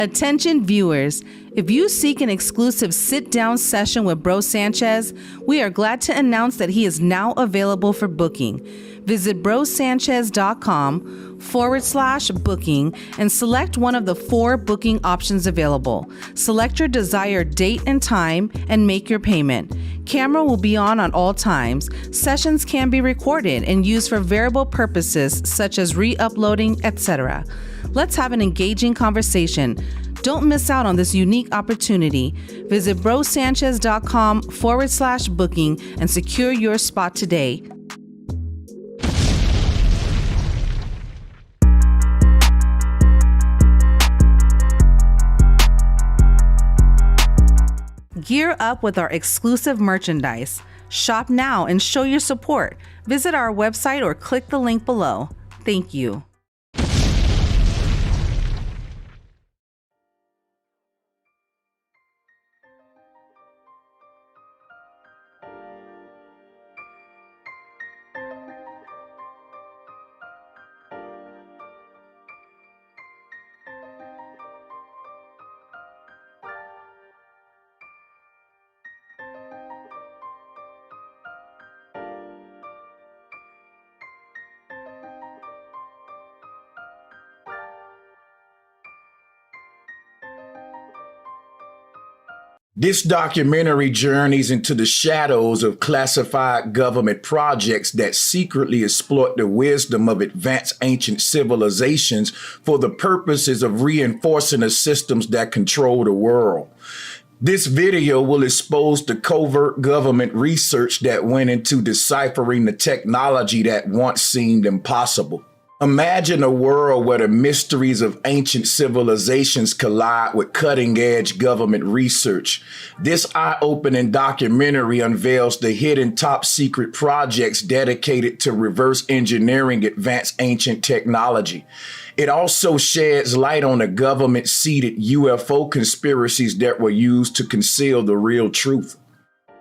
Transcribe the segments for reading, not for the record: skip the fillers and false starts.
Attention viewers, if you seek an exclusive sit-down session with Bro Sanchez, we are glad to announce that he is now available for booking. Visit brosanchez.com/booking and select one of the 4 booking options available. Select your desired date and time and make your payment. Camera will be on all times. Sessions can be recorded and used for variable purposes such as re-uploading, etc. Let's have an engaging conversation. Don't miss out on this unique opportunity. Visit brosanchez.com/booking and secure your spot today. Gear up with our exclusive merchandise. Shop now and show your support. Visit our website or click the link below. Thank you. This documentary journeys into the shadows of classified government projects that secretly exploit the wisdom of advanced ancient civilizations for the purposes of reinforcing the systems that control the world. This video will expose the covert government research that went into deciphering the technology that once seemed impossible. Imagine a world where the mysteries of ancient civilizations collide with cutting-edge government research. This eye-opening documentary unveils the hidden top-secret projects dedicated to reverse engineering advanced ancient technology. It also sheds light on the government-seeded UFO conspiracies that were used to conceal the real truth.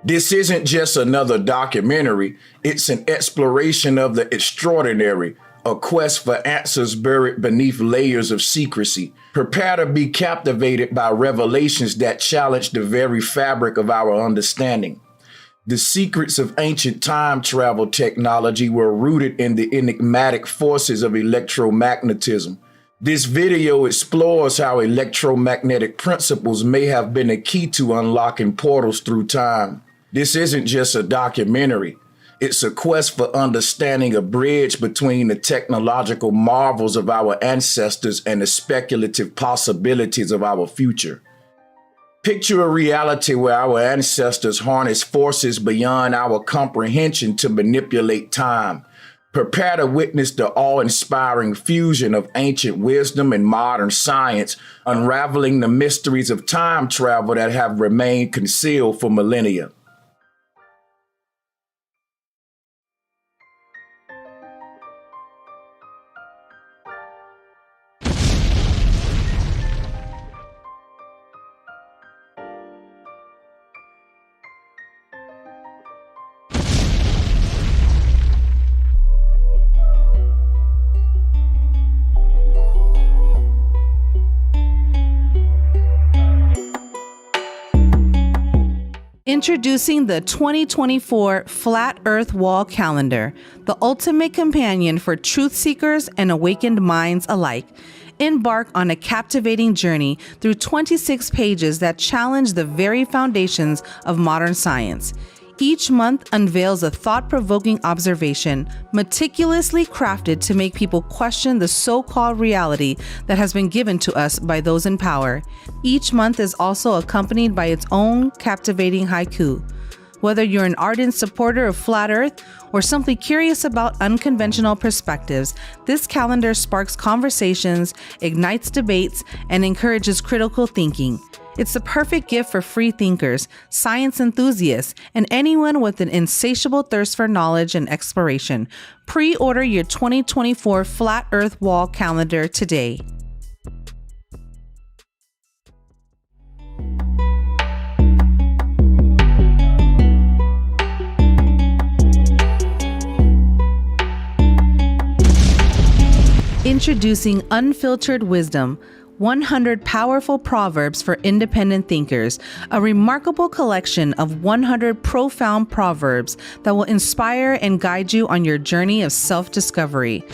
This isn't just another documentary, it's an exploration of the extraordinary, a quest for answers buried beneath layers of secrecy. Prepare to be captivated by revelations that challenge the very fabric of our understanding. The secrets of ancient time travel technology were rooted in the enigmatic forces of electromagnetism. This video explores how electromagnetic principles may have been a key to unlocking portals through time. This isn't just a documentary. It's a quest for understanding a bridge between the technological marvels of our ancestors and the speculative possibilities of our future. Picture a reality where our ancestors harnessed forces beyond our comprehension to manipulate time. Prepare to witness the awe-inspiring fusion of ancient wisdom and modern science, unraveling the mysteries of time travel that have remained concealed for millennia. Introducing the 2024 Flat Earth Wall Calendar, the ultimate companion for truth seekers and awakened minds alike. Embark on a captivating journey through 26 pages that challenge the very foundations of modern science. Each month unveils a thought-provoking observation, meticulously crafted to make people question the so-called reality that has been given to us by those in power. Each month is also accompanied by its own captivating haiku. Whether you're an ardent supporter of Flat Earth or simply curious about unconventional perspectives, this calendar sparks conversations, ignites debates, and encourages critical thinking. It's the perfect gift for free thinkers, science enthusiasts, and anyone with an insatiable thirst for knowledge and exploration. Pre-order your 2024 Flat Earth Wall Calendar today. Introducing Unfiltered Wisdom, 100 Powerful Proverbs for Independent Thinkers, a remarkable collection of 100 profound proverbs that will inspire and guide you on your journey of self-discovery.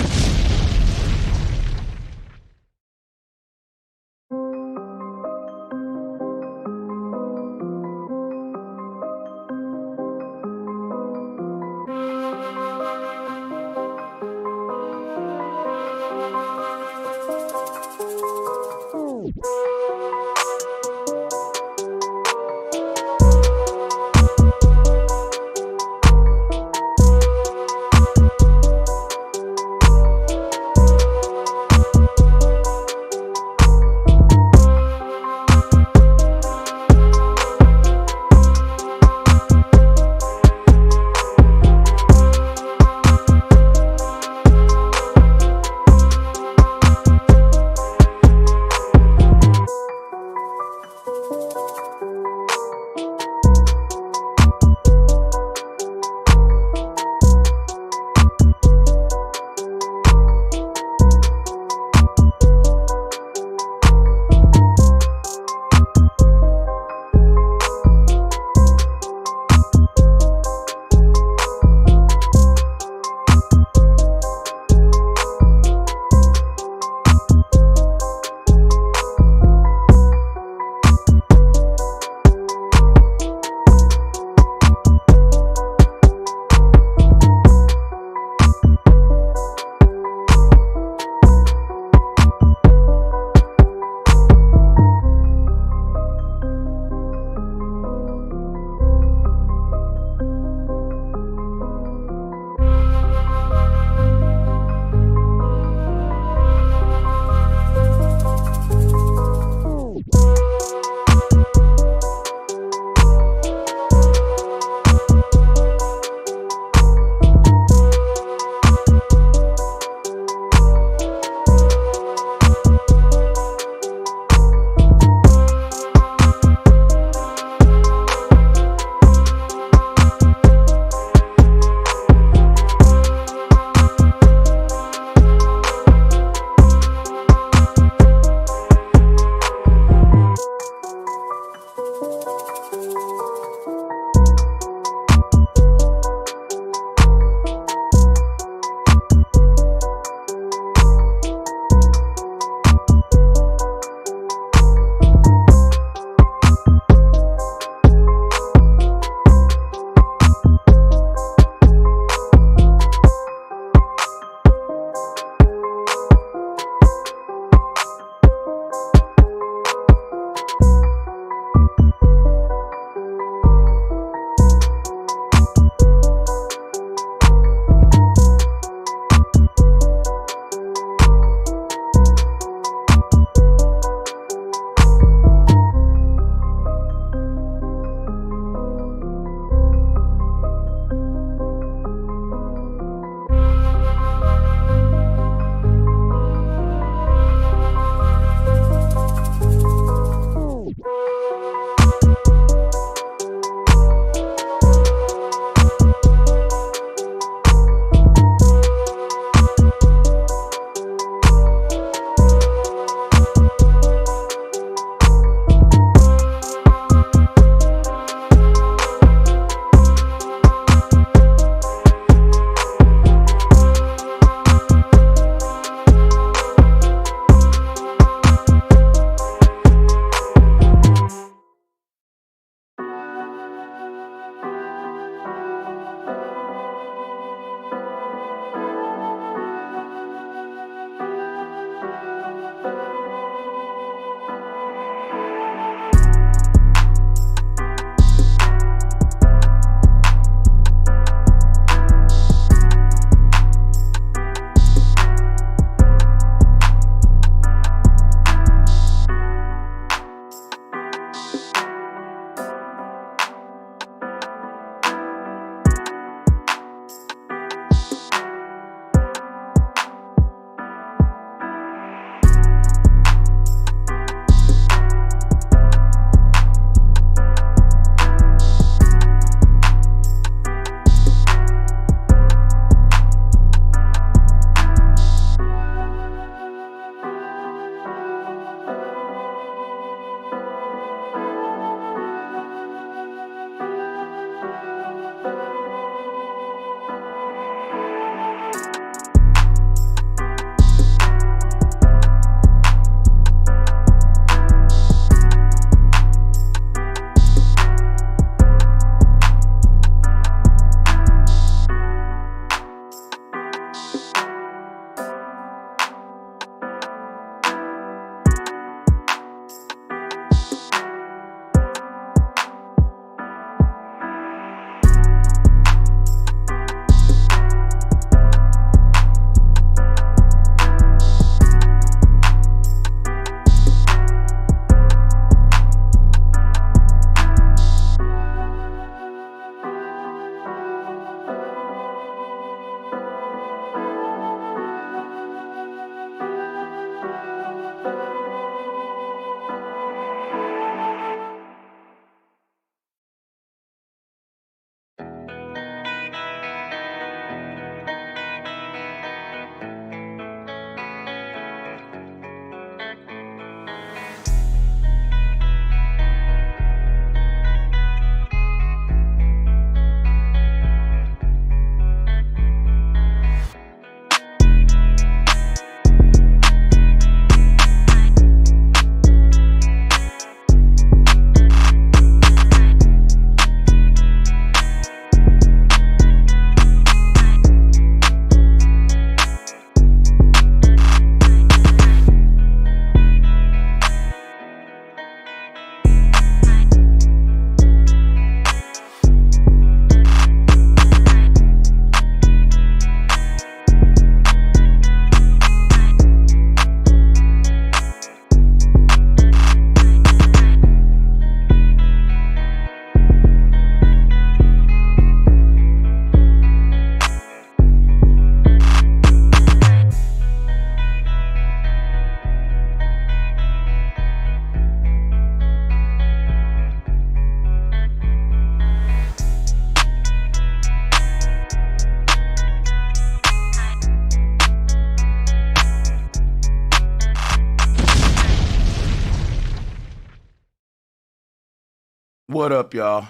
What up, y'all?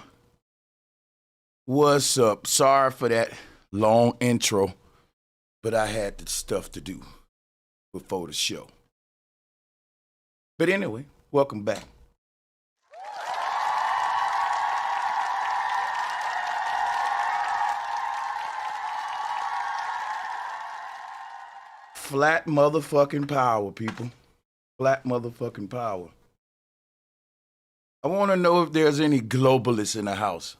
What's up? Sorry for that long intro, but I had the stuff to do before the show. But anyway, welcome back. Flat motherfucking power, people. Flat motherfucking power. I want to know if there's any globalists in the house.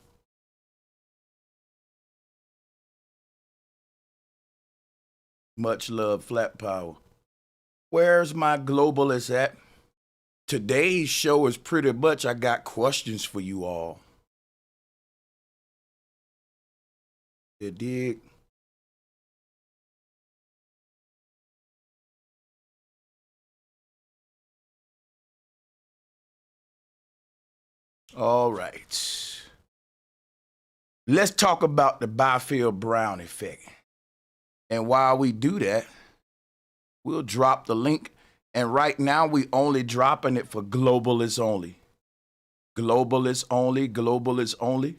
Much love, flat power. Where's my globalist at? Today's show is pretty much I got questions for you all. You dig? All right. Let's talk about the Biefield Brown effect. And while we do that, we'll drop the link. And right now, we only dropping it for globalists only. Globalists only, globalists only,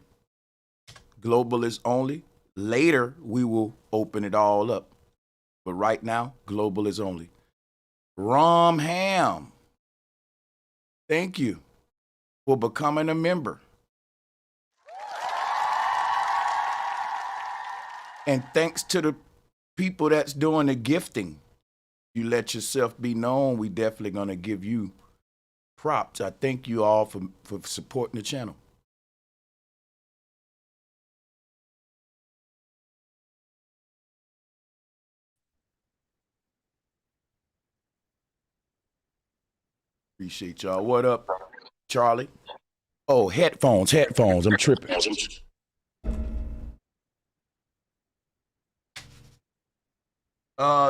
globalists only. Later, we will open it all up. But right now, globalists only. Rom Ham, thank you for becoming a member. And thanks to the people that's doing the gifting. You let yourself be known, we definitely gonna give you props. I thank you all for supporting the channel. Appreciate y'all. What up, Charlie? Oh, headphones. I'm tripping.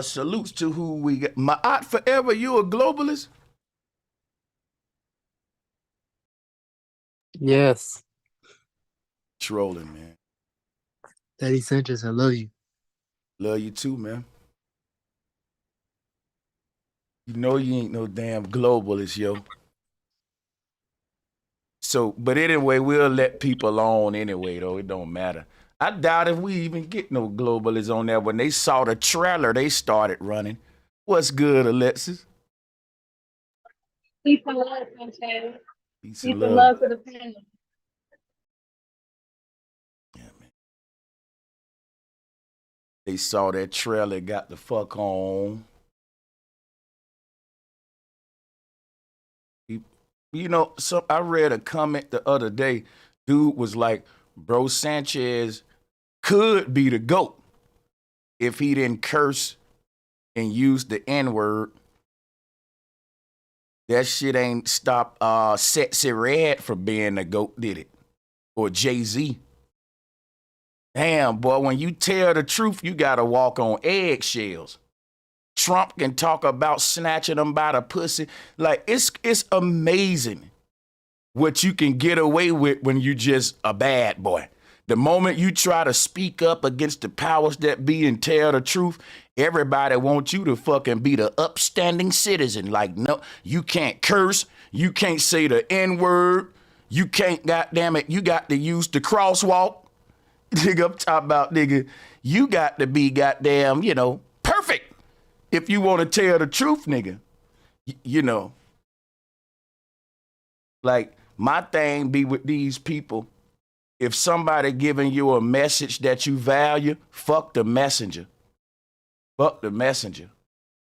Salutes to who we got. Ma'at Forever, you a globalist? Yes. Trolling, man. Daddy Sanchez, I love you. Love you too, man. You know you ain't no damn globalist, yo. So, but anyway, we'll let people on anyway, though. It don't matter. I doubt if we even get no globalists on there. When they saw the trailer, they started running. What's good, Alexis? Peace and love, Sanchez. Peace Peace and and love. love to the panel. Yeah, man. They saw that trailer, got the fuck on. You know, so I read a comment the other day. Dude was like, bro, Sanchez could be the GOAT if he didn't curse and use the N-word. That shit ain't stopped Sexy Red from being the GOAT, did it? Or Jay-Z. Damn, boy, when you tell the truth, you gotta walk on eggshells. Trump can talk about snatching them by the pussy. Like, it's amazing what you can get away with when you just a bad boy. The moment you try to speak up against the powers that be and tell the truth, everybody wants you to fucking be the upstanding citizen. Like, no, you can't curse. You can't say the N-word. You can't, goddamn it, you got to use the crosswalk. Nigga, I'm talking about, nigga, you got to be goddamn, you know, perfect. If you want to tell the truth, nigga, you know, like my thing be with these people. If somebody giving you a message that you value, fuck the messenger. Fuck the messenger.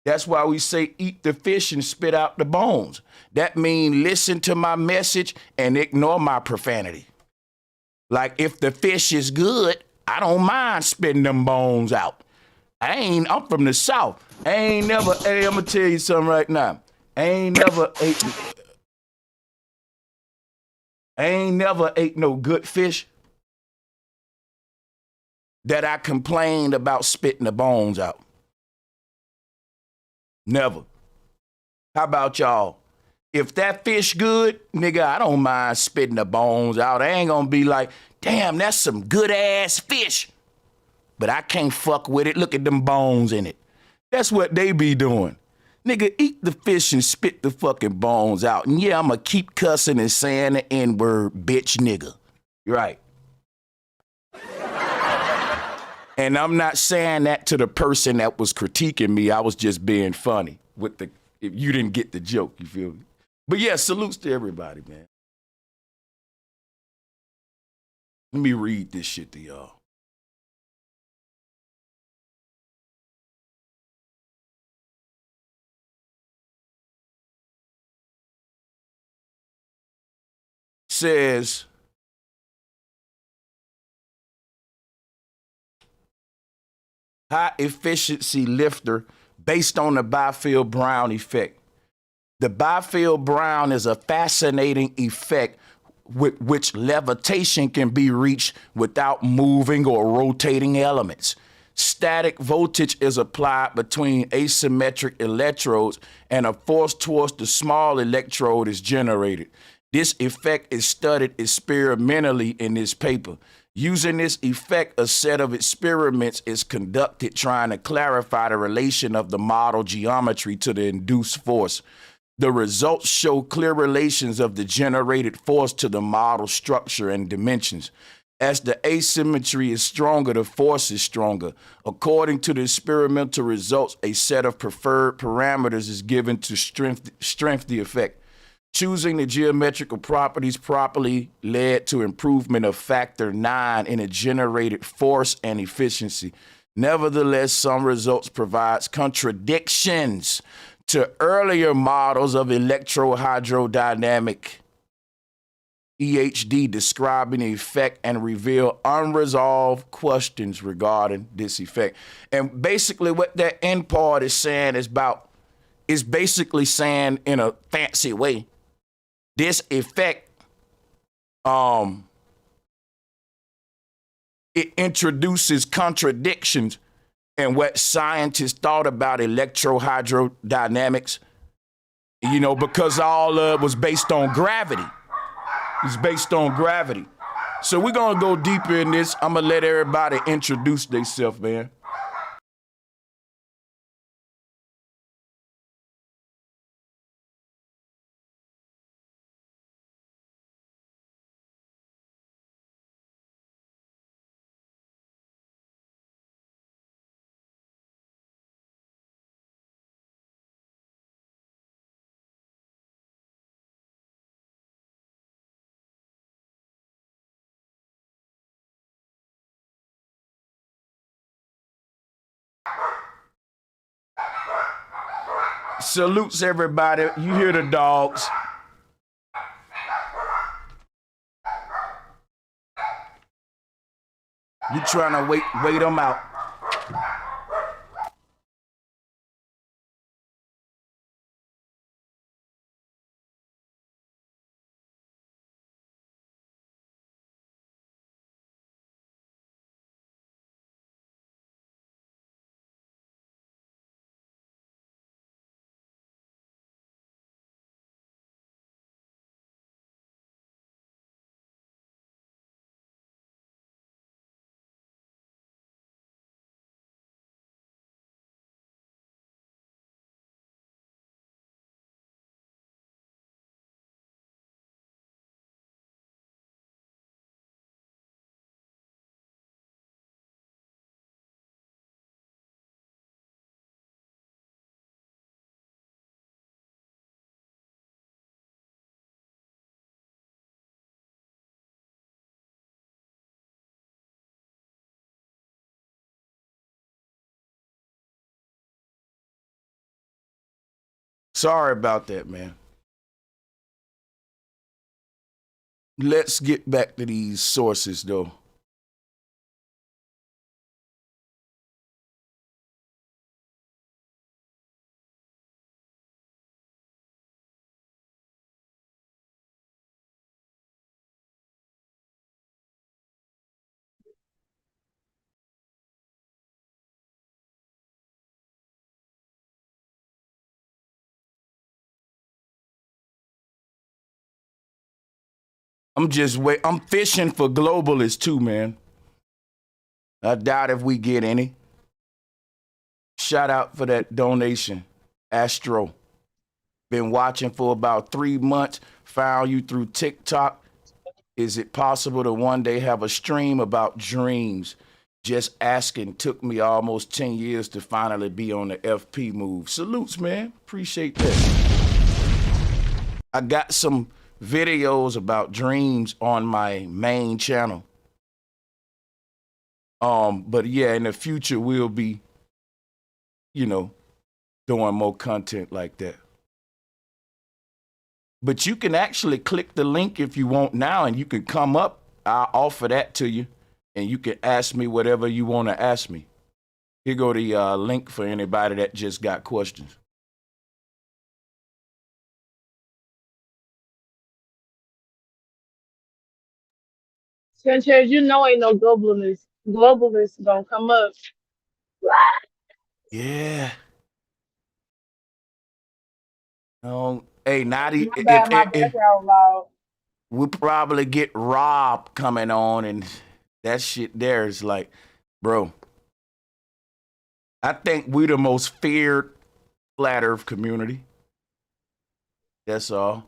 That's why we say eat the fish and spit out the bones. That means listen to my message and ignore my profanity. Like if the fish is good, I don't mind spitting them bones out. I'm from the South. Hey, I'm gonna tell you something right now. I ain't never ate no good fish that I complained about spitting the bones out. Never. How about y'all? If that fish good, nigga, I don't mind spitting the bones out. I ain't gonna be like, damn, that's some good ass fish. But I can't fuck with it. Look at them bones in it. That's what they be doing. Nigga, eat the fish and spit the fucking bones out. And yeah, I'ma keep cussing and saying the N-word, bitch nigga. Right. And I'm not saying that to the person that was critiquing me. I was just being funny with the, if you didn't get the joke, you feel me? But yeah, salutes to everybody, man. Let me read this shit to y'all. Says, high efficiency lifter based on the Biefield Brown effect. The Biefield Brown is a fascinating effect with which levitation can be reached without moving or rotating elements. Static voltage is applied between asymmetric electrodes and a force towards the small electrode is generated. This effect is studied experimentally in this paper. Using this effect, a set of experiments is conducted trying to clarify the relation of the model geometry to the induced force. The results show clear relations of the generated force to the model structure and dimensions. As the asymmetry is stronger, the force is stronger. According to the experimental results, a set of preferred parameters is given to strength the effect. Choosing the geometrical properties properly led to improvement of factor 9 in a generated force and efficiency. Nevertheless, some results provides contradictions to earlier models of electrohydrodynamic EHD describing the effect and reveal unresolved questions regarding this effect. And basically what that end part is saying is basically saying in a fancy way, this effect, it introduces contradictions in what scientists thought about electrohydrodynamics, you know, because all of it was based on gravity. It's based on gravity. So we're gonna go deeper in this. I'm gonna let everybody introduce themselves, man. Salutes everybody. You hear the dogs. You trying to wait them out. Sorry about that, man. Let's get back to these sources, though. I'm fishing for globalists too, man. I doubt if we get any. Shout out for that donation, Astro. Been watching for about 3 months. Found you through TikTok. Is it possible to one day have a stream about dreams? Just asking. Took me almost 10 years to finally be on the FP move. Salutes, man. Appreciate that. I got some videos about dreams on my main channel. But yeah, in the future we'll be, doing more content like that. But you can actually click the link if you want now, and you can come up. I'll offer that to you, and you can ask me whatever you want to ask me. Here go the link for anybody that just got questions. Sanchez, ain't no globalists gonna come up. Yeah. Hey, not My if bad, my background loud. we'll probably get Rob coming on, and that shit there is like, bro, I think we the most feared flat earth community. That's all.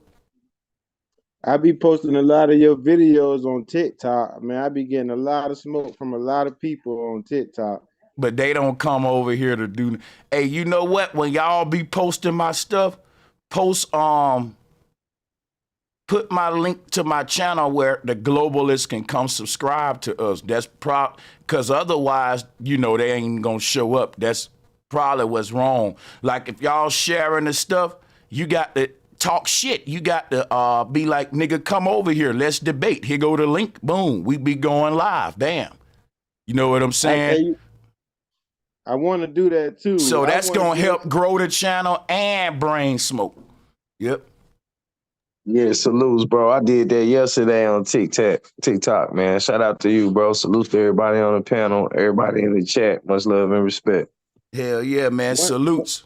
I be posting a lot of your videos on TikTok. Man, I be getting a lot of smoke from a lot of people on TikTok. But they don't come over here to do. Hey, you know what? When y'all be posting my stuff, put my link to my channel where the globalists can come subscribe to us. That's because otherwise, they ain't gonna show up. That's probably what's wrong. Like if y'all sharing the stuff, you got to talk shit. You got to be like, nigga, come over here. Let's debate. Here go the link. Boom. We be going live. Bam. You know what I'm saying? I want to do that too. So that's going to help grow the channel and brain smoke. Yep. Yeah, salutes, bro. I did that yesterday on TikTok, man. Shout out to you, bro. Salutes to everybody on the panel, everybody in the chat. Much love and respect. Hell yeah, man. Salutes.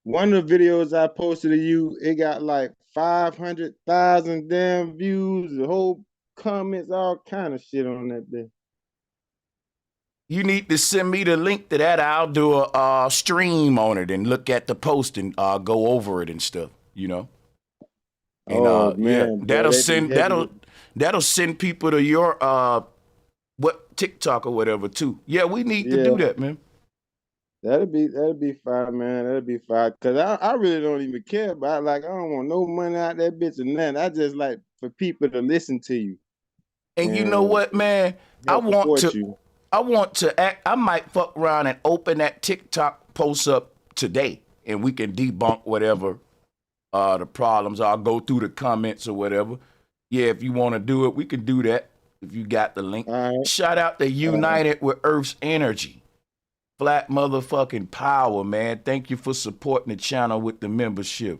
One of the videos I posted of you, it got like 500,000 damn views, the whole comments, all kind of shit on that day. You need to send me the link to that. I'll do a stream on it and look at the post and go over it and stuff, And, man, yeah, bro, that'll send people to your TikTok or whatever too. Yeah, we need to do that, man. That'll be fine, man. That'll be fine. Cause I really don't even care about I don't want no money out that bitch or nothing. I just like for people to listen to you. And you know what, man? I might fuck around and open that TikTok post up today, and we can debunk whatever the problems are. Go through the comments or whatever. Yeah, if you want to do it, we can do that. If you got the link. Right. Shout out to United with Earth's Energy. Flat motherfucking power, man. Thank you for supporting the channel with the membership.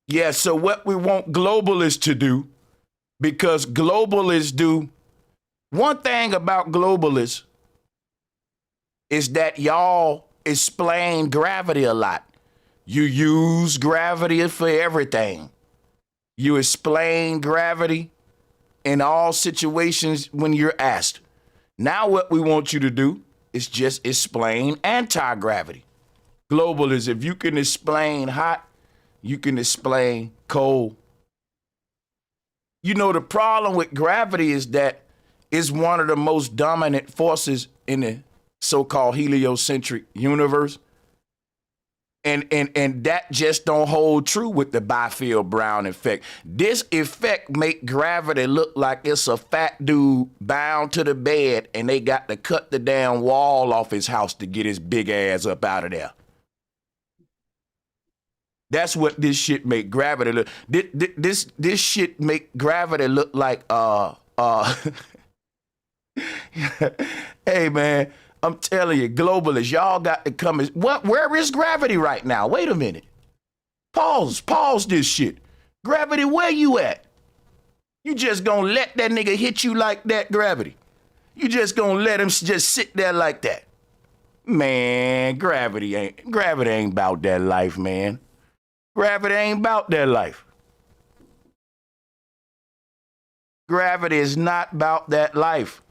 Yeah, so what we want globalists to do, because globalists do, one thing about globalists is that y'all explain gravity a lot. You use gravity for everything. You explain gravity in all situations when you're asked. Now what we want you to do is just explain anti-gravity. Globalists, if you can explain hot, you can explain cold. The problem with gravity is that it's one of the most dominant forces in the so-called heliocentric universe. And that just don't hold true with the Biefield Brown effect. This effect make gravity look like it's a fat dude bound to the bed and they got to cut the damn wall off his house to get his big ass up out of there. That's what this shit make gravity look. This shit make gravity look like hey man, I'm telling you, globalists, y'all got to come. Where is gravity right now? Wait a minute. Pause this shit. Gravity, where you at? You just gonna let that nigga hit you like that, gravity? You just gonna let him just sit there like that? Man, gravity ain't about that life, man. Gravity ain't about that life. Gravity is not about that life.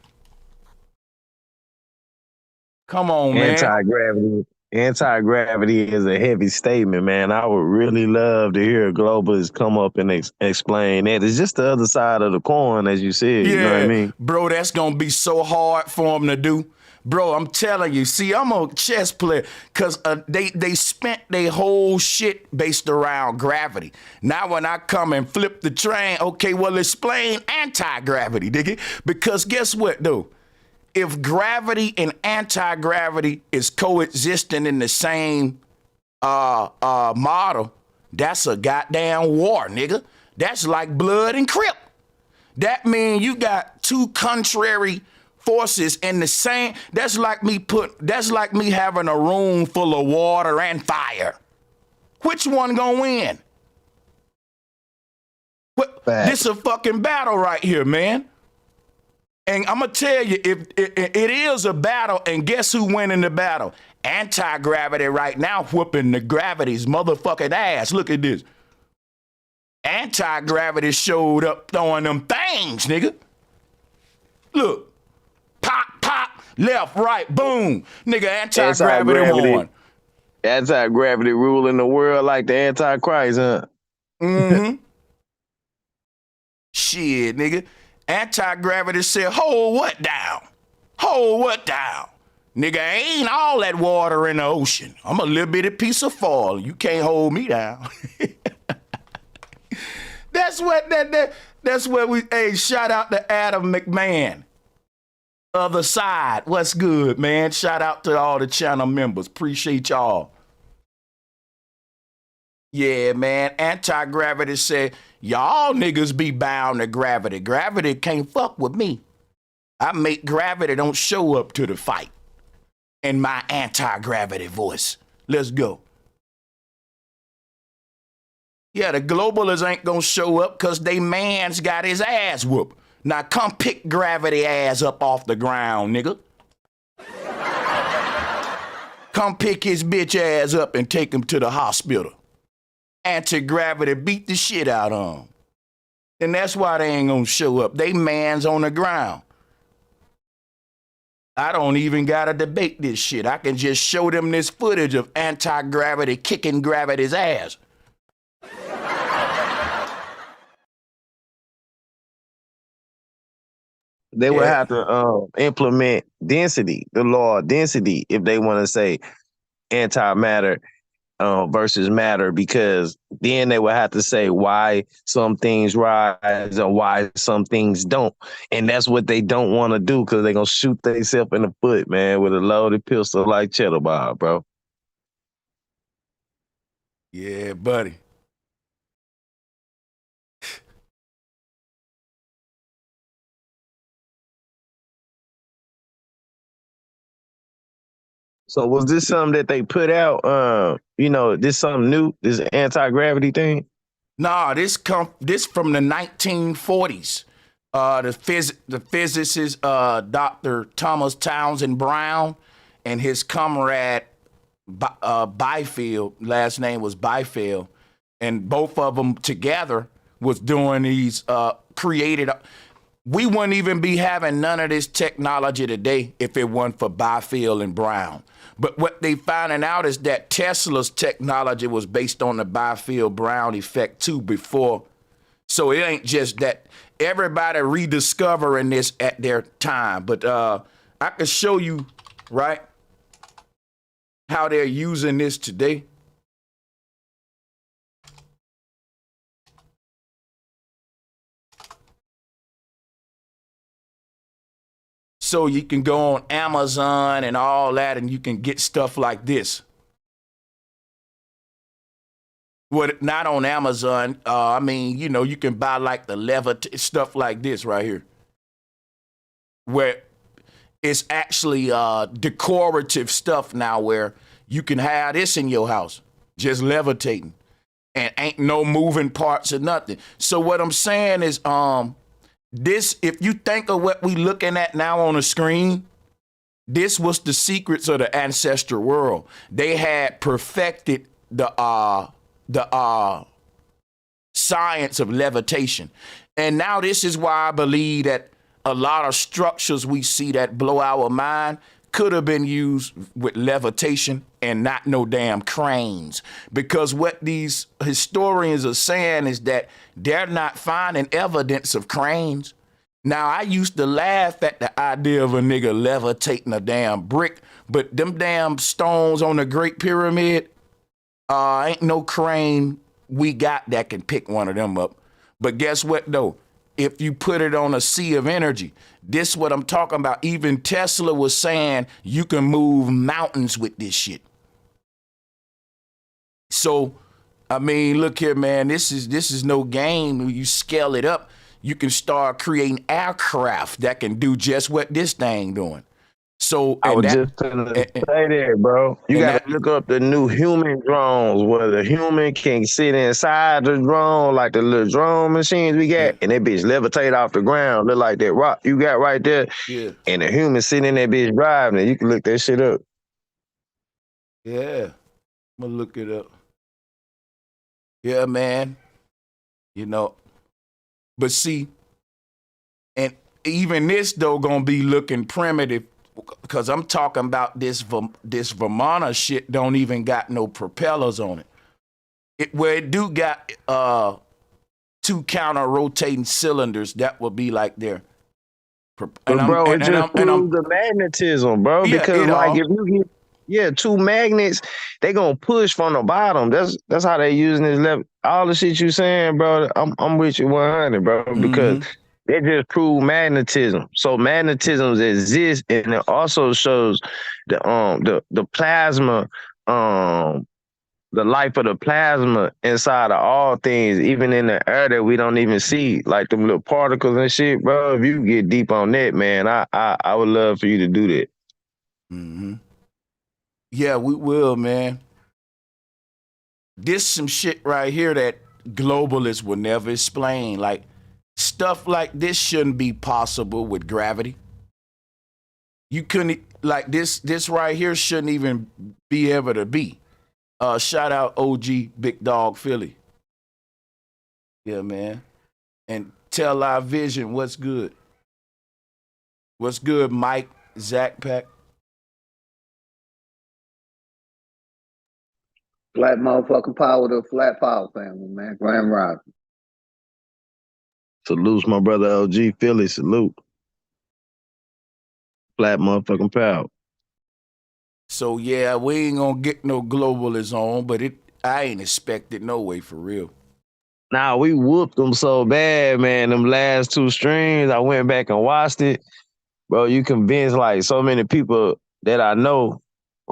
Come on, man. Anti-gravity is a heavy statement, man. I would really love to hear globalists come up and explain that. It's just the other side of the coin, as you said. Yeah, you know what I mean? bro, that's going to be so hard for them to do. Bro, I'm telling you, see, I'm a chess player because they spent their whole shit based around gravity. Now when I come and flip the train, okay, well, explain anti-gravity, nigga. Because guess what, though? If gravity and anti-gravity is coexisting in the same model, that's a goddamn war, nigga. That's like blood and crip. That means you got two contrary forces in the same. That's like me having a room full of water and fire. Which one gonna win? This a fucking battle right here, man. And I'm gonna tell you, if it is a battle, and guess who winning the battle? Anti-gravity right now whooping the gravity's motherfucking ass. Look at this. Anti-gravity showed up throwing them things, nigga. Look. Pop, pop, left, right, boom. Nigga, anti-gravity won. Anti-gravity ruling the world like the Antichrist, huh? Mm-hmm. Shit, nigga. Anti-gravity said, hold what down? Hold what down? Nigga, ain't all that water in the ocean. I'm a little bitty piece of foil. You can't hold me down. That's what we, hey, shout out to Adam McMahon. Other side, what's good, man? Shout out to all the channel members. Appreciate y'all. Yeah, man. Anti-gravity said, y'all niggas be bound to gravity. Gravity can't fuck with me. I make gravity don't show up to the fight. In my anti-gravity voice. Let's go. Yeah, the globalists ain't gonna show up because they man's got his ass whooped. Now come pick gravity ass up off the ground, nigga. Come pick his bitch ass up and take him to the hospital. Anti-gravity beat the shit out of him. And that's why they ain't gonna show up. They man's on the ground. I don't even gotta debate this shit. I can just show them this footage of anti-gravity kicking gravity's ass. They would have to implement density, the law of density, if they want to say antimatter versus matter, because then they would have to say why some things rise and why some things don't. And that's what they don't want to do, because they're going to shoot themselves in the foot, man, with a loaded pistol like Cheddar Bob, bro. Yeah, buddy. So was this something that they put out? This something new, this anti-gravity thing? Nah, this from the 1940s. The physicist Dr. Thomas Townsend Brown and his comrade Biefield, last name was Biefield, and both of them together was doing these created. We wouldn't even be having none of this technology today if it weren't for Biefield and Brown. But what they finding out is that Tesla's technology was based on the Biefield-Brown effect too before. So it ain't just that everybody rediscovering this at their time. But I can show you, right, how they're using this today. So you can go on Amazon and all that, and you can get stuff like this. Well, not on Amazon. You can buy like the Levitation stuff like this right here, where it's actually decorative stuff now, where you can have this in your house, just levitating, and ain't no moving parts or nothing. So what I'm saying is, this, if you think of what we looking at now on the screen, this was the secrets of the ancestral world. They had perfected the science of levitation. And now this is why I believe that a lot of structures we see that blow our mind could have been used with levitation and not no damn cranes. Because what these historians are saying is that they're not finding evidence of cranes. Now, I used to laugh at the idea of a nigga levitating a damn brick, but them damn stones on the Great Pyramid, ain't no crane we got that can pick one of them up. But guess what, though? If you put it on a sea of energy, this what I'm talking about. Even Tesla was saying you can move mountains with this shit. So, I mean, look here, man, this is no game. When you scale it up, you can start creating aircraft that can do just what this thing doing. So I was just gonna say that, bro. You gotta look up the new human drones where the human can sit inside the drone, like the little drone machines we got, and that bitch levitate off the ground, look like that rock you got right there. Yeah. And the human sitting in that bitch driving it. You can look that shit up. Yeah. I'm gonna look it up. Yeah, man. You know, but see, and even this though gonna be looking primitive, because I'm talking about this Vermonter shit don't even got no propellers on it. Where it do got 2 counter rotating cylinders, that would be like their. But bro, it just proves the magnetism, bro. Yeah, because like if you get 2 magnets, they gonna push from the bottom. That's how they using this level. All the shit you saying, bro. I'm with you 100, bro. Because they just prove magnetism. So magnetism exists, and it also shows the plasma, the life of the plasma inside of all things, even in the air that we don't even see, like them little particles and shit, bro. If you get deep on that, man, I would love for you to do that. Mm-hmm. Yeah, we will, man. This some shit right here that globalists will never explain. Like, stuff like this shouldn't be possible with gravity. You couldn't, like this right here shouldn't even be able to be. Shout out OG Big Dog Philly. Yeah, man. And Tell Our Vision, what's good? What's good, Mike, Zach Pack? Flat motherfucking power to Flat Power family, man. Grand Rising. Salute my brother LG Philly. Salute. Flat motherfucking power. So yeah, we ain't gonna get no globalist on, but I ain't expected no way for real. Nah, we whooped them so bad, man. Them last 2 streams, I went back and watched it. Bro, you convinced like so many people that I know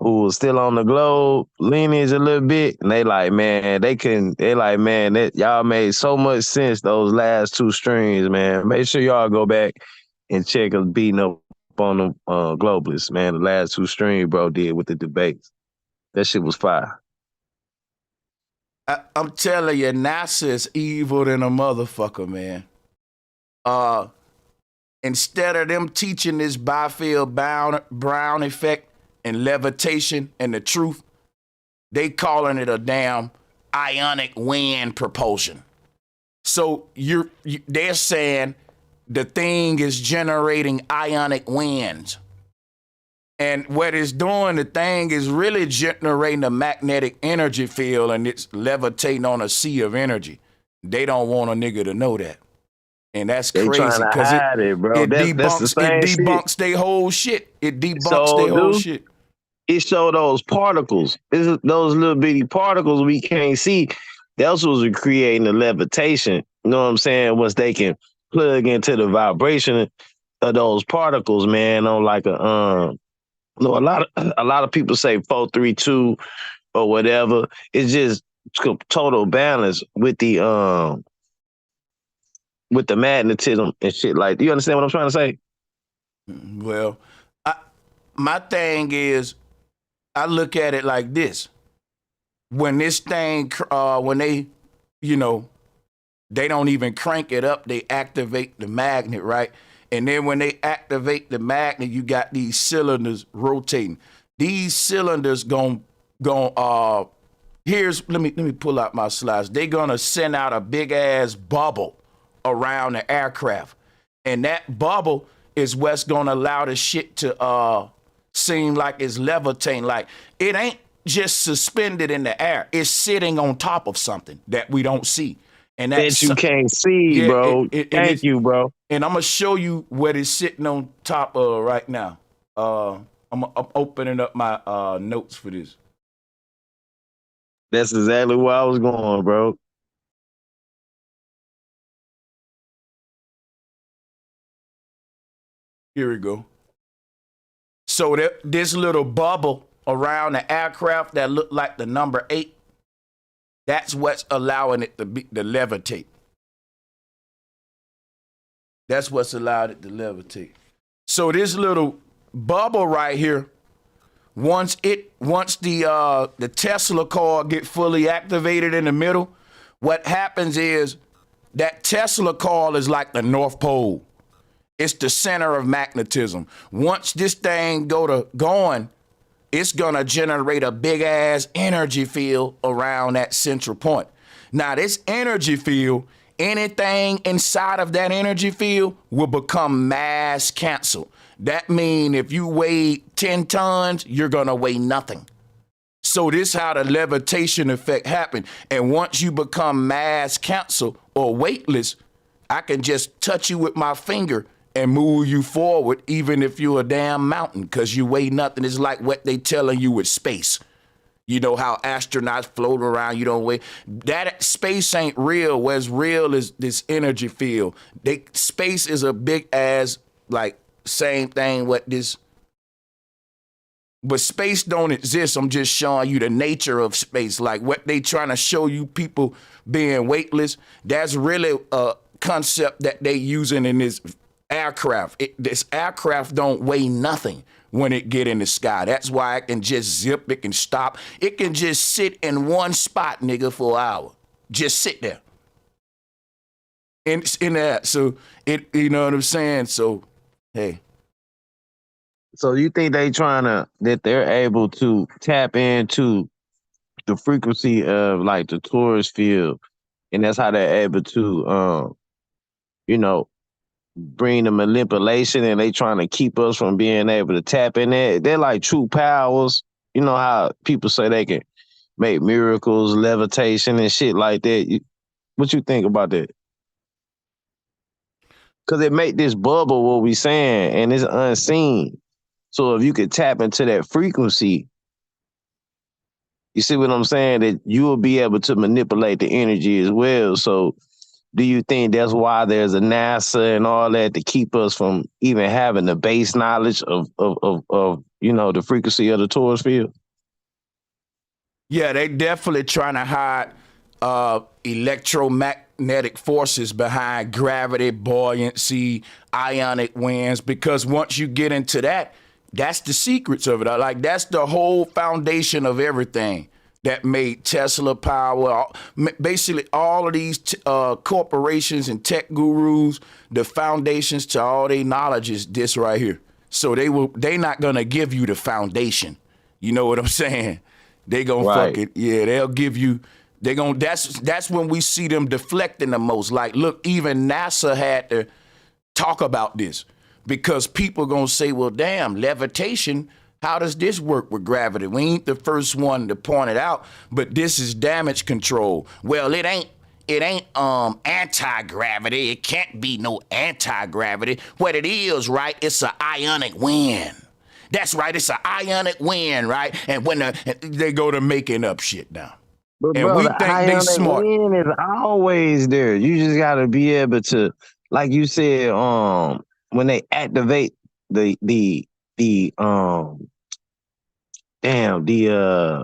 who was still on the globe lineage a little bit, and they like, man, that y'all made so much sense those last 2 streams, man. Make sure y'all go back and check us beating up on the globalists, man. The last 2 streams, bro, did with the debates. That shit was fire. I'm telling you, NASA is evil than a motherfucker, man. Instead of them teaching this Biefield Brown effect and levitation and the truth, they calling it a damn ionic wind propulsion. So they're saying the thing is generating ionic winds. And what it's doing, the thing is really generating a magnetic energy field, and it's levitating on a sea of energy. They don't want a nigga to know that. And that's crazy because it debunks their whole shit. It debunks their whole shit. It showed those particles. Those little bitty particles we can't see. That's what's creating the levitation. You know what I'm saying? Once they can plug into the vibration of those particles, man, on like a lot of people say 432 or whatever. It's just total balance with the magnetism and shit. Like, do you understand what I'm trying to say? Well, my thing is, I look at it like this. When this thing, when they don't even crank it up, they activate the magnet, right? And then when they activate the magnet, you got these cylinders rotating. These cylinders let me pull out my slides. They're gonna send out a big ass bubble around the aircraft. And that bubble is what's gonna allow the shit to seem like it's levitating. Like it ain't just suspended in the air. It's sitting on top of something that we don't see. And that you can't see, yeah, bro. Thank you, bro. And I'm gonna show you what it's sitting on top of right now. I'm opening up my notes for this. That's exactly where I was going, bro. Here we go. So this little bubble around the aircraft that looked like the number 8, that's what's allowing it to levitate. That's what's allowed it to levitate. So this little bubble right here, once the Tesla coil get fully activated in the middle, what happens is that Tesla coil is like the North Pole. It's the center of magnetism. Once this thing going, it's gonna generate a big ass energy field around that central point. Now this energy field, anything inside of that energy field will become mass canceled. That means if you weigh 10 tons, you're gonna weigh nothing. So this is how the levitation effect happens. And once you become mass canceled or weightless, I can just touch you with my finger and move you forward, even if you're a damn mountain, because you weigh nothing. It's like what they telling you with space. You know how astronauts float around, you don't weigh. That space ain't real. What's real is this energy field. Space is a big ass, like, same thing what this. But space don't exist. I'm just showing you the nature of space. Like what they trying to show you people being weightless, that's really a concept that they using in this aircraft. This aircraft don't weigh nothing when it get in the sky. That's why it can just zip, it can stop. It can just sit in one spot, nigga, for an hour. Just sit there. In that. So it, you know what I'm saying? So, hey. So you think that they're able to tap into the frequency of like the torus field, and that's how they're able to, bring the manipulation, and they trying to keep us from being able to tap in there. They're like true powers. You know how people say they can make miracles, levitation, and shit like that. What you think about that? Because it make this bubble what we saying, and it's unseen. So if you could tap into that frequency, you see what I'm saying? That you will be able to manipulate the energy as well. So do you think that's why there's a NASA and all that to keep us from even having the base knowledge of the frequency of the torus field? Yeah, they definitely trying to hide electromagnetic forces behind gravity, buoyancy, ionic winds, because once you get into that, that's the secrets of it. Like that's the whole foundation of everything that made Tesla power. Basically, all of these corporations and tech gurus, the foundations to all their knowledge is this right here. So they not gonna give you the foundation. You know what I'm saying? They gonna fuck it. Yeah, they'll give you. That's when we see them deflecting the most. Like, look, even NASA had to talk about this. Because people gonna say, well, damn, levitation, how does this work with gravity? We ain't the first one to point it out, but this is damage control. Well, it ain't anti-gravity. It can't be no anti-gravity. What it is, right, it's an ionic wind. That's right, it's an ionic wind, right? And when they go to making up shit now. But and bro, we the think they ionic smart. wind is always there. You just gotta be able to, like you said, when they activate the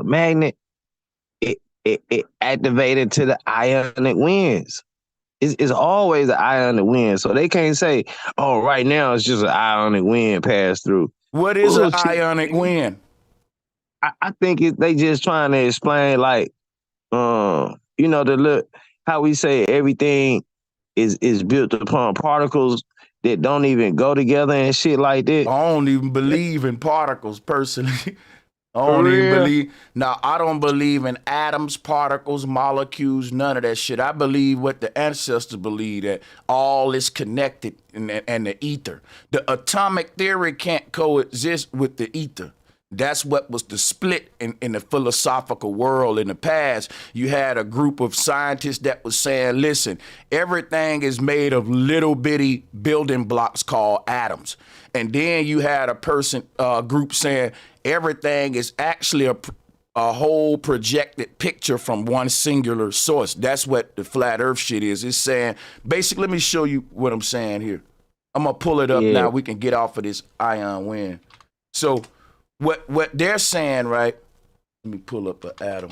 magnet, it activated to the ionic winds. It's always an ionic wind. So they can't say, oh, right now it's just an ionic wind pass through. What is an ionic wind? I think they just trying to explain, like, how we say everything is built upon particles that don't even go together and shit like that. I don't even believe in particles personally. I For don't even real? believe. Now, I don't believe in atoms, particles, molecules, none of that shit. I believe what the ancestors believe, that all is connected and the ether. The atomic theory can't coexist with the ether. That's what was the split in the philosophical world in the past. You had a group of scientists that was saying, listen, everything is made of little bitty building blocks called atoms. And then you had a group saying everything is actually a whole projected picture from one singular source. That's what the flat earth shit is. It's saying, basically, let me show you what I'm saying here. I'm gonna pull it up Yeah. now. We can get off of this ion wind. So what they're saying, right? Let me pull up an atom.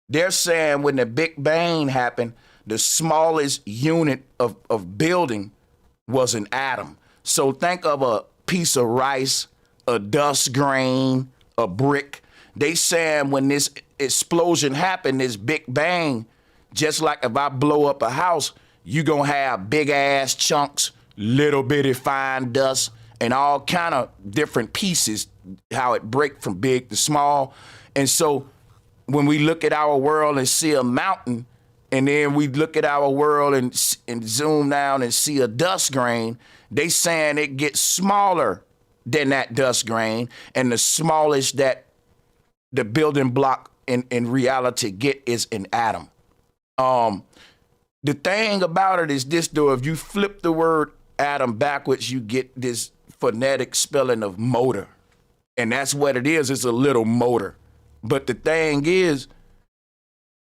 They're saying when the Big Bang happened, the smallest unit of building was an atom. So think of a piece of rice, a dust grain, a brick. They saying when this explosion happened, this Big Bang, just like if I blow up a house, you gonna have big ass chunks, little bitty fine dust, and all kind of different pieces, how it break from big to small. And so when we look at our world and see a mountain, and then we look at our world and zoom down and see a dust grain, they saying it gets smaller than that dust grain, and the smallest that the building block in reality get is an atom. The thing about it is this, though, if you flip the word atom backwards, you get this phonetic spelling of motor. And that's what it is. It's a little motor. But the thing is,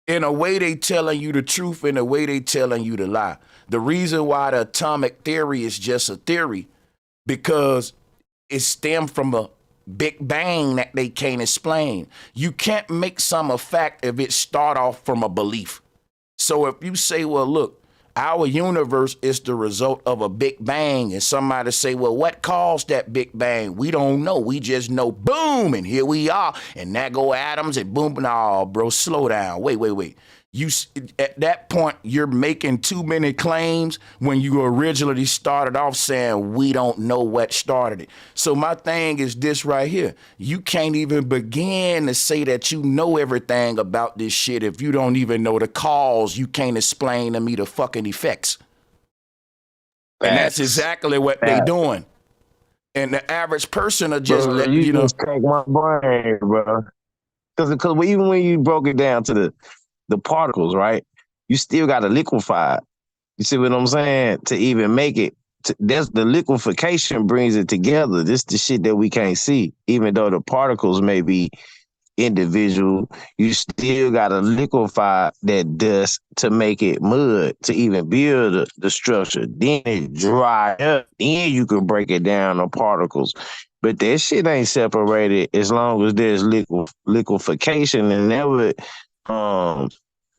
in a way they telling you the truth, in a way they telling you the lie. The reason why the atomic theory is just a theory, because it stemmed from a Big Bang that they can't explain. You can't make some a fact if it start off from a belief. So if you say, well, look, our universe is the result of a Big Bang, and somebody say, well, what caused that Big Bang? We don't know. We just know, boom, and here we are. And there go atoms and boom. No, bro, slow down. Wait. At that point, you're making too many claims when you originally started off saying we don't know what started it. So my thing is this right here. You can't even begin to say that you know everything about this shit if you don't even know the cause. You can't explain to me the fucking effects. And that's Facts. exactly what they doing. And the average person are just, Bro, you just crack my brain, bro. Because even when you broke it down to the particles, right? You still got to liquefy it. You see what I'm saying? To even make it, that's the liquefaction brings it together. This the shit that we can't see. Even though the particles may be individual, you still got to liquefy that dust to make it mud, to even build the structure. Then it dry up. Then you can break it down on particles. But that shit ain't separated as long as there's liquefaction, and that would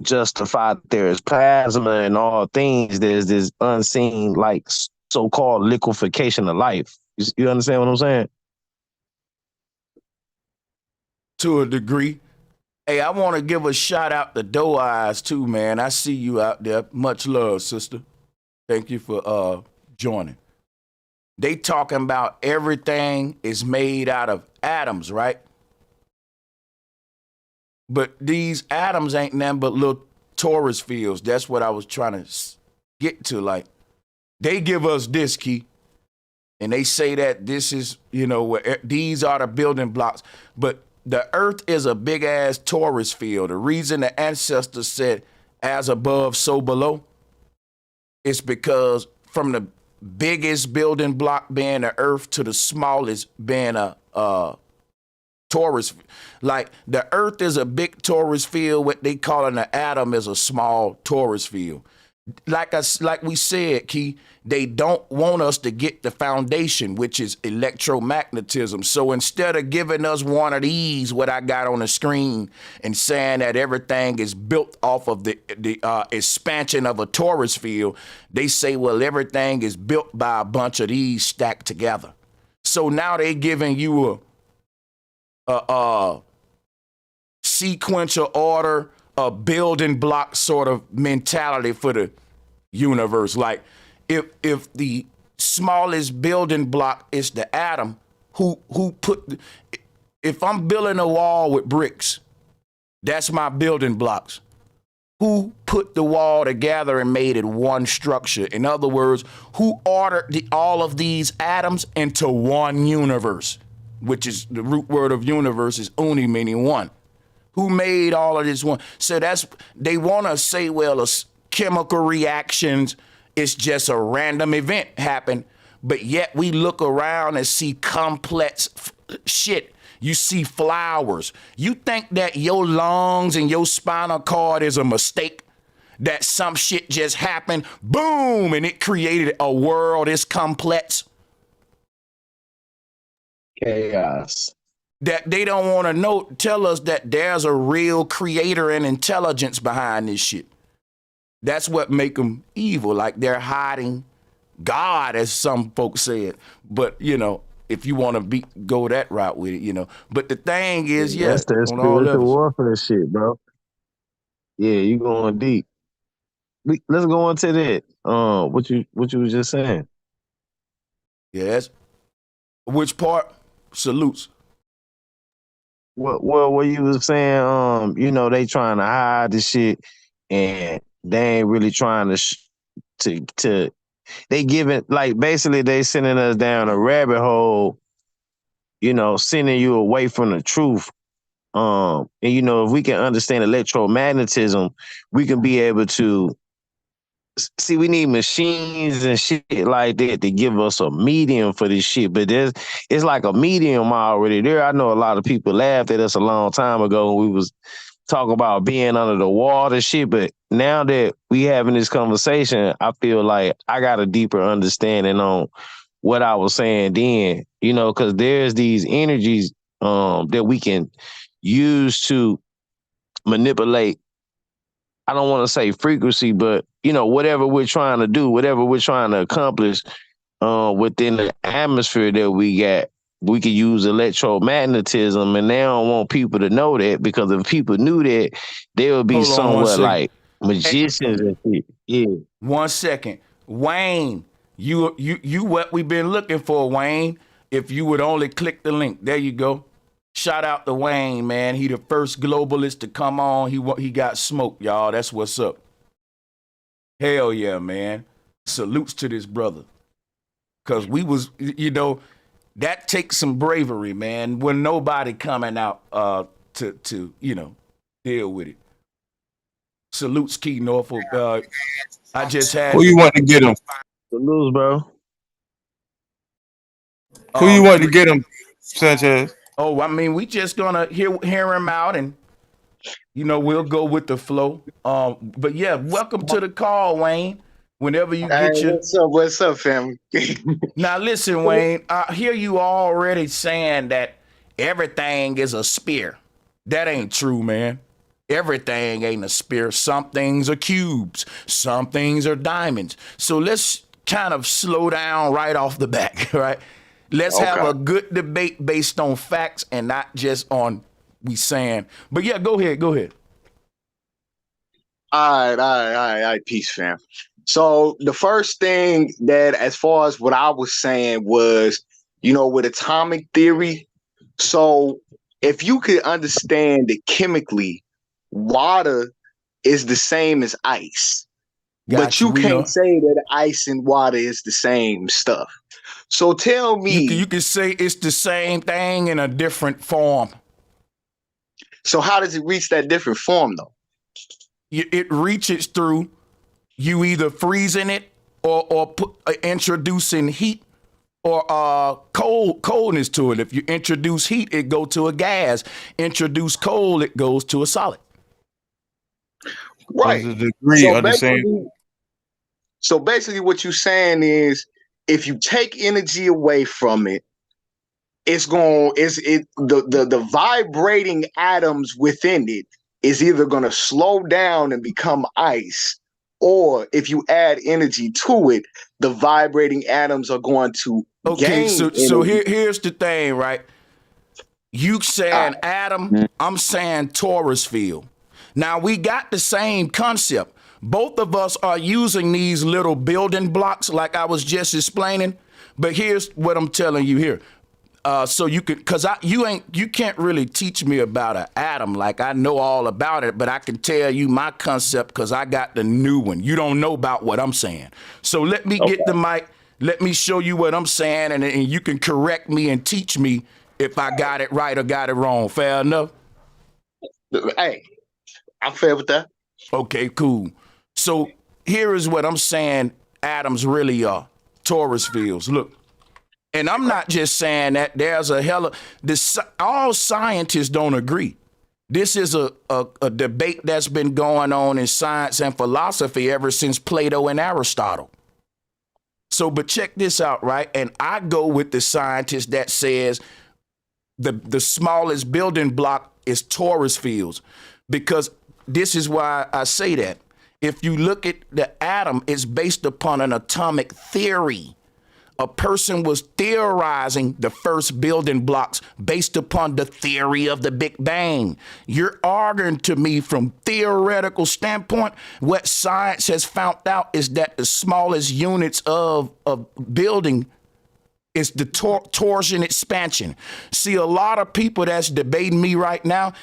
justify that there is plasma and all things. There's this unseen, like, so-called liquefaction of life. You understand what I'm saying? to a degree. Hey, I want to give a shout out to Doe Eyes too, man. I see you out there. Much love, sister. Thank you for joining. They talking about everything is made out of atoms, right? But these atoms ain't nothing but little torus fields. That's what I was trying to get to. Like, they give us this, Key, and they say that this is, where these are the building blocks. But the earth is a big ass torus field. The reason the ancestors said as above, so below, is because from the biggest building block being the earth to the smallest being a torus. Like, the earth is a big torus field. What they call an atom is a small torus field. Like we said, Key, they don't want us to get the foundation, which is electromagnetism. So instead of giving us one of these, what I got on the screen, and saying that everything is built off of the expansion of a torus field, they say, well, everything is built by a bunch of these stacked together. So now they giving you a sequential order, a building block sort of mentality for the universe. Like, if the smallest building block is the atom, who put If I'm building a wall with bricks, that's my building blocks. Who put the wall together and made it one structure? In other words, who ordered all of these atoms into one universe, which is the root word of universe is uni, meaning one. Who made all of this one? So they want to say, well, chemical reactions, it's just a random event happen, but yet we look around and see complex shit. You see flowers. You think that your lungs and your spinal cord is a mistake? That some shit just happened, boom, and it created a world that's complex? Chaos. That they don't want to know, tell us that there's a real creator and intelligence behind this shit. That's what make them evil, like they're hiding God, as some folks said. But, you know, if you want to go that route with it, you know. But the thing is, That's that on all spiritual levels. warfare shit, bro. Yeah, you going deep. Let's go into that. What you was just saying. Yes. Which part? Salutes. Well, what you was saying, you know, they trying to hide the shit, and they ain't really trying to they giving, like, basically they sending us down a rabbit hole, you know, sending you away from the truth. And you know, if we can understand electromagnetism, we can be able to see. We need machines and shit like that to give us a medium for this shit. But it's like a medium already there. I know a lot of people laughed at us a long time ago when we was talking about being under the water shit. But now that we having this conversation, I feel like I got a deeper understanding on what I was saying then. You know, because there's these energies that we can use to manipulate. I don't want to say frequency, but, you know, whatever we're trying to do, whatever we're trying to accomplish within the atmosphere that we got, we can use electromagnetism, and they don't want people to know that, because if people knew that, they would be Hold on somewhat like Hey, magicians and shit. Yeah. 1 second. Wayne, you what we've been looking for, Wayne. If you would only click the link. There you go. Shout out to Wayne, man. He the first globalist to come on. He got smoked, y'all. That's what's up. Hell yeah, man. Salutes to this brother. Cause we was, you know, that takes some bravery, man. When nobody coming out to you know, deal with it. Salutes Key Norfolk. I just had Who you want to get him? Salute, bro. Who you want to get him, Sanchez? Oh, I mean, we just gonna hear him out, and you know, we'll go with the flow. But yeah, welcome to the call, Wayne. Whenever you Hey, get your what's up, family? now, listen, Wayne. I hear you already saying that everything is a spear. That ain't true, man. Everything ain't a spear. Some things are cubes. Some things are diamonds. So let's kind of slow down right off the back, right? Let's have a good debate based on facts and not just on we saying. But yeah, go ahead. All right. Peace, fam. So the first thing that, as far as what I was saying was, you know, with atomic theory. So if you could understand that chemically, water is the same as ice, but you can't say that ice and water is the same stuff. So tell me, you can say it's the same thing in a different form. So how does it reach that different form, though? It reaches through you either freezing it or introducing heat or coldness to it. If you introduce heat, it goes to a gas. Introduce cold, it goes to a solid. Right. The degree of the same. So basically what you're saying is, if you take energy away from it, the vibrating atoms within it is either going to slow down and become ice, or if you add energy to it, the vibrating atoms are going to gain energy. So here's the thing, right? You saying atom, I'm saying torus field. Now we got the same concept. Both of us are using these little building blocks like I was just explaining, but here's what I'm telling you here. So you could, cause you can't really teach me about an atom. Like I know all about it, but I can tell you my concept cause I got the new one. You don't know about what I'm saying. So let me get the mic. Let me show you what I'm saying, and you can correct me and teach me if I got it right or got it wrong. Fair enough? Hey, I'm fair with that. Okay, cool. So here is what I'm saying atoms really are. Torus fields. Look. And I'm not just saying that. There's a hell of all scientists don't agree. This is a debate that's been going on in science and philosophy ever since Plato and Aristotle. So, but check this out, right? And I go with the scientist that says the smallest building block is torus fields, because this is why I say that. If you look at the atom, it's based upon an atomic theory. A person was theorizing the first building blocks based upon the theory of the Big Bang. You're arguing to me from theoretical standpoint. What science has found out is that the smallest units of building is the torsion expansion. See, a lot of people that's debating me right now,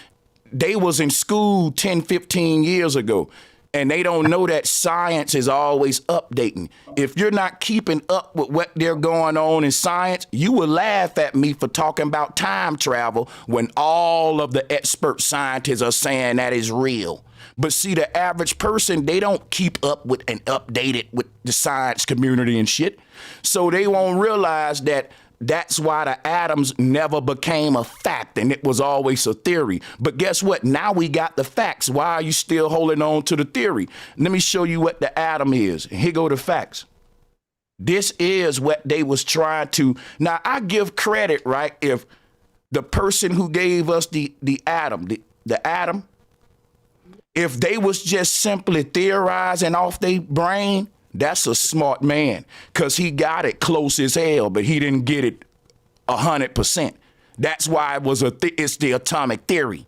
they was in school 10, 15 years ago. And they don't know that science is always updating. If you're not keeping up with what they're going on in science, you will laugh at me for talking about time travel when all of the expert scientists are saying that is real. But see, the average person, they don't keep up with and update it with the science community and shit. So they won't realize that that's why the atoms never became a fact, and it was always a theory. But guess what? Now we got the facts. Why are you still holding on to the theory? Let me show you what the atom is. Here go the facts. This is what they was trying to. Now, I give credit, right? If the person who gave us the atom, the atom, if they was just simply theorizing off their brain, that's a smart man, because he got it close as hell, but he didn't get it 100%. That's why it was it's the atomic theory.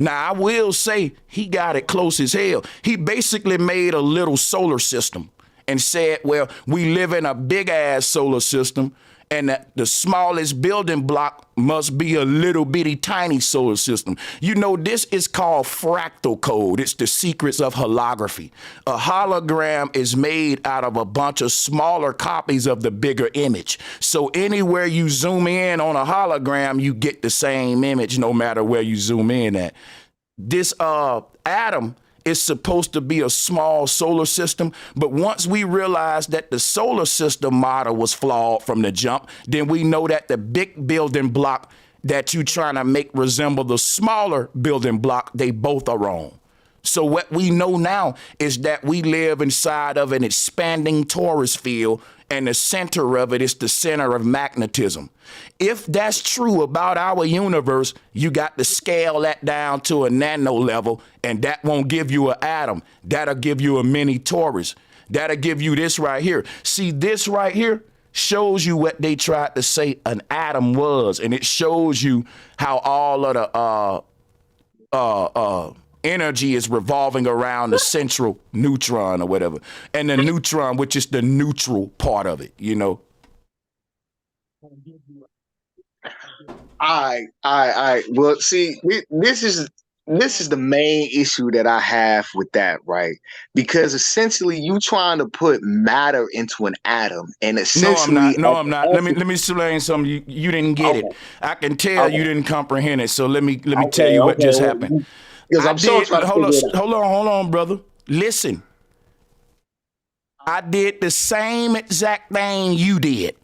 Now, I will say he got it close as hell. He basically made a little solar system and said, well, we live in a big ass solar system, and that the smallest building block must be a little bitty tiny solar system. You know, this is called fractal code. It's the secrets of holography. A hologram is made out of a bunch of smaller copies of the bigger image. So anywhere you zoom in on a hologram, you get the same image no matter where you zoom in at. This atom is supposed to be a small solar system, but once we realized that the solar system model was flawed from the jump, then we know that the big building block that you trying to make resemble the smaller building block, they both are wrong. So what we know now is that we live inside of an expanding torus field, and the center of it is the center of magnetism. If that's true about our universe, you got to scale that down to a nano level, and that won't give you an atom. That'll give you a mini torus. That'll give you this right here. See, this right here shows you what they tried to say an atom was, and it shows you how all of the energy is revolving around the central neutron or whatever, and the neutron, which is the neutral part of it, you know. All right. Well, see, this is the main issue that I have with that, right? Because essentially, you trying to put matter into an atom, and essentially, No, I'm not. Let me explain something. You didn't get it. I can tell you didn't comprehend it. So let me tell you what just happened. Because I'm so trying to hold on, brother. Listen. I did the same exact thing you did.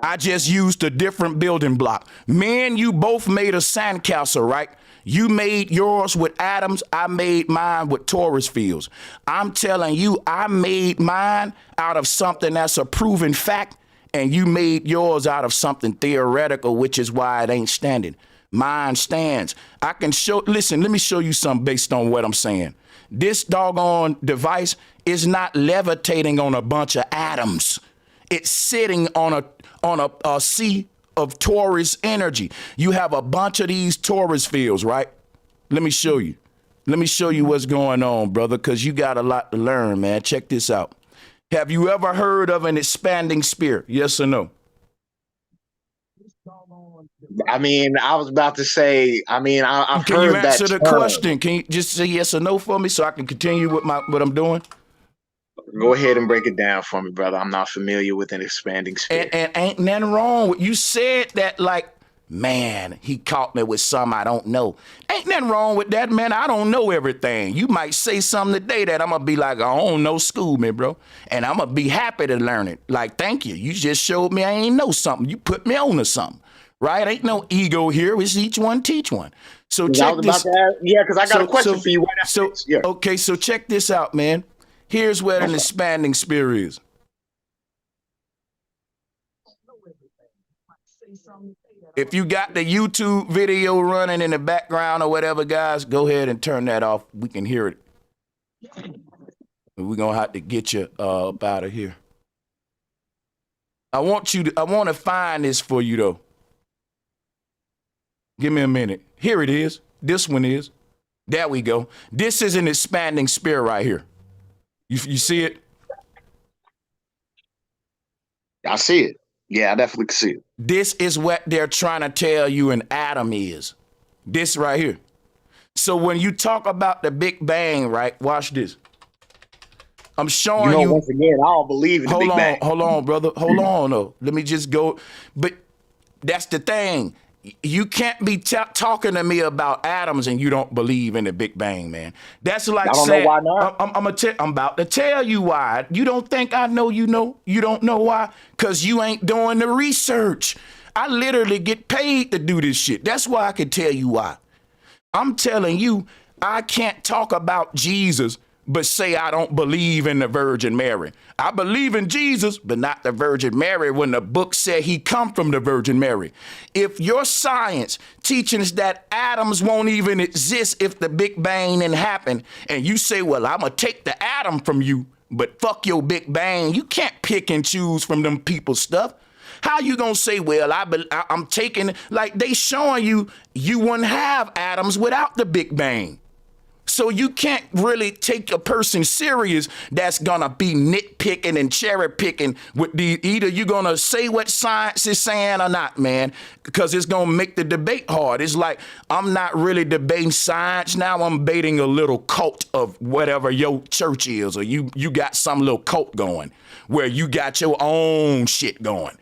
I just used a different building block. Me and you both made a sandcastle, right? You made yours with atoms. I made mine with torus fields. I'm telling you, I made mine out of something that's a proven fact, and you made yours out of something theoretical, which is why it ain't standing. Mine stands. I can listen, let me show you something based on what I'm saying. This doggone device is not levitating on a bunch of atoms. It's sitting on a sea of torus energy. You have a bunch of these torus fields, right? Let me show you. Let me show you what's going on, brother, because you got a lot to learn, man. Check this out. Have you ever heard of an expanding sphere? Yes or no? I mean, I was about to say, I mean, I've Can you heard that answer the term. question? Can you just say yes or no for me so I can continue with what I'm doing? Go ahead and break it down for me, brother. I'm not familiar with an expanding sphere. And ain't nothing wrong with you said that like, man, he caught me with something I don't know. Ain't nothing wrong with that, man. I don't know everything. You might say something today that I'm gonna be like, I don't know, school me, bro. And I'm gonna be happy to learn it. Like, thank you. You just showed me I ain't know something. You put me on to something. Right? Ain't no ego here. It's each one teach one. So check this. Because I got a question for you right after this. Yeah. Okay, so check this out, man. Here's where an expanding sphere is. If you got the YouTube video running in the background or whatever, guys, go ahead and turn that off. We can hear it. We're gonna have to get you up out of here. I want to find this for you though. Give me a minute. Here it is. This one is. There we go. This is an expanding sphere right here. You see it? I see it. Yeah, I definitely can see it. This is what they're trying to tell you an atom is. This right here. So when you talk about the Big Bang, right? Watch this. I'm showing you. Once again, I don't believe in the Big Bang. Hold on, brother. Hold on, though. Let me just go. But that's the thing. You can't be talking to me about atoms and you don't believe in the Big Bang, man. That's like saying, I don't know why not. I'm about to tell you why. You don't think I know you know? You don't know why? Because you ain't doing the research. I literally get paid to do this shit. That's why I can tell you why. I'm telling you, I can't talk about Jesus but say I don't believe in the Virgin Mary. I believe in Jesus, but not the Virgin Mary when the book said he come from the Virgin Mary. If your science teaching us that atoms won't even exist if the Big Bang didn't happen, and you say, well, I'm going to take the atom from you, but fuck your Big Bang, you can't pick and choose from them people's stuff. How you gonna say, well, I'm taking, like they showing you wouldn't have atoms without the Big Bang. So you can't really take a person serious that's gonna be nitpicking and cherry picking with either you're gonna say what science is saying or not, man, because it's gonna make the debate hard. It's like, I'm not really debating science now, I'm debating a little cult of whatever your church is, or you got some little cult going where you got your own shit going.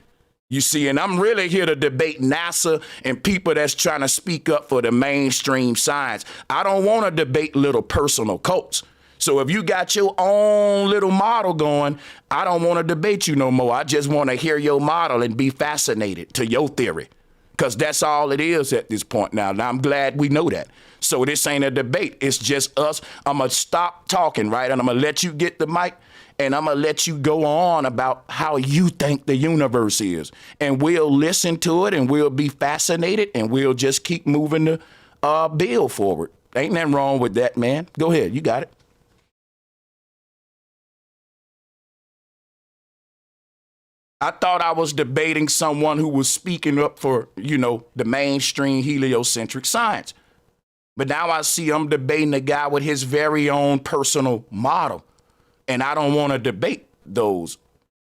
You see, and I'm really here to debate NASA and people that's trying to speak up for the mainstream science. I don't want to debate little personal cults. So if you got your own little model going, I don't want to debate you no more. I just want to hear your model and be fascinated to your theory, because that's all it is at this point now. Now, I'm glad we know that. So this ain't a debate. It's just us. I'm going to stop talking, right? And I'm going to let you get the mic. And I'm going to let you go on about how you think the universe is. And we'll listen to it and we'll be fascinated and we'll just keep moving the bill forward. Ain't nothing wrong with that, man. Go ahead. You got it. I thought I was debating someone who was speaking up for, the mainstream heliocentric science. But now I see I'm debating a guy with his very own personal model. And I don't want to debate those.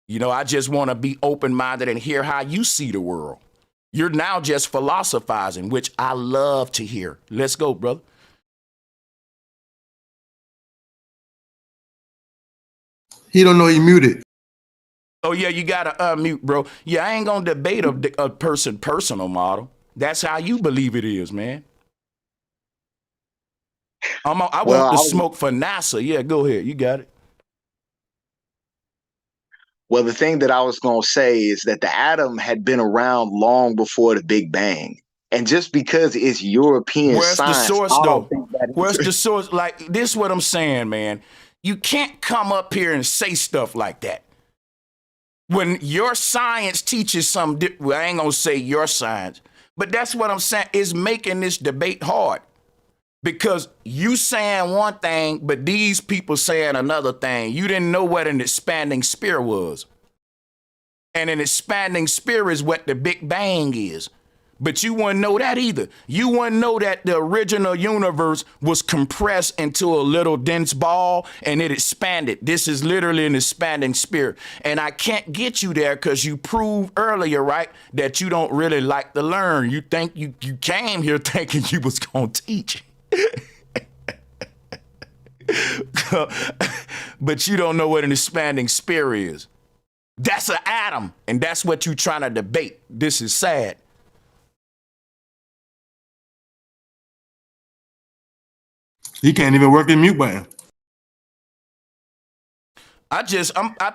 I just want to be open-minded and hear how you see the world. You're now just philosophizing, which I love to hear. Let's go, brother. He don't know he muted. Oh, yeah, you got to unmute, bro. Yeah, I ain't going to debate a personal model. That's how you believe it is, man. I want the smoke for NASA. Yeah, go ahead. You got it. Well, the thing that I was going to say is that the atom had been around long before the Big Bang. And just because it's European science, the source, though? Where's the source? Like, this is what I'm saying, man. You can't come up here and say stuff like that. When your science teaches something, well, I ain't going to say your science, but that's what I'm saying, is making this debate hard. Because you saying one thing, but these people saying another thing. You didn't know what an expanding sphere was. And an expanding sphere is what the Big Bang is. But you wouldn't know that either. You wouldn't know that the original universe was compressed into a little dense ball and it expanded. This is literally an expanding spirit. And I can't get you there because you proved earlier, right, that you don't really like to learn. You think you came here thinking you was going to teach. But you don't know what an expanding spirit is. That's an atom, and that's what you're trying to debate. This is sad. He can't even work the mute button. I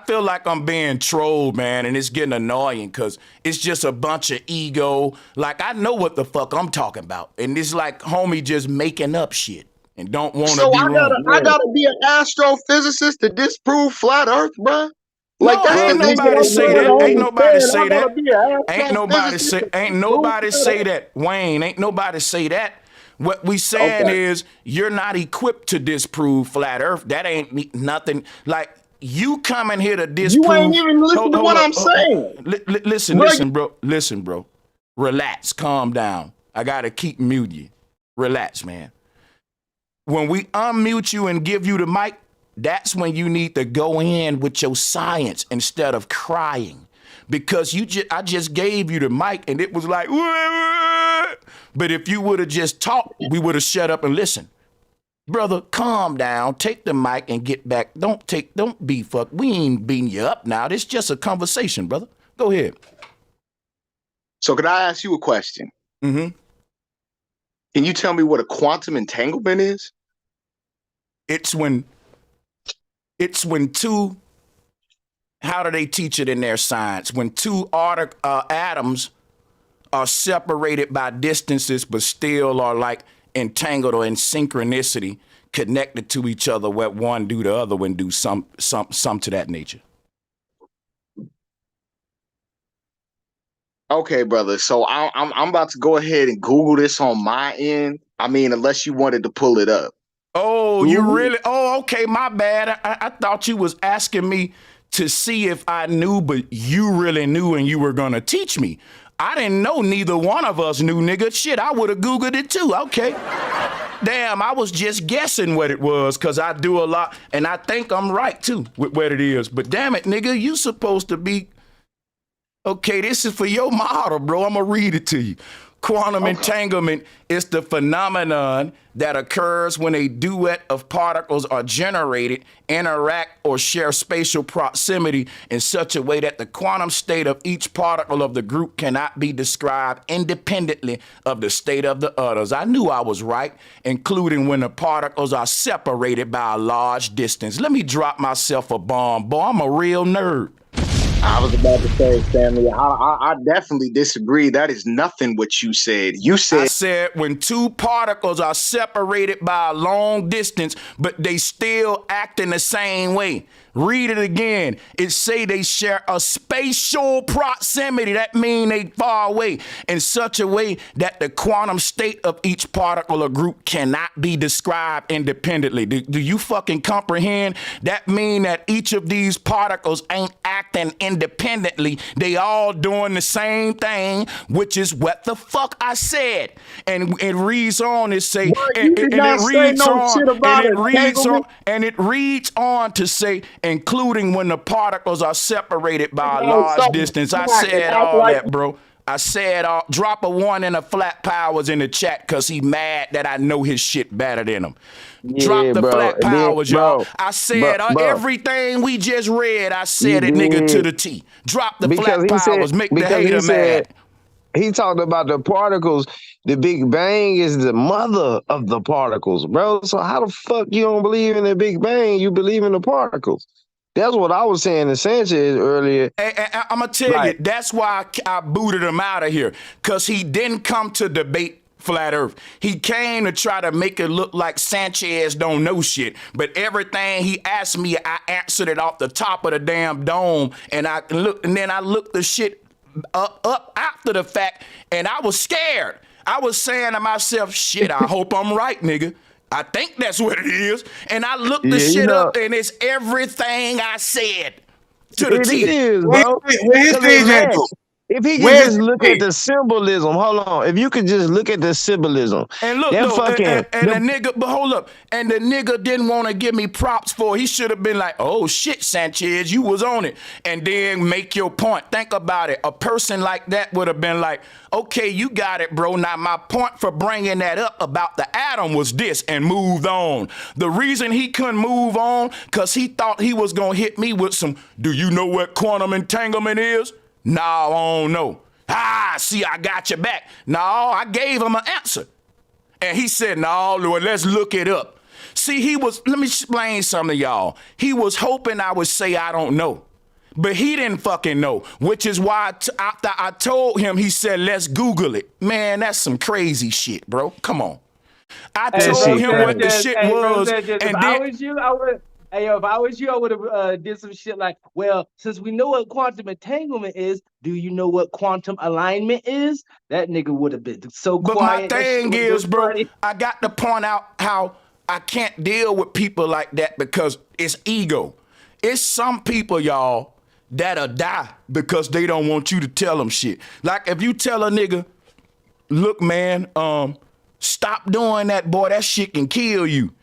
feel like I'm being trolled, man, and it's getting annoying because it's just a bunch of ego. Like, I know what the fuck I'm talking about, and it's like homie just making up shit and don't want to So be I gotta be an astrophysicist to disprove flat Earth, bro. Like, no, that's ain't the thing nobody that say I'm that. trying Ain't to nobody understand. say I gotta that. be an Ain't nobody say that. Wayne, ain't nobody say that. What we saying is you're not equipped to disprove flat Earth. That ain't nothing. Like, you coming here to disprove. You ain't even listening to what I'm saying. Listen, bro. Relax, calm down. I gotta keep mute you. Relax, man. When we unmute you and give you the mic, that's when you need to go in with your science instead of crying. Because I just gave you the mic and it was like, wah. But if you would have just talked, we would have shut up and listened. Brother, calm down, take the mic and get back. Don't be fucked. We ain't beating you up now. This is just a conversation, brother. Go ahead. So can I ask you a question? Mm-hmm. Can you tell me what a quantum entanglement is? It's when two, how do they teach it in their science? When two atoms are separated by distances, but still are like entangled or in synchronicity, connected to each other, what one do, the other one do, some to that nature. Okay, brother. So I'm about to go ahead and Google this on my end. I mean, unless you wanted to pull it up. Oh, Google? you really? Oh, okay, my bad. I thought you was asking me to see if I knew, but you really knew and you were gonna teach me. I didn't know neither one of us knew, nigga. Shit, I would have Googled it too. Okay. Damn, I was just guessing what it was because I do a lot and I think I'm right too with what it is. But damn it, nigga, you supposed to be. Okay, this is for your model, bro. I'm going to read it to you. Quantum entanglement is the phenomenon that occurs when a duet of particles are generated, interact, or share spatial proximity in such a way that the quantum state of each particle of the group cannot be described independently of the state of the others. I knew I was right, including when the particles are separated by a large distance. Let me drop myself a bomb. Boy, I'm a real nerd. I was about to say, Stanley, I definitely disagree. That is nothing what you said. I said when two particles are separated by a long distance, but they still act in the same way. Read it again. It say they share a spatial proximity. That means they far away in such a way that the quantum state of each particle or group cannot be described independently. Do you fucking comprehend? That mean that each of these particles ain't acting independently. They all doing the same thing, which is what the fuck I said. And it reads on to say, and it reads on to say, including when the particles are separated by a large distance. I said all that, bro. I said all. Drop a 1 and a flat powers in the chat because he mad that I know his shit better than him. Drop the flat powers, y'all. I said everything we just read. I said it, nigga, to the T. Drop the flat powers. Make the hater mad. He talked about the particles. The Big Bang is the mother of the particles, bro. So how the fuck you don't believe in the Big Bang? You believe in the particles. That's what I was saying to Sanchez earlier. I'm going to tell you, that's why I booted him out of here, because he didn't come to debate flat Earth. He came to try to make it look like Sanchez don't know shit. But everything he asked me, I answered it off the top of the damn dome. And then I looked the shit up after the fact, and I was scared. I was saying to myself, shit, I hope I'm right, nigga. I think that's what it is. And I looked the shit up, and it's everything I said to the T. It is, bro. Where his page at, though? If he could Where's just look hey, at the symbolism, hold on. If you could just look at the symbolism, And look, that look, fucking and the nigga, but hold up, and the nigga didn't want to give me props for it. He should have been like, oh shit, Sanchez, you was on it. And then make your point. Think about it. A person like that would have been like, okay, you got it, bro. Now, my point for bringing that up about the atom was this, and moved on. The reason he couldn't move on, because he thought he was going to hit me with some, do you know what quantum entanglement is? No, I don't know. Ah, see, I got your back. No, I gave him an answer. And he said, no, Lord, let's look it up. See, let me explain something to y'all. He was hoping I would say I don't know. But he didn't fucking know, which is why after I told him, he said, let's Google it. Man, that's some crazy shit, bro. Come on. I told him what the shit was. And if then, I was you, I would. Hey, yo, if I was you, I would have did some shit like, well, since we know what quantum entanglement is, do you know what quantum alignment is? That nigga would have been so but quiet. my thing is, bro, I got to point out how I can't deal with people like that because it's ego. It's some people, y'all, that'll die because they don't want you to tell them shit. Like if you tell a nigga, look, man, stop doing that, boy, that shit can kill you.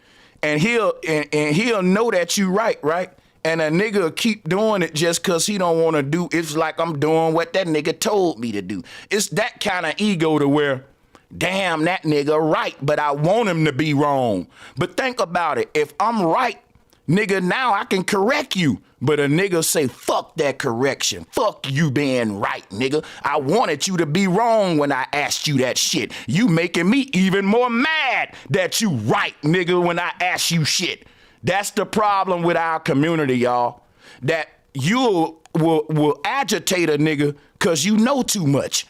And he'll know that you right? And a nigga keep doing it just cause he don't want to do. It's like I'm doing what that nigga told me to do. It's that kind of ego to where, damn, that nigga right, but I want him to be wrong. But think about it. If I'm right, nigga, now I can correct you. But a nigga say, fuck that correction. Fuck you being right, nigga. I wanted you to be wrong when I asked you that shit. You making me even more mad that you right, nigga, when I ask you shit. That's the problem with our community, y'all. That you will agitate a nigga because you know too much.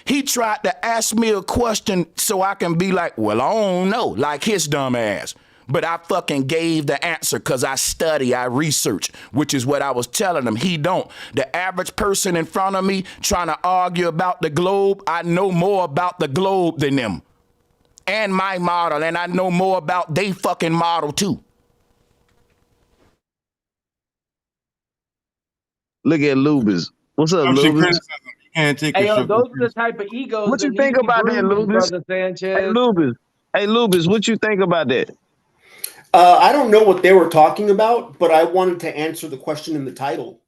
He tried to ask me a question so I can be like, well, I don't know, like his dumb ass. But I fucking gave the answer because I study, I research, which is what I was telling him. He don't. The average person in front of me trying to argue about the globe, I know more about the globe than them. And my model, and I know more about they fucking model too. look at Lubis. What's up, Constructive Lubis? criticism. You can't take Hey, yo, constructive those are the criticism. type of egos What that you need think to be about that, bruised, Lubis? brother Hey, Sanchez. Lubis. Hey, Lubis, what you think about that? I don't know what they were talking about, but I wanted to answer the question in the title.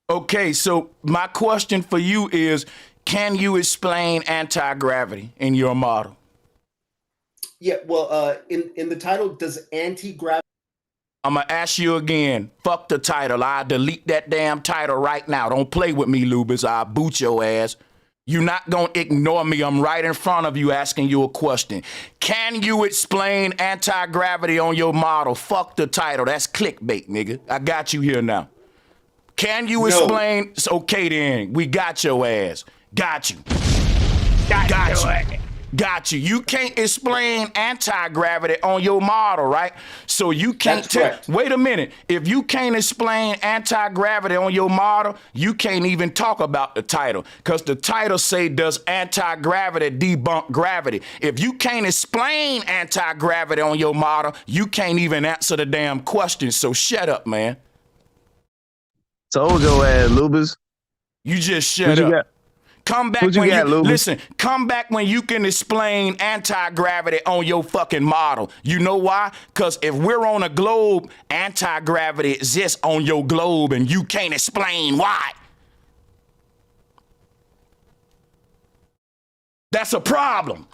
Okay, so my question for you is, can you explain anti-gravity in your model? Yeah, well, in the title, does anti-gravity... I'm going to ask you again. Fuck the title. I'll delete that damn title right now. Don't play with me, Lubis. I'll boot your ass. You're not going to ignore me. I'm right in front of you asking you a question. Can you explain anti-gravity on your model? Fuck the title. That's clickbait, nigga. I got you here now. Can you explain? Okay, then. We got your ass. Got you. Got you. You can't explain anti-gravity on your model, right? So you can't wait a minute. If you can't explain anti-gravity on your model, you can't even talk about the title. Because the title say, does anti-gravity debunk gravity? If you can't explain anti-gravity on your model, you can't even answer the damn question. So shut up, man. Told your ass, Lubis. You just shut up. Come back when you listen. Come back when you can explain anti-gravity on your fucking model. You know why? Because if we're on a globe, anti-gravity exists on your globe, and you can't explain why. That's a problem,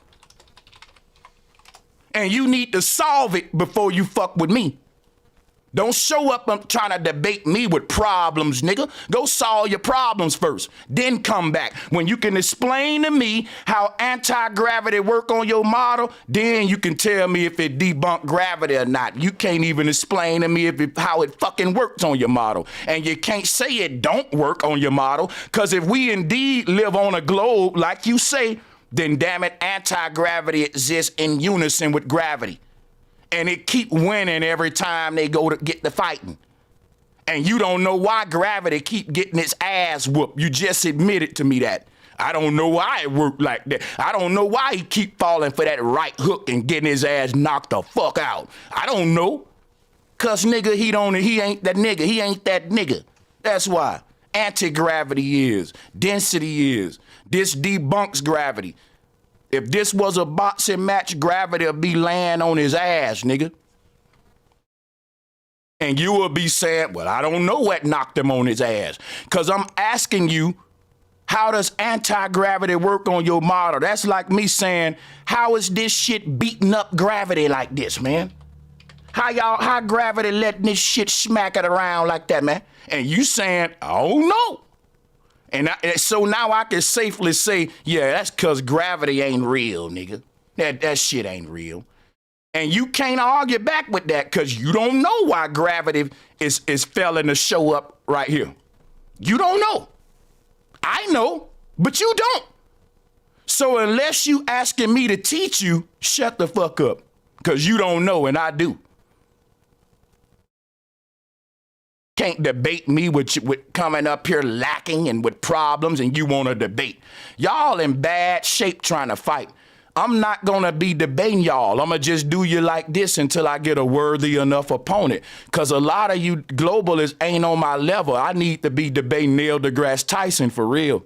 and you need to solve it before you fuck with me. Don't show up and trying to debate me with problems, nigga. Go solve your problems first, then come back. When you can explain to me how anti-gravity work on your model, then you can tell me if it debunked gravity or not. You can't even explain to me how it fucking works on your model. And you can't say it don't work on your model, because if we indeed live on a globe, like you say, then damn it, anti-gravity exists in unison with gravity. And it keep winning every time they go to get the fighting. And you don't know why gravity keep getting its ass whooped. You just admitted to me that. I don't know why it worked like that. I don't know why he keep falling for that right hook and getting his ass knocked the fuck out. I don't know. Cause nigga, he ain't that nigga. He ain't that nigga. That's why. anti-gravity is, density is. This debunks gravity. If this was a boxing match, gravity would be laying on his ass, nigga. And you will be saying, well, I don't know what knocked him on his ass. Because I'm asking you, how does anti-gravity work on your model? That's like me saying, how is this shit beating up gravity like this, man? How gravity letting this shit smack it around like that, man? And you saying, oh no. And so now I can safely say, yeah, that's because gravity ain't real, nigga. That shit ain't real. And you can't argue back with that because you don't know why gravity is failing to show up right here. You don't know. I know, but you don't. So unless you asking me to teach you, shut the fuck up because you don't know and I do. Can't debate me with coming up here lacking and with problems and you want to debate. Y'all in bad shape trying to fight. I'm not going to be debating y'all. I'm going to just do you like this until I get a worthy enough opponent. Because a lot of you globalists ain't on my level. I need to be debating Neil deGrasse Tyson for real.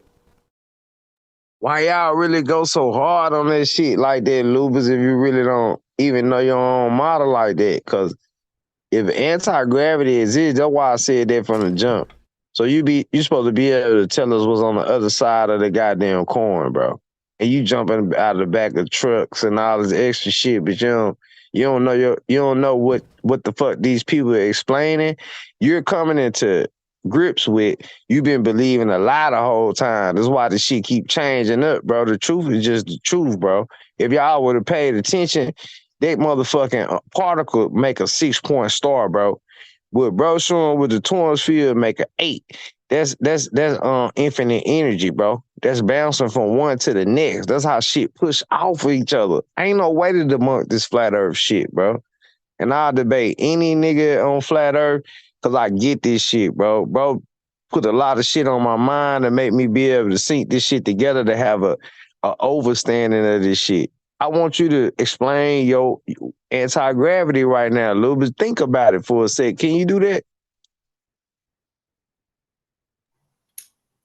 Why y'all really go so hard on that shit like that, Lupus, if you really don't even know your own model like that? Because if anti-gravity exists, that's why I said that from the jump. So you supposed to be able to tell us what's on the other side of the goddamn coin, bro. And you jumping out of the back of trucks and all this extra shit, but you don't know what the fuck these people are explaining. You're coming into grips with, you've been believing a lie the whole time. That's why the shit keep changing up, bro. The truth is just the truth, bro. If y'all would have paid attention, that motherfucking particle make a 6-point star, bro. What bro showing with the Torrance field make an 8. That's infinite energy, bro. That's bouncing from one to the next. That's how shit push off of each other. Ain't no way to debunk this flat earth shit, bro. And I'll debate any nigga on flat earth because I get this shit, bro. Bro put a lot of shit on my mind and make me be able to sync this shit together to have a overstanding of this shit. I want you to explain your anti-gravity right now, Lubis. Think about it for a sec. Can you do that?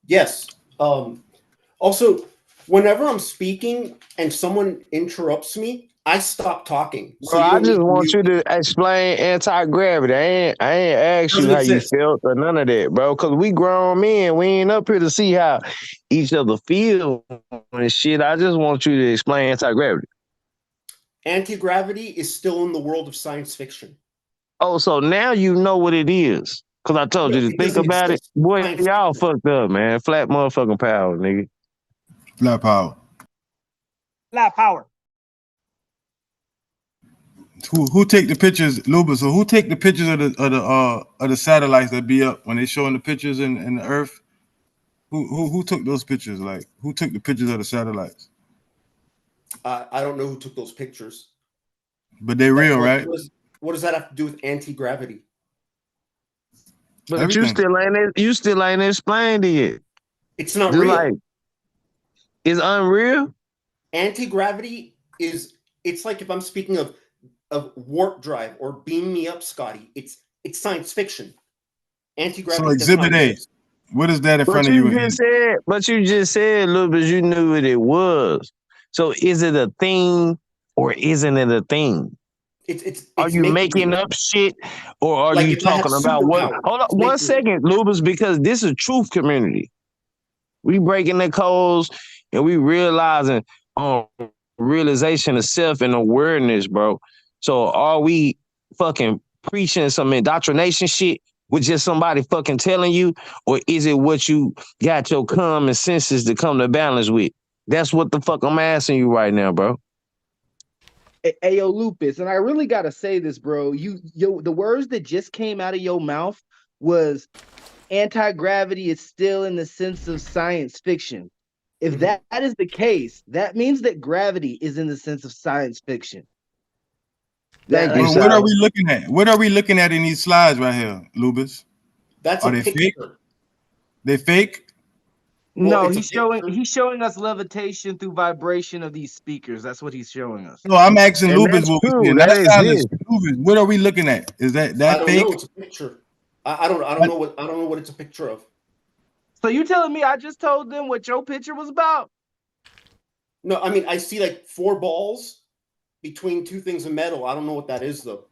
Yes. Also, whenever I'm speaking and someone interrupts me, I stop talking. So Bro, you I don't just need to want mute you me. to explain anti-gravity. I ain't asked you Doesn't how you exist. felt or none of that, bro. Because we grown men. We ain't up here to see how each other feel and shit. I just want you to explain anti-gravity. Anti-gravity is still in the world of science fiction. Oh, so now you know what it is. Because I told you to It think doesn't about it. exist. Boy, Science y'all fiction. fucked up, man. Flat motherfucking power, nigga. Flat power. Flat power. Who take the pictures, Luba? So who take the pictures of the satellites that be up when they showing the pictures in the Earth? Who took those pictures? Like who took the pictures of the satellites? I don't know who took those pictures. But they real, right? What does that have to do with anti-gravity? But Everything. you still ain't explained it. It's not Just real. like, it's unreal. Anti-gravity it's like if I'm speaking of warp drive or beam me up, Scotty. It's science fiction. Anti-gravity So does not exhibit A. exist. What is that in But front of you you? just said, little bit, you knew what it was. So is it a thing or isn't it a thing? Are you making up shit or are like you if I had talking about what? superpowers, Hold on 1 second, Lubas, because this is truth community. We breaking the codes and we realizing realization of self and awareness, bro. So are we fucking preaching some indoctrination shit with just somebody fucking telling you, or is it what you got your common senses to come to balance with? That's what the fuck I'm asking you right now, bro. Hey, yo, Lupus, and I really gotta say this, bro. The words that just came out of your mouth was anti-gravity is still in the sense of science fiction. If that is the case, that means that gravity is in the sense of science fiction. Well, what are we looking at? What are we looking at in these slides right here, Lubis? That's are a they picture. fake? They fake? No, he's showing us levitation through vibration of these speakers. That's what he's showing us. No, I'm asking Lubis what we see. That Lubis, what are we looking at? Is that I don't fake? know. It's a picture. I don't know what it's a picture of. So you telling me I just told them what your picture was about? No, I mean I see like 4 balls between 2 things of metal. I don't know what that is though.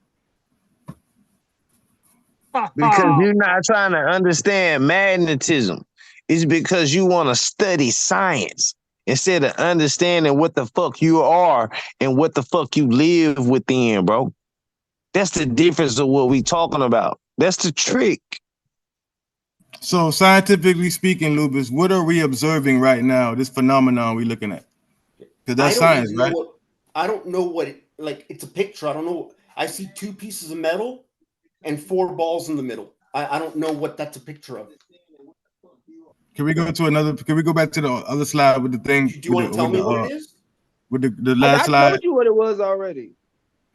Because you're not trying to understand magnetism. It's because you want to study science instead of understanding what the fuck you are and what the fuck you live within, bro. That's the difference of what we talking about. That's the trick. So scientifically speaking, Lupus, what are we observing right now? This phenomenon we looking at? Because that's science, right? I don't know what it, like. It's a picture. I don't know. I see 2 pieces of metal and 4 balls in the middle. I don't know what that's a picture of. Can we go to another? Can we go back to the other slide with the thing? Do you want to tell me what it is? With the last slide. I told you what it was already.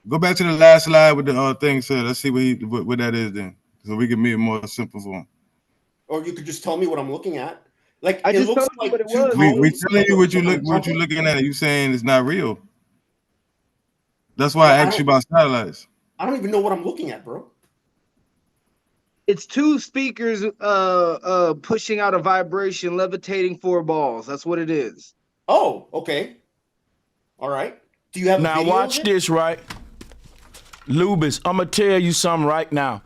Go back to the last slide with the thing. So let's see what that is then, so we can make it more simple for him. Or you could just tell me what I'm looking at. Like I it just looks told you like what it 2 was. We telling you what you're looking at. You saying it's not real. That's why I asked you about satellites. I don't even know what I'm looking at, bro. It's 2 speakers pushing out a vibration, levitating 4 balls. That's what it is. Oh, okay. All right. Do you have a now video watch of it? this, right? Lubis, I'm gonna tell you something right now.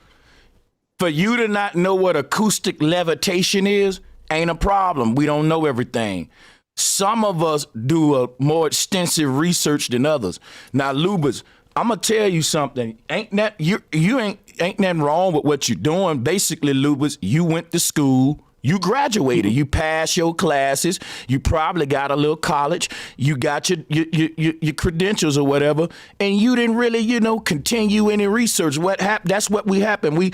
For you to not know what acoustic levitation is, ain't a problem. We don't know everything. Some of us do a more extensive research than others. Now, Lubis, I'm gonna tell you something. Ain't nothing wrong with what you're doing. Basically, Lubis, you went to school, you graduated, you passed your classes, you probably got a little college, you got your credentials or whatever, and you didn't really, continue any research. What happened? That's what happened. We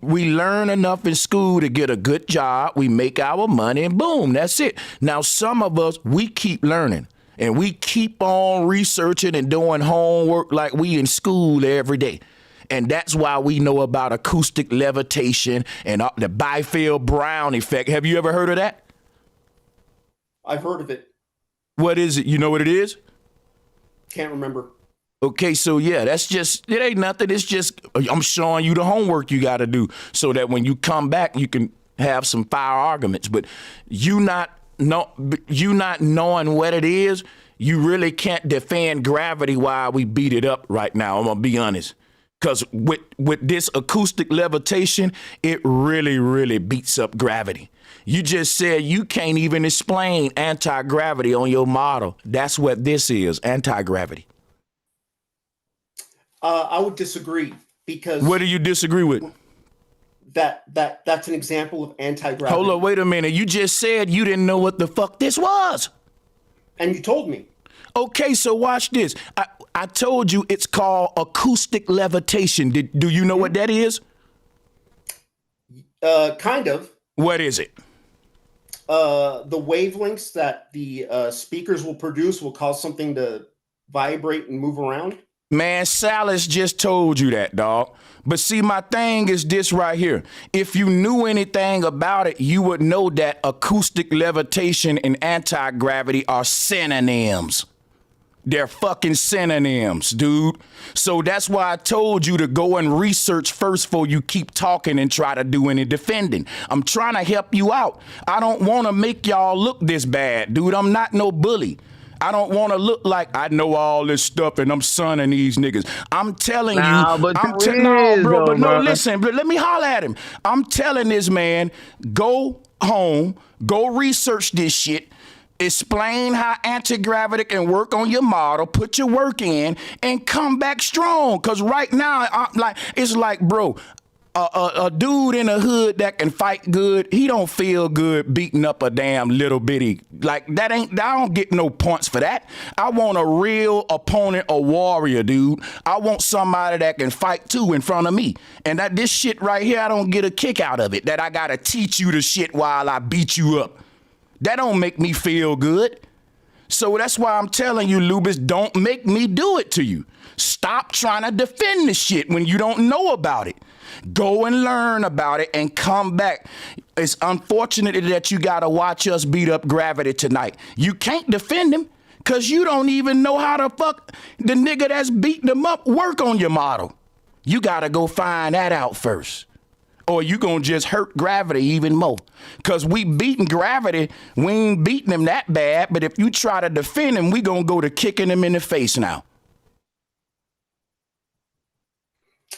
learn enough in school to get a good job, we make our money, and boom, that's it. Now, some of us, we keep learning. And we keep on researching and doing homework like we in school every day. And that's why we know about acoustic levitation and the Biefield Brown effect. Have you ever heard of that? I've heard of it. What is it? You know what it is? Can't remember. Okay, so yeah, it ain't nothing. It's just, I'm showing you the homework you got to do so that when you come back, you can have some fire arguments. But you not knowing what it is, you really can't defend gravity while we beat it up right now. I'm gonna be honest, because with this acoustic levitation, it really, really beats up gravity. You just said you can't even explain anti-gravity on your model. That's what this is, anti-gravity. I would disagree because. What do you disagree with? That's an example of anti-gravity. Hold on, wait a minute. You just said you didn't know what the fuck this was. And you told me. Okay, so watch this. I told you it's called acoustic levitation. Do you know what that is? Kind of. What is it? The wavelengths that the speakers will produce will cause something to vibrate and move around. Man, Salas just told you that, dog. But see, my thing is this right here. If you knew anything about it, you would know that acoustic levitation and anti-gravity are synonyms. They're fucking synonyms, dude. So that's why I told you to go and research first before you keep talking and try to do any defending. I'm trying to help you out. I don't want to make y'all look this bad, dude. I'm not no bully. I don't want to look like I know all this stuff and I'm sonning these niggas. I'm telling you. Listen, but let me holler at him. I'm telling this man, go home, go research this shit, explain how anti-gravity can work on your model, put your work in, and come back strong. Because right now, it's like, bro, a dude in the hood that can fight good, he don't feel good beating up a damn little bitty. Like, I don't get no points for that. I want a real opponent, a warrior, dude. I want somebody that can fight too in front of me. And this shit right here, I don't get a kick out of it, that I gotta teach you the shit while I beat you up. That don't make me feel good. So that's why I'm telling you, Lubis, don't make me do it to you. Stop trying to defend the shit when you don't know about it. Go and learn about it and come back. It's unfortunate that you got to watch us beat up gravity tonight. You can't defend him because you don't even know how the fuck the nigga that's beating him up work on your model. You got to go find that out first. or you gonna just hurt gravity even more. Cause we beating gravity, we ain't beating him that bad, but if you try to defend him, we gonna go to kicking him in the face now.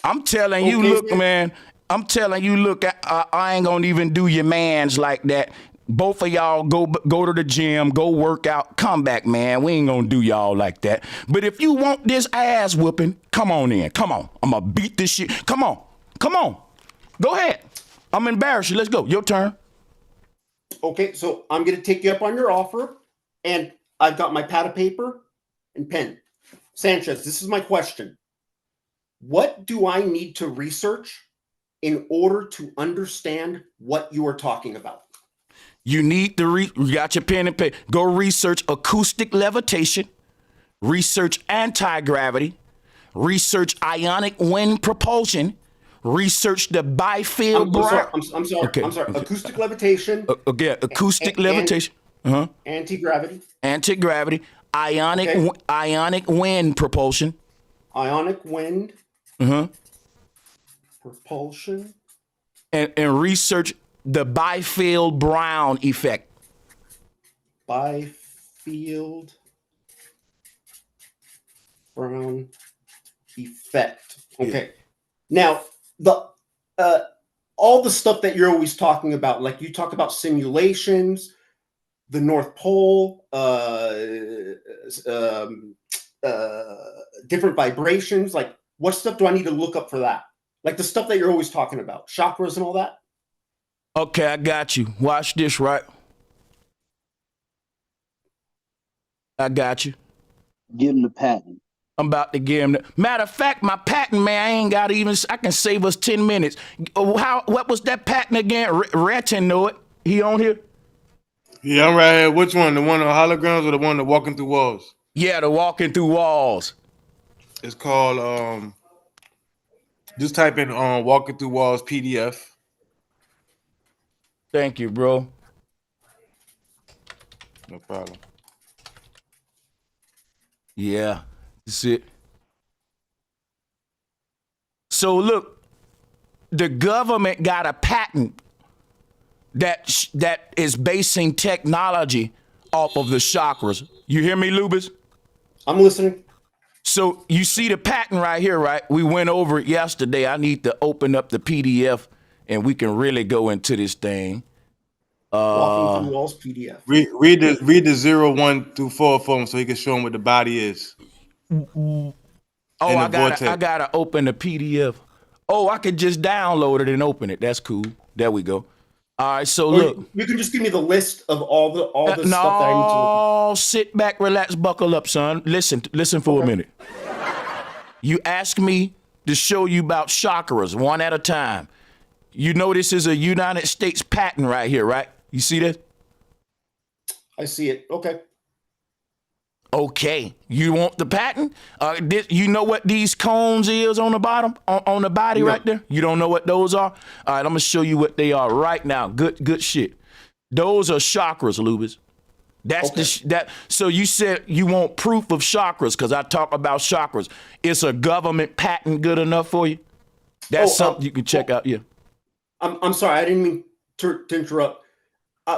I'm telling you, look, man, I'm telling you, look, I ain't gonna even do your mans like that. Both of y'all go to the gym, go work out, come back, man. We ain't gonna do y'all like that. But if you want this ass whooping, come on in. Come on. I'm gonna beat this shit. Come on. Come on. Go ahead. I'm embarrassed you. Let's go. Your turn. Okay, so I'm gonna take you up on your offer, and I've got my pad of paper and pen. Sanchez, this is my question. What do I need to research in order to understand what you are talking about? You need to you got your pen and paper. Go research acoustic levitation, research anti-gravity, research ionic wind propulsion, research the Biefield. I'm sorry. Okay. I'm sorry. Acoustic levitation. Okay, acoustic levitation. Anti-gravity. Anti-gravity, ionic wind propulsion. Ionic wind. Propulsion. And research the Biefield Brown effect. Biefield Brown effect. Okay. Now, the all the stuff that you're always talking about, like you talk about simulations, the North Pole, different vibrations. Like, what stuff do I need to look up for that? Like the stuff that you're always talking about, chakras and all that. Okay, I got you. Watch this, right? I got you. Give him the patent. I'm about to give him the... Matter of fact, my patent, man, I ain't got even... I can save us 10 minutes. What was that patent again? Ratchet know it. He on here? Yeah, I'm right here. Which one? The one on holograms or the one that walking through walls? Yeah, the walking through walls. It's called... Just type in walking through walls PDF. Thank you, bro. No problem. Yeah, that's it. So look, the government got a patent that is basing technology off of the chakras. You hear me, Lubis? I'm listening. So you see the patent right here, right? We went over it yesterday. I need to open up the PDF and we can really go into this thing. Walking through walls PDF. Read the 0, 1 through 4 for him so he can show him what the body is. Oh, I gotta open the PDF. Oh, I could just download it and open it. That's cool. There we go. All right, so look. You can just give me the list of all the stuff that I need to look at. Sit back, relax, buckle up, son. Listen for a minute. You asked me to show you about chakras one at a time. You know this is a United States patent right here, right? You see this? I see it. Okay. Okay. You want the patent? You know what these cones is on the bottom, on the body right there? You don't know what those are? All right, I'm gonna show you what they are right now. Good shit. Those are chakras, Lubis. That's okay. So you said you want proof of chakras because I talk about chakras. It's a government patent good enough for you? That's something you can check out. Yeah. I'm sorry, I didn't mean to interrupt.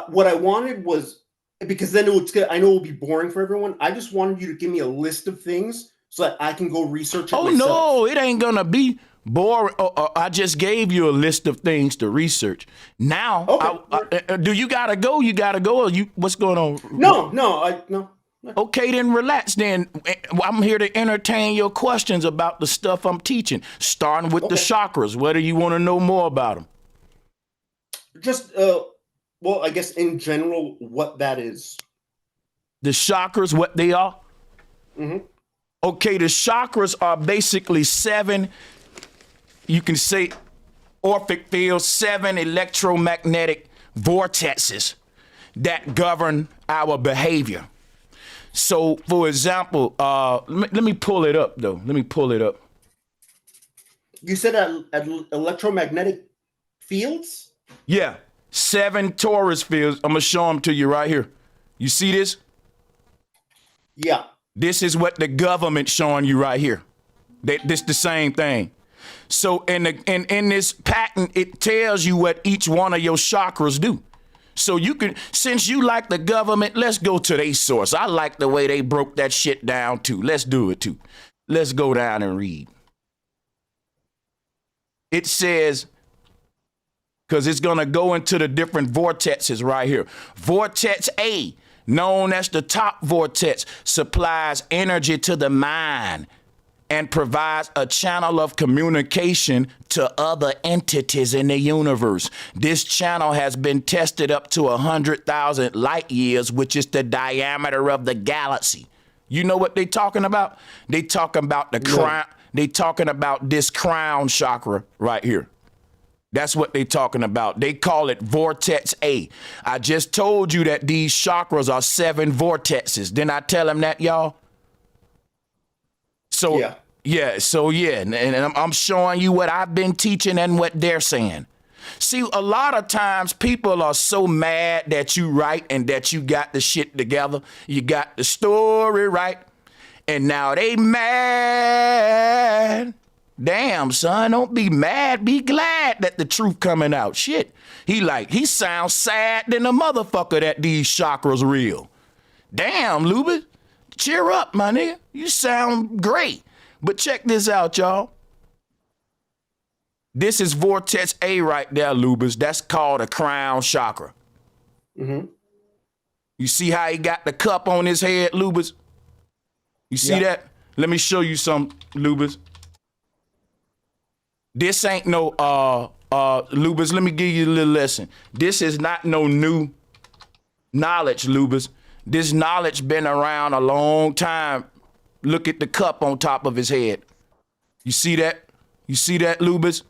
What I wanted was, because then I know it will be boring for everyone. I just wanted you to give me a list of things so that I can go research it myself. No, it ain't gonna be boring. I just gave you a list of things to research. Now, do you gotta go? You gotta go, or what's going on? No. Okay, then relax. Then I'm here to entertain your questions about the stuff I'm teaching, starting with the chakras. Whether you want to know more about them. Just well, I guess in general, what that is. The chakras, what they are? Mm-hmm. Okay, the chakras are basically 7, you can say, orphic fields, 7 electromagnetic vortexes that govern our behavior. So, for example, let me pull it up, though. Let me pull it up. You said at electromagnetic fields? Yeah. 7 torus fields. I'm going to show them to you right here. You see this? Yeah. This is what the government's showing you right here. This the same thing. So in this patent, it tells you what each one of your chakras do. So you can, since you like the government, let's go to their source. I like the way they broke that shit down too. Let's do it too. Let's go down and read. It says, because it's going to go into the different vortexes right here. Vortex A, known as the top vortex, supplies energy to the mind and provides a channel of communication to other entities in the universe. This channel has been tested up to 100,000 light years, which is the diameter of the galaxy. You know what they talking about? They talking about the crown. They talking about this crown chakra right here. That's what they talking about. They call it Vortex A. I just told you that these chakras are 7 vortexes. Didn't I tell them that, y'all? So, and I'm showing you what I've been teaching and what they're saying. See, a lot of times people are so mad that you right and that you got the shit together. You got the story right. And now they mad. Damn, son, don't be mad. Be glad that the truth coming out. Shit. He sounds sad than a motherfucker that these chakras real. Damn, Lubis. Cheer up, my nigga. You sound great. But check this out, y'all. This is Vortex A right there, Lubis. That's called a crown chakra. Mm-hmm. You see how he got the cup on his head, Lubis? You see that? Let me show you some, Lubis. This ain't no, Lubis, let me give you a little lesson. This is not no new knowledge, Lubis. This knowledge been around a long time. Look at the cup on top of his head. You see that? You see that, Lubis?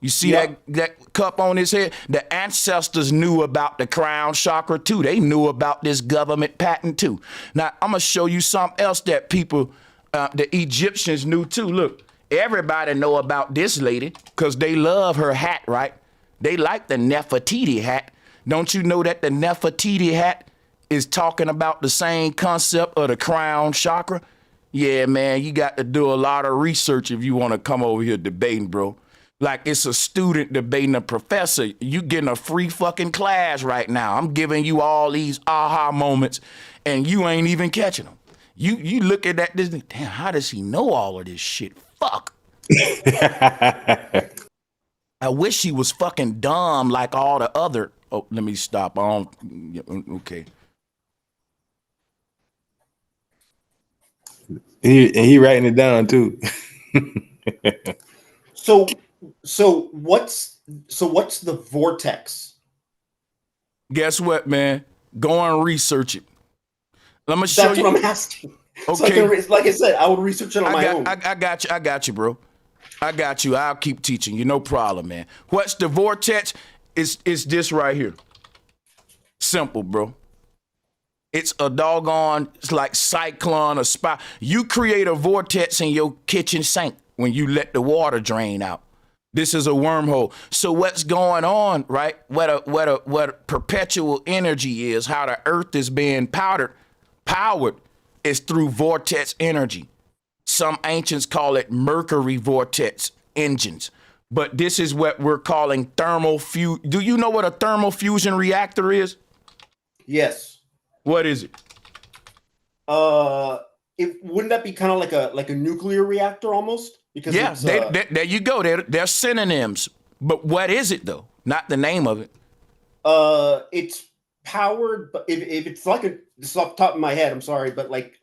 You see that cup on his head? The ancestors knew about the crown chakra too. They knew about this government patent too. Now, I'm going to show you something else that people, the Egyptians knew too. Look, everybody know about this lady because they love her hat, right? They like the Nefertiti hat. Don't you know that the Nefertiti hat is talking about the same concept of the crown chakra? Yeah, man, you got to do a lot of research if you want to come over here debating, bro. Like it's a student debating a professor. You getting a free fucking class right now. I'm giving you all these aha moments and you ain't even catching them. You looking at this, damn, how does he know all of this shit? Fuck. I wish he was fucking dumb like all the other. Oh, let me stop. Okay. He writing it down too. So what's the vortex? Guess what, man? Go and research it. Let me show you. That's what I'm asking. Okay. So like I said, I would research it on my own. I got you, bro. I got you. I'll keep teaching you. No problem, man. What's the vortex? It's this right here. Simple, bro. It's a doggone, it's like cyclone or spot. You create a vortex in your kitchen sink when you let the water drain out. This is a wormhole. So what's going on, right? What a perpetual energy is, how the earth is being powered is through vortex energy. Some ancients call it mercury vortex engines. But this is what we're calling thermal fusion. Do you know what a thermal fusion reactor is? Yes. What is it? Wouldn't that be kind of like a nuclear reactor almost? Because there you go. They're synonyms. But what is it though? Not the name of it. It's powered, but if it's like this is off the top of my head, I'm sorry, but like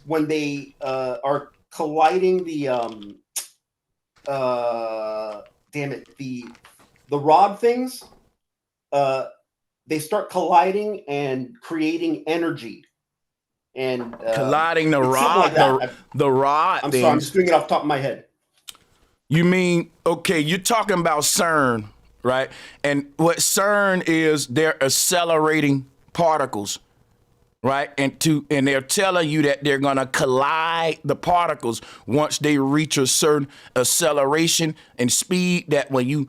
when they are colliding the rod things, they start colliding and creating energy. And colliding the rod, like the rod. I'm sorry, I'm just doing it off the top of my head. You mean, okay, you're talking about CERN, right? And what CERN is, they're accelerating particles, right? And they're telling you that they're gonna collide the particles once they reach a certain acceleration and speed that when you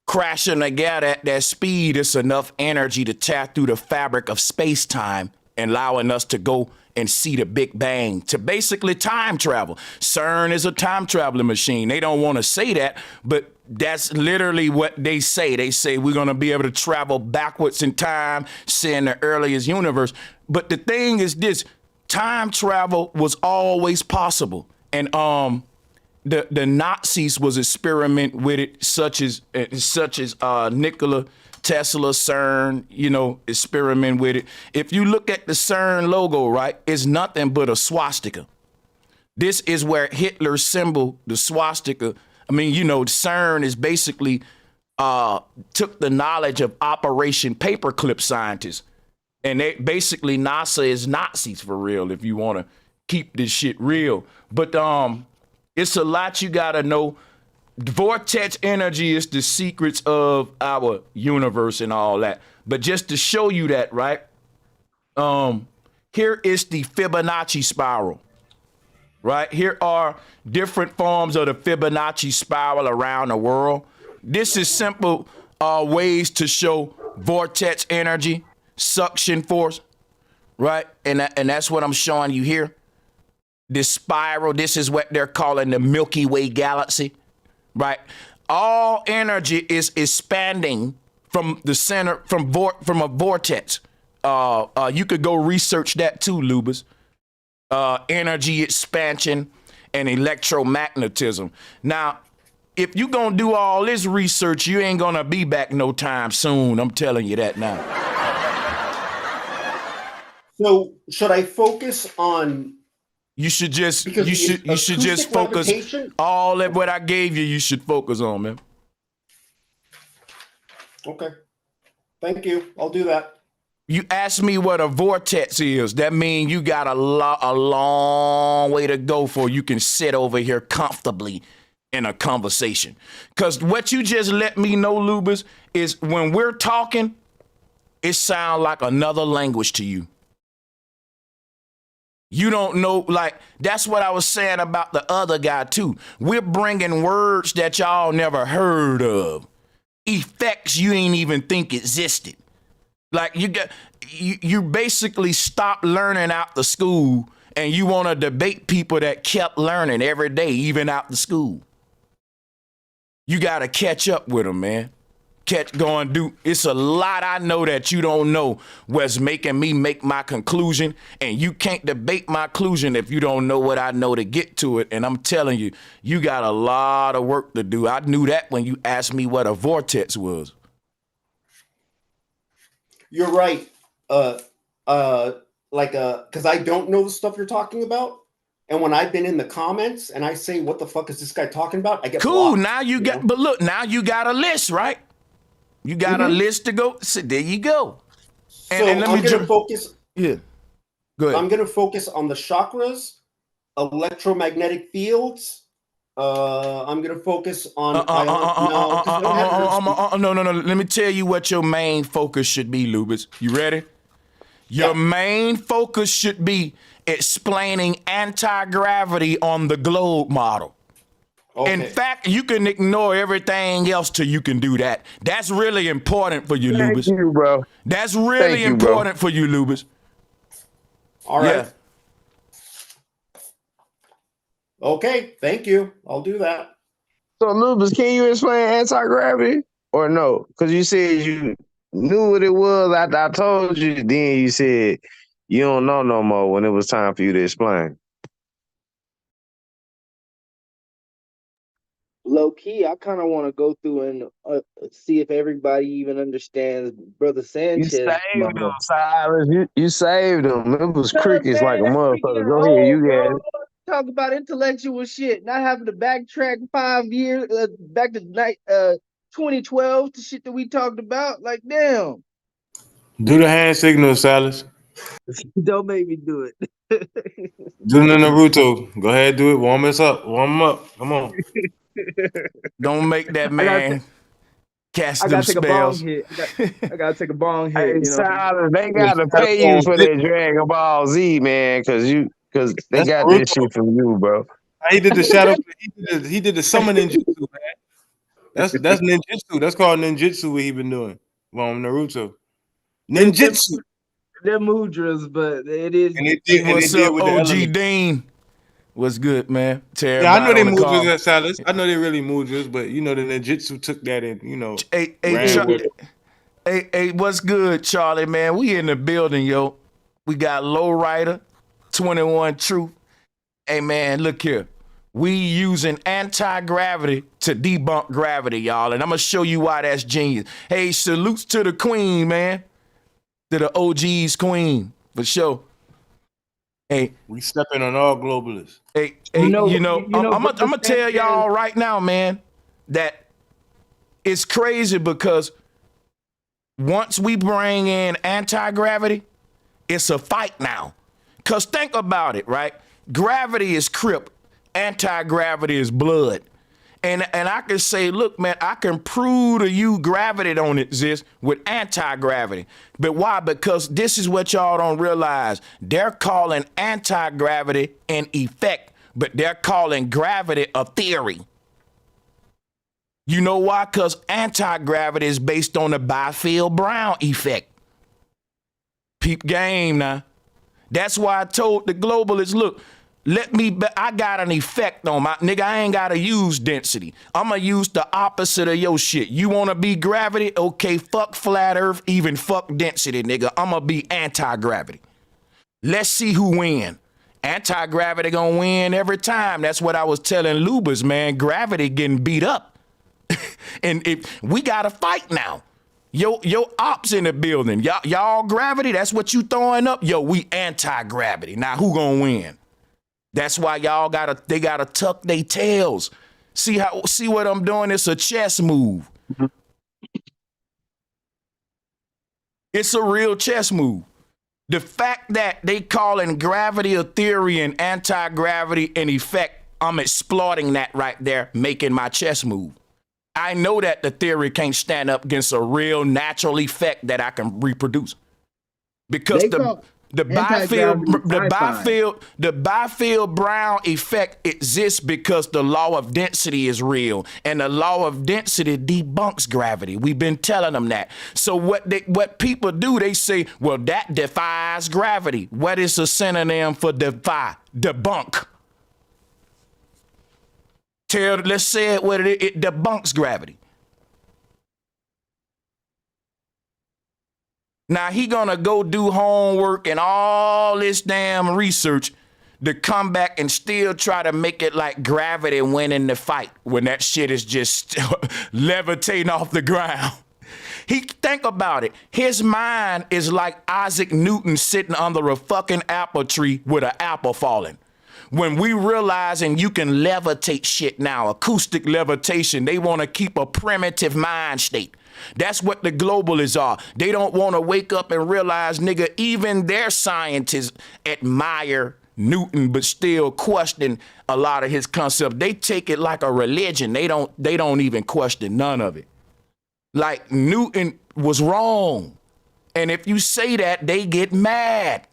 crashing together at that speed, it's enough energy to tear through the fabric of space-time and allowing us to go and see the Big Bang, to basically time travel. CERN is a time traveling machine. They don't want to say that, but that's literally what they say. They say we're going to be able to travel backwards in time, seeing the earliest universe. But the thing is this, time travel was always possible. And the Nazis was experiment with it, such as Nikola Tesla, CERN, you know, experiment with it. If you look at the CERN logo, right, it's nothing but a swastika. This is where Hitler's symbol, the swastika, I mean, you know, CERN is basically took the knowledge of Operation Paperclip scientists. And they basically, NASA is Nazis for real, if you want to keep this shit real. But it's a lot you got to know. Vortex energy is the secrets of our universe and all that. But just to show you that, right? Here is the Fibonacci spiral, right? Here are different forms of the Fibonacci spiral around the world. This is simple ways to show vortex energy, suction force, right? And that's what I'm showing you here. This spiral, this is what they're calling the Milky Way galaxy. Right, all energy is expanding from the center, from a vortex. You could go research that too, Lubas. Energy expansion and electromagnetism. Now, if you gonna do all this research, you ain't gonna be back no time soon. I'm telling you that now. So, should I focus on? You should just focus levitation? All of what I gave you. You should focus on, man. Okay, thank you. I'll do that. You asked me what a vortex is. That means you got a long way to go before you can sit over here comfortably in a conversation. Because what you just let me know, Lubas, is when we're talking, it sounds like another language to you. You don't know, like, that's what I was saying about the other guy, too. We're bringing words that y'all never heard of. Effects you ain't even think existed. Like, you basically stopped learning out the school and you want to debate people that kept learning every day, even out the school. You got to catch up with them, man. It's a lot I know that you don't know what's making me make my conclusion, and you can't debate my conclusion if you don't know what I know to get to it. And I'm telling you, you got a lot of work to do. I knew that when you asked me what a vortex was. You're right. Because I don't know the stuff you're talking about. And when I've been in the comments and I say, what the fuck is this guy talking about? I get cool. blocked, now you got, but look, now you got a list, right? You got a list to go. So there you go. And let me focus. Yeah. Go ahead. I'm going to focus on the chakras, electromagnetic fields. I'm going to focus on. No. Let me tell you what your main focus should be, Lubis. You ready? Your main focus should be explaining anti-gravity on the globe model. Okay. In fact, you can ignore everything else till you can do that. That's really important for you, Lubis. Thank you, bro. That's really important for you, Lubis. All right. Yeah. Okay, thank you. I'll do that. So, Lubis, can you explain anti-gravity or no? Because you said you knew what it was after I told you. Then you said you don't know no more when it was time for you to explain. Low key, I kind of want to go through and see if everybody even understands Brother Sanchez. You saved them, Silas. You saved them. It was crickets like a motherfucker. Go ahead, you got it. Talk about intellectual shit, not having to backtrack 5 years back to 2012 to shit that we talked about. Like, damn. Do the hand signal, Silas. Don't make me do it. Do the Naruto. Go ahead, do it. Warm us up. Warm them up. Come on. Don't make that man cast them spells. I gotta take a bong hit. Hey, you know? Silas, they gotta pay you for that Dragon Ball Z, man, because they got this shit from you, bro. He did the shadow. He did the summoning jutsu, man. That's ninjutsu. That's called ninjutsu. What he been doing? Well, Naruto. Ninjutsu. they're mudras, but it is. And they did What's up, with the OG elements. Dean? What's good, man? Tell Yeah, I know everybody they on the call. mudras at Silas. I know they really mudras, but you know the ninjutsu took that and Hey, ran with it. hey, what's good, Charlie, man? We in the building, yo. We got Lowrider, 21 Truth. Hey, man, look here. We using anti-gravity to debunk gravity, y'all. And I'm going to show you why that's genius. Hey, salutes to the queen, man. To the OG's queen, for sure. Hey, we stepping on all globalists. Hey, I'm gonna tell y'all right now, man, that it's crazy because once we bring in anti-gravity, it's a fight now. Cause think about it, right? Gravity is crip, anti-gravity is blood. And I can say, look, man, I can prove to you gravity don't exist with anti-gravity. But why? Because this is what y'all don't realize. They're calling anti-gravity an effect, but they're calling gravity a theory. You know why? Because anti-gravity is based on the Biefield Brown effect. Peep game now. That's why I told the globalists, look, I got an effect on my nigga. I ain't gotta use density. I'm gonna use the opposite of your shit. You wanna be gravity? Okay, fuck flat earth, even fuck density, nigga. I'm gonna be anti-gravity. Let's see who win. Anti-gravity gonna win every time. That's what I was telling Lubas, man. Gravity getting beat up. And if we gotta fight now. Yo ops in the building. Y'all gravity, that's what you throwing up. Yo, we anti-gravity. Now who gonna win? That's why y'all they gotta tuck their tails. See what I'm doing? It's a chess move. It's a real chess move. The fact that they calling gravity a theory and anti-gravity an effect, I'm exploiting that right there, making my chess move. I know that the theory can't stand up against a real natural effect that I can reproduce. Because the Biefield Brown effect exists because the law of density is real, and the law of density debunks gravity. We've been telling them that. So what people do, they say, well, that defies gravity. What is a synonym for defy? Debunk. Let's say it what it is. It debunks gravity. Now he gonna go do homework and all this damn research to come back and still try to make it like gravity winning the fight when that shit is just levitating off the ground. Think about it. His mind is like Isaac Newton sitting under a fucking apple tree with an apple falling. When we realizing you can levitate shit now, acoustic levitation, they want to keep a primitive mind state. That's what the globalists are. They don't want to wake up and realize, nigga, even their scientists admire Newton, but still question a lot of his concepts. They take it like a religion. They don't even question none of it. Like Newton was wrong. And if you say that, they get mad.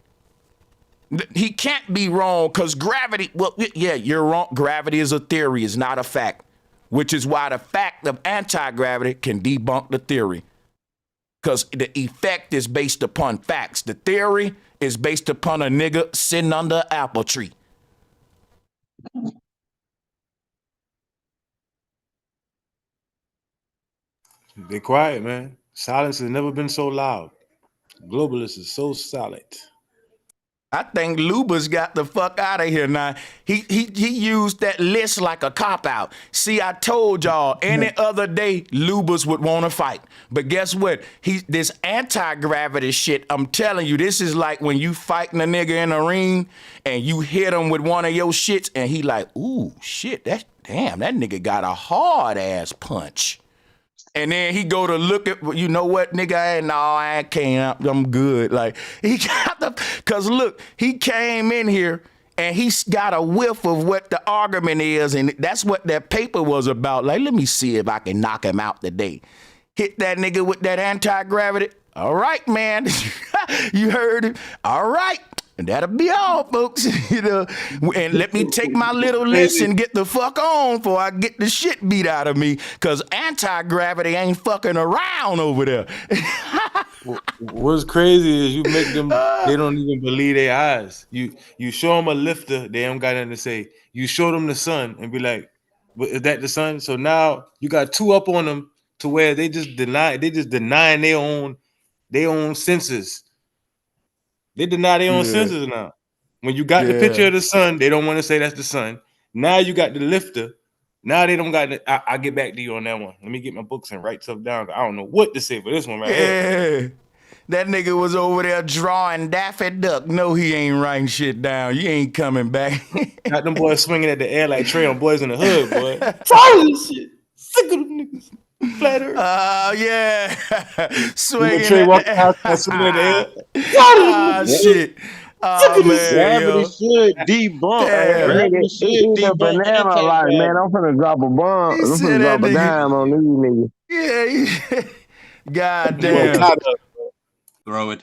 He can't be wrong because gravity, well, yeah, you're wrong. Gravity is a theory, it's not a fact, which is why the fact of anti-gravity can debunk the theory because the effect is based upon facts. The theory is based upon a nigga sitting under an apple tree. Be quiet, man. Silence has never been so loud. Globalists is so silent. I think Luba's got the fuck out of here now. He used that list like a cop-out. See, I told y'all, any other day, Luba's would want to fight. But guess what? This anti-gravity shit, I'm telling you, this is like when you fighting a nigga in a ring and you hit him with one of your shits and he like, ooh, shit, damn, that nigga got a hard-ass punch. And then he go to look at, you know what, nigga, I can't, I'm good. Like, he got because look, he came in here and he's got a whiff of what the argument is. And that's what that paper was about. Like, let me see if I can knock him out today. Hit that nigga with that anti-gravity. All right, man. You heard it. All right. And that'll be all, folks. You know, and let me take my little lesson, get the fuck on before I get the shit beat out of me. Cause anti-gravity ain't fucking around over there. What's crazy is you make them, they don't even believe their eyes. You show them a lifter, they don't got nothing to say. You show them the sun and be like, is that the sun? So now you got two up on them to where they just denying their own senses. They deny their own senses now. When you got the picture of the sun, they don't want to say that's the sun. Now you got the lifter. Now they don't got I'll get back to you on that one. Let me get my books and write stuff down. I don't know what to say for this one right here. That nigga was over there drawing Daffy Duck. No, he ain't writing shit down. You ain't coming back. Got them boys swinging at the air like Trey on Boys in the Hood, boy. Tired of this shit. Sick of them niggas. Flat Earth. Yeah. Swinging Trey at walking the past that swinging at the air. shit. Oh, man, Gravity should debunk. Damn. Gravity He should eat a debunk banana like, man, anti-gravity. I'm finna drop a bomb. He I'm said finna that drop a nigga. dime on these niggas. Yeah. God Boy, damn. tired of Throw it.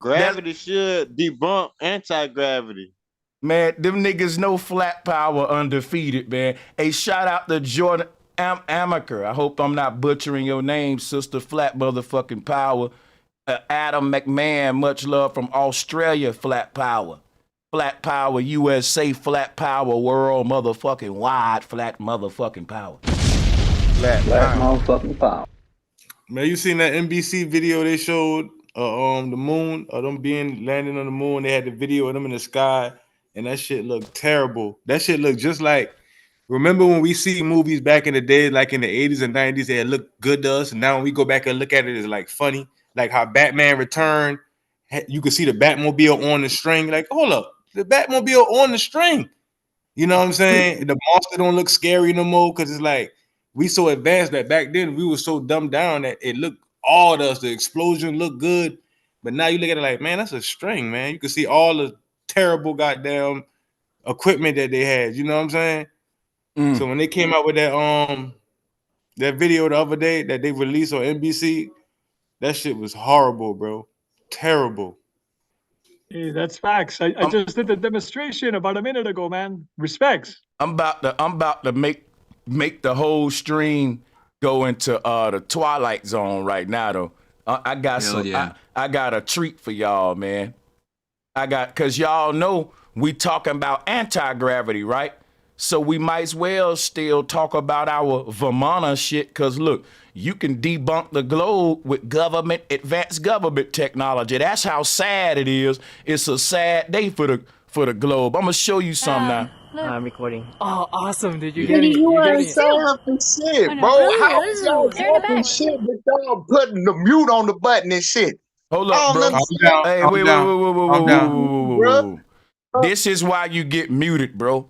Gravity should debunk anti-gravity. Man, them niggas know flat power undefeated, man. Hey, shout out to Jordan Amaker. I hope I'm not butchering your name, sister. Flat motherfucking power. Adam McMahon, much love from Australia, flat power. Flat power, USA, flat power, world motherfucking wide, flat motherfucking power. Flat motherfucking power. Man, you seen that NBC video they showed the moon, them being landing on the moon? They had the video of them in the sky, and that shit looked terrible. That shit looked just like, remember when we see movies back in the day, like in the 80s and 90s, they had looked good to us, and now when we go back and look at it, it's like funny. Like how Batman Returned, you could see the Batmobile on the string. Like, hold up, the Batmobile on the string. You know what I'm saying? The monster don't look scary no more because it's like we so advanced that back then we were so dumbed down that it looked all to us. The explosion looked good, but now you look at it like, man, that's a string, man. You can see all the terrible goddamn equipment that they had. You know what I'm saying? So when they came out with that video the other day that they released on NBC, that shit was horrible, bro. Terrible. Hey, that's facts. I just did the demonstration about a minute ago, man. Respects. I'm about to make the whole stream go into the Twilight Zone right now, though. I got Hell yeah. I got a treat for y'all, man. Cause y'all know we talking about anti-gravity, right? So we might as well still talk about our Vamana shit. Cause look, you can debunk the globe with advanced government technology. That's how sad it is. It's a sad day for the globe. I'm gonna show you something now. I'm recording. Oh, awesome. Did you Nigga, get me? you You get ain't me? saying for shit, bro. How is y'all talking shit with y'all putting the mute on the button and shit? Hold I up, don't bro. understand. Hey, Calm wait. down. Bro. This is why you get muted, bro.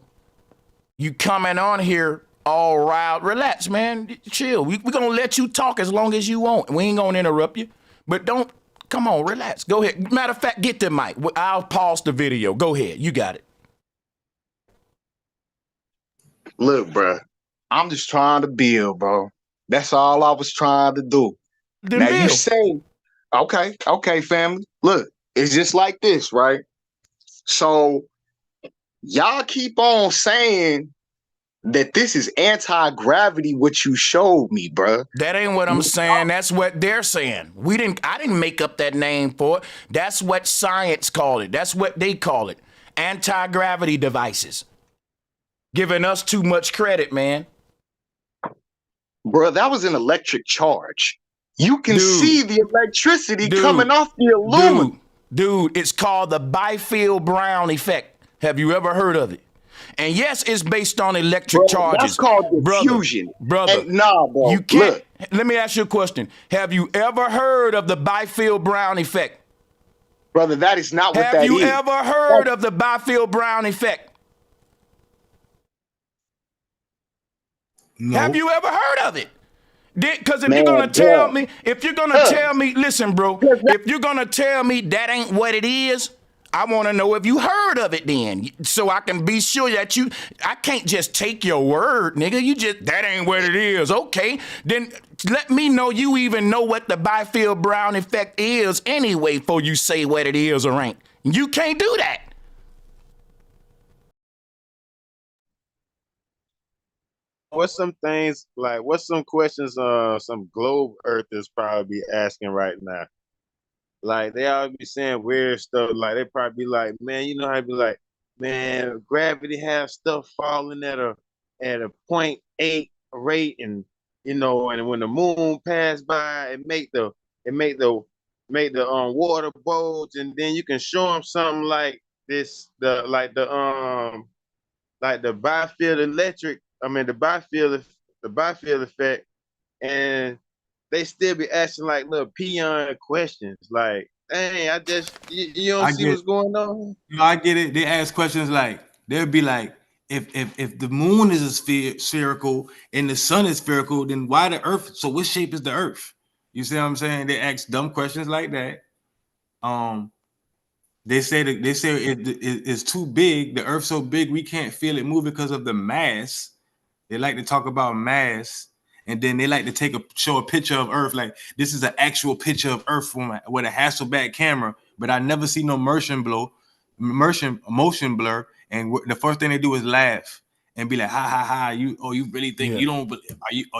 You coming on here all riled. Relax, man. Chill. We gonna let you talk as long as you want. We ain't gonna interrupt you. But don't, come on, relax. Go ahead. Matter of fact, get the mic. I'll pause the video. Go ahead. You got it. Look, bro. I'm just trying to build, bro. That's all I was trying to do. Then Now you build. say, okay, family. Look, it's just like this, right? So y'all keep on saying that this is anti-gravity, what you showed me, bro. That ain't what I'm saying. That's what they're saying. I didn't make up that name for it. That's what science called it. That's what they call it. Anti-gravity devices. Giving us too much credit, man. Bro, that was an electric charge. You can see the electricity coming off the aluminum. Dude, it's called the Biefield Brown effect. Have you ever heard of it? And yes, it's based on electric charges. That's called diffusion. Brother. And nah, bro. You can't. Let me ask you a question. Have you ever heard of the Biefield Brown effect? Brother, that is not what that is. Have you ever heard of the Biefield Brown effect? No. Have you ever heard of it? Because if you're gonna tell me, listen, bro, if you're gonna tell me that ain't what it is, I want to know if you heard of it then, so I can be sure that I can't just take your word, nigga. That ain't what it is. Okay, then let me know you even know what the Biefield Brown effect is anyway, before you say what it is or ain't. You can't do that. What's some things like? What's some questions? Some globe earthers probably be asking right now. Like they always be saying weird stuff. Like they probably be like, man, you know how I be like, man, gravity has stuff falling at a 0.8 rate, and you know, and when the moon pass by, it make the water bulge, and then you can show them something like this, like the Biefield electric. I mean the Biefield effect, and they still be asking like little peon questions. Like, dang, you don't I see get, what's going on. I get it. They ask questions like they'll be like, if the moon is spherical and the sun is spherical, then why the Earth? So what shape is the Earth? You see what I'm saying? They ask dumb questions like that. They say it's too big. The Earth's so big we can't feel it move because of the mass. They like to talk about mass, and then they like to show a picture of Earth. Like this is an actual picture of Earth from with a Hasselblad camera, but I never see no motion blur. And the first thing they do is laugh and be like, "Ha ha ha! You really think you don't?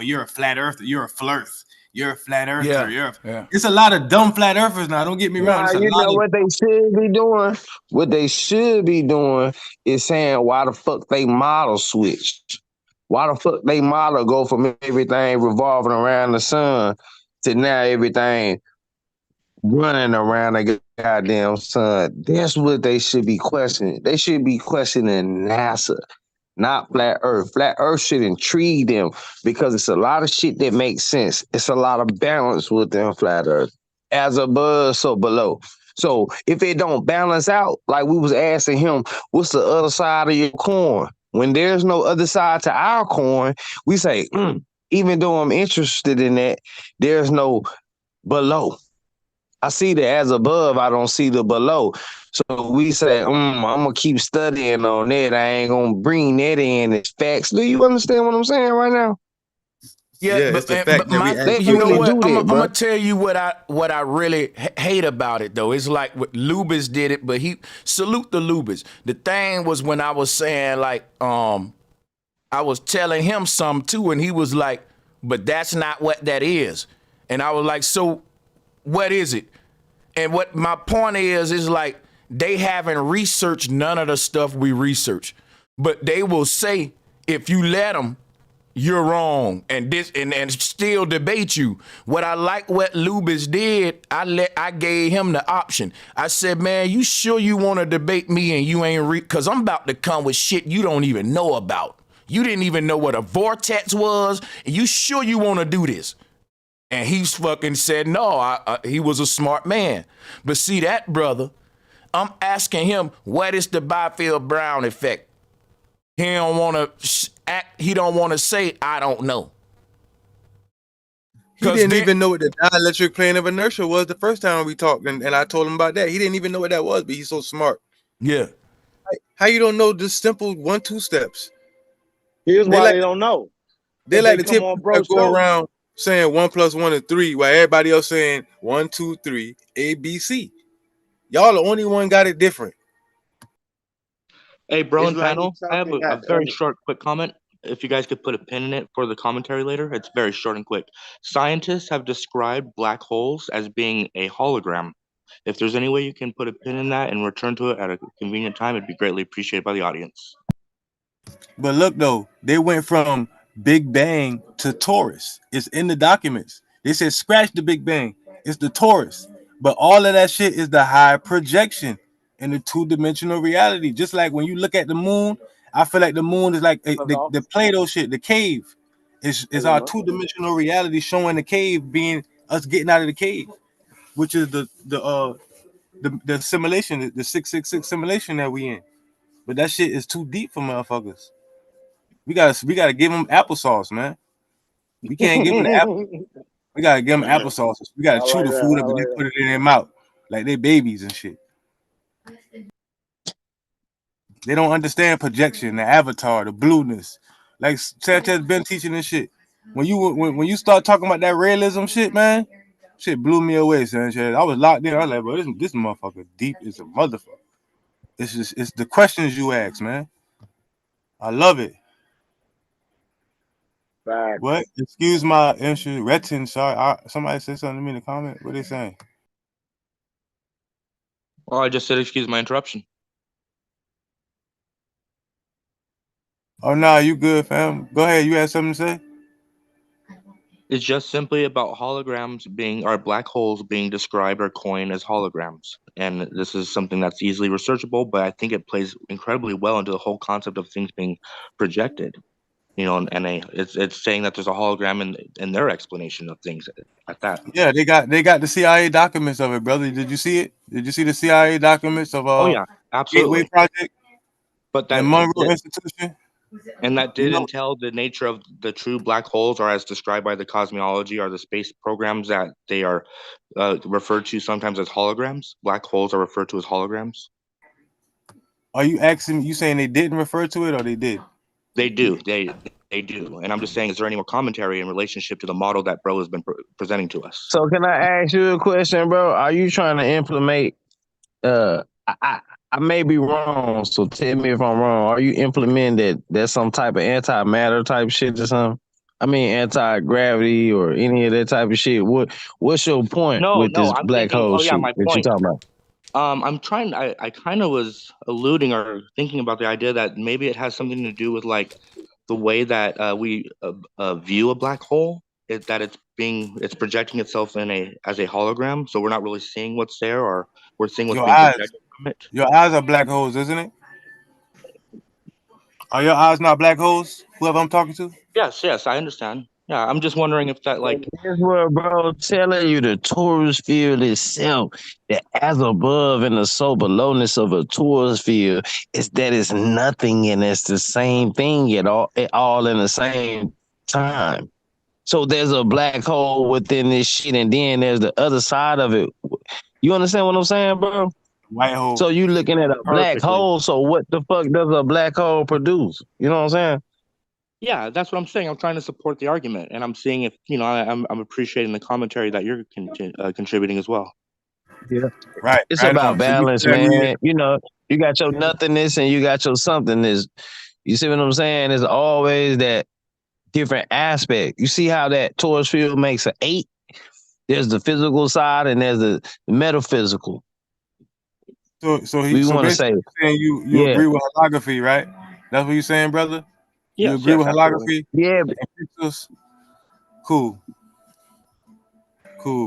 You're a flat earther. You're a flirth. You're a flat earther. It's a lot of dumb flat earthers now. Don't get me wrong. Nah, It's a you lot know of what they should be doing? What they should be doing is saying why the fuck they model switched. Why the fuck they model go from everything revolving around the sun to now everything running around the goddamn sun? That's what they should be questioning. They should be questioning NASA, not flat Earth. Flat Earth should intrigue them because it's a lot of shit that makes sense. It's a lot of balance within flat Earth. As above, so below. So if it don't balance out, like we was asking him, what's the other side of your coin? When there's no other side to our coin, we say, even though I'm interested in that, there's no below. I see the as above, I don't see the below. So we say, I'm gonna keep studying on that. I ain't gonna bring that in as facts. Do you understand what I'm saying right now? Yeah, it's the fact that we you actually know what? I'm that, gonna tell you what I really hate about it though. It's like what Lubis did it, but he salute the Lubis. The thing was when I was saying like I was telling him something too, and he was like, but that's not what that is. And I was like, so what is it? And what my point is like they haven't researched none of the stuff we research, but they will say if you let them, you're wrong, and this and still debate you. What I like what Lubis did, I gave him the option. I said, man, you sure you want to debate me and you ain't cause I'm about to come with shit you don't even know about. You didn't even know what a vortex was, and you sure you want to do this? And he fucking said no. He was a smart man. But see that brother, I'm asking him, what is the Biefield Brown effect? He don't want to act. He don't want to say, I don't know. He didn't even know what the dielectric plane of inertia was the first time we talked, and I told him about that. He didn't even know what that was, but he's so smart. Yeah. How you don't know just simple 1-2 steps? Here's why they don't know. They like to come on, bro, go around saying 1 + 1 is 3, while everybody else saying 1, 2, 3, A, B, C. Y'all the only one got it different. Hey, bro It's and like panel, I have a very short, quick comment. If you guys could put a pin in it for the commentary later, it's very short and quick. Scientists have described black holes as being a hologram. If there's any way you can put a pin in that and return to it at a convenient time, it'd be greatly appreciated by the audience. But look though, they went from Big Bang to Taurus. It's in the documents. They said scratch the Big Bang. It's the Taurus. But all of that shit is the high projection in the two-dimensional reality. Just like when you look at the moon, I feel like the moon is like the Plato shit, the cave. Is our two-dimensional reality showing the cave being us getting out of the cave, which is the simulation, the 666 simulation that we in. But that shit is too deep for motherfuckers. We gotta give them applesauce, man. We can't give them the apple. We gotta give them applesauce. We gotta chew the food up and then put it in their mouth like they babies and shit. They don't understand projection, the avatar, the blueness. Like Sanchez been teaching this shit. When you start talking about that realism shit, man, shit blew me away, Sanchez. I was locked in. I was like, bro, this motherfucker deep as a motherfucker. It's the questions you ask, man. I love it. What? Excuse my interest. Sorry, somebody said something to me in the comment. What they saying? Oh, I just said excuse my interruption. Oh no, you good, fam. Go ahead. You had something to say? It's just simply about holograms being, or black holes being described or coined as holograms. And this is something that's easily researchable, but I think it plays incredibly well into the whole concept of things being projected. You know, and it's saying that there's a hologram in their explanation of things at that. Yeah, they got the CIA documents of it, brother. Did you see it? Did you see the CIA documents of Oh yeah, Gateway absolutely. Project But and that Monroe Institution? and that You did know, entail the nature of the true black holes, or as described by the cosmology or the space programs, that they are referred to sometimes as holograms. Black holes are referred to as holograms. are you asking? You saying they didn't refer to it, or they did? They do. They do. And I'm just saying, is there any more commentary in relationship to the model that bro has been presenting to us? So can I ask you a question, bro? Are you trying to implement? I may be wrong, so tell me if I'm wrong. Are you implementing that there's some type of antimatter type shit or something? I mean, anti-gravity or any of that type of shit. What's your point No, with this I'm black thinking. hole Oh yeah, shit my that you point. talking about? I'm trying. I kind of was alluding or thinking about the idea that maybe it has something to do with like the way that we view a black hole. That it's projecting itself as a hologram, so we're not really seeing what's there, or we're seeing what's Your being eyes, projected from it. your eyes are black holes, isn't it? Are your eyes not black holes? Whoever I'm talking to? Yes, I understand. Yeah, I'm just wondering if that like. That's what, bro, telling you the torus field itself, the as above and the so belowness of a torus field is that it's nothing and it's the same thing all in the same time. So there's a black hole within this shit, and then there's the other side of it. You understand what I'm saying, bro? White hole. So you looking at a black Perfectly. hole. So what the fuck does a black hole produce? You know what I'm saying? Yeah, that's what I'm saying. I'm trying to support the argument, and I'm seeing if I'm appreciating the commentary that you're contributing as well. Yeah, right. It's Right about on. So you balance, saying man. You know, you got your nothingness and you got your somethingness. You see what I'm saying? There's always that different aspect. You see how that torus field makes an 8? There's the physical side and there's the metaphysical. So We want to basically say, saying you yeah, agree with holography, right? That's what you're saying, brother? You Yes, agree with absolutely. holography? yeah. And pixels? Cool,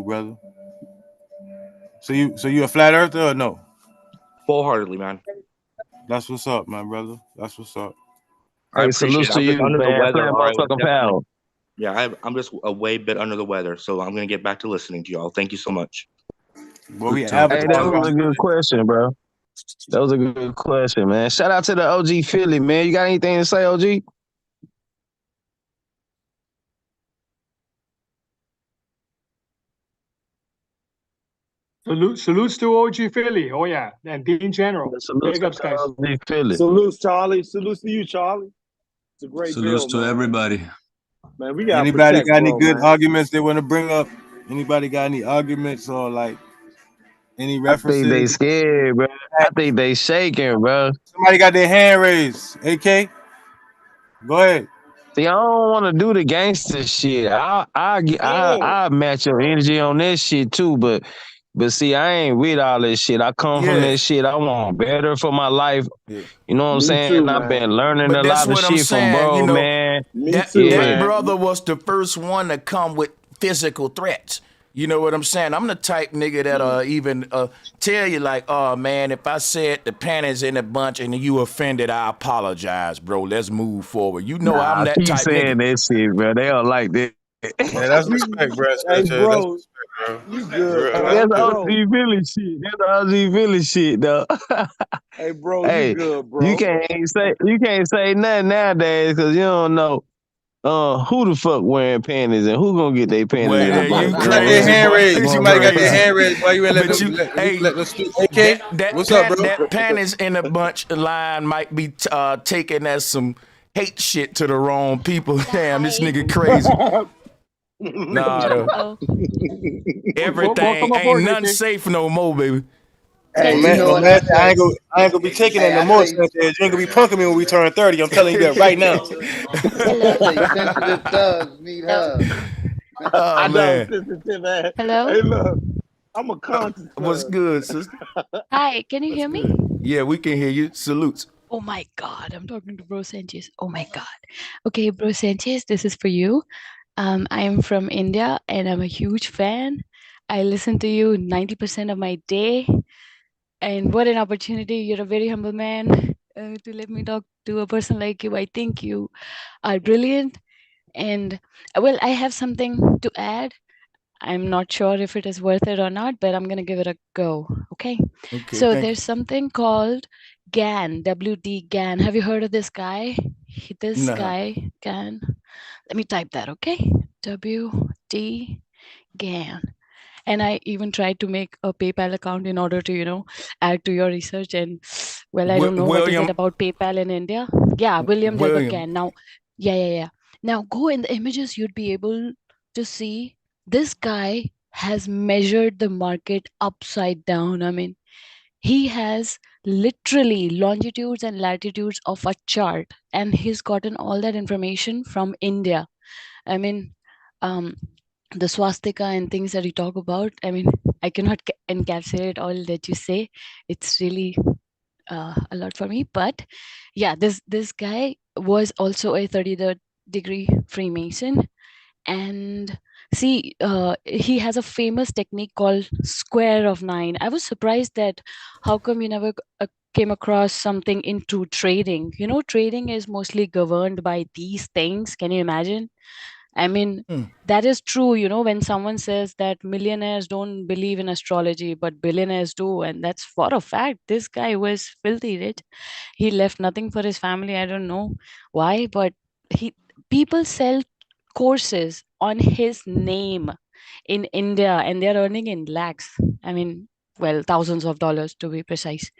brother. So you a flat earther or no? Full-heartedly, man. That's what's up, my brother. That's what's up. I Hey, appreciate salutes it. to I'm just you, under the man. weather, Flat or I would motherfucking definitely. power. Yeah, I'm just a way bit under the weather, so I'm gonna get back to listening to y'all. Thank you so much. Well, we Hey, that avatar. was a good question, bro. That was a good question, man. Shout out to the OG Philly, man. You got anything to say, OG? Salutes to OG Philly. Oh yeah, and in general. Salutes Big ups, guys. to OG Philly. Salutes, Charlie. Salutes to you, Charlie. It's a great Salutes bill, to man. everybody. Man, we gotta Anybody protect, got any bro, good man. arguments they want to bring up? Anybody got any arguments or like any I think they references? scared, bro. I think they shaking, bro. Somebody got their hand raised. AK, go ahead. See, I don't want to do the gangster shit. I match your energy on this shit too, but see, I ain't with all this shit. I come from Yeah. this shit. I want better for my life. Yeah. You know what I'm Me saying? too, I've man. been learning But a that's lot of what I'm shit from saying, bro, man. Me that too, Yeah. brother was the first one to come with physical threats. You know what I'm saying? I'm the type nigga that even tell you like, oh man, if I said the panties in a bunch and you offended, I apologize, bro. Let's move forward. You know I'm Nah, that keep type saying nigga. that shit, bro. They don't like that. Yeah, that's respect, bro. Hey, That's bro, respect, bro. you good, Bro, bro. That's that's OG Bro, Philly shit. That's OG Philly shit, though. hey, bro, you Hey, good, bro. you can't say nothing nowadays because you don't know who the fuck wearing panties and who gonna get their panties Well, in a yeah, bunch. you You know what I'm their crazy, saying? hand boy. raised. You Somebody got their crazy. hand raised. Why you ain't But you, hey, let's speak? AK, what's up, bro? that panties in a bunch line might be taken as some hate shit to the wrong people. Damn, this nigga crazy. Nah, though. Everything Welcome ain't aboard, nothing AK. safe no more, baby. Hey, No you man, know no what man, I say? I ain't gonna be taking that Hey, no I more, say, Sanchez. You ain't gonna be punking me when we turn 30. I'm telling you that right now. I say, sensitive thugs need hugs. Oh I know, man. sensitive ass. Hello? Hey, look. I'm a conscious. What's good, sister? Hi, can you hear me? Yeah, we can hear you. Salutes. Oh my God, I'm talking to Bro Sanchez. Oh my God. Okay, Bro Sanchez, this is for you. I am from India and I'm a huge fan. I listen to you 90% of my day. And what an opportunity. You're a very humble man to let me talk to a person like you. I think you are brilliant. And well, I have something to add. I'm not sure if it is worth it or not, but I'm going to give it a go. Okay. Okay, So thank there's something called GAN, WD GAN. Have you heard of this guy? This Nah. guy, GAN. Let me type that. Okay. WD GAN. And I even tried to make a PayPal account in order to, add to your research. And well, I don't know what is it about PayPal in India. Yeah, William Delbert Gann. Now, yeah. Now go in the images, you'd be able to see this guy has measured the market upside down. I mean, he has literally longitudes and latitudes of a chart, and he's gotten all that information from India. I mean, the swastika and things that you talk about, I mean, I cannot encapsulate all that you say. It's really a lot for me. But yeah, this guy was also a 33rd degree Freemason. And see, he has a famous technique called square of 9. I was surprised that how come you never came across something into trading. Trading is mostly governed by these things. Can you imagine? I mean, that is true, when someone says that millionaires don't believe in astrology, but billionaires do. And that's for a fact. This guy was filthy rich. He left nothing for his family. I don't know why, but people sell courses on his name in India and they're earning in lakhs. I mean, well, thousands of dollars to be precise.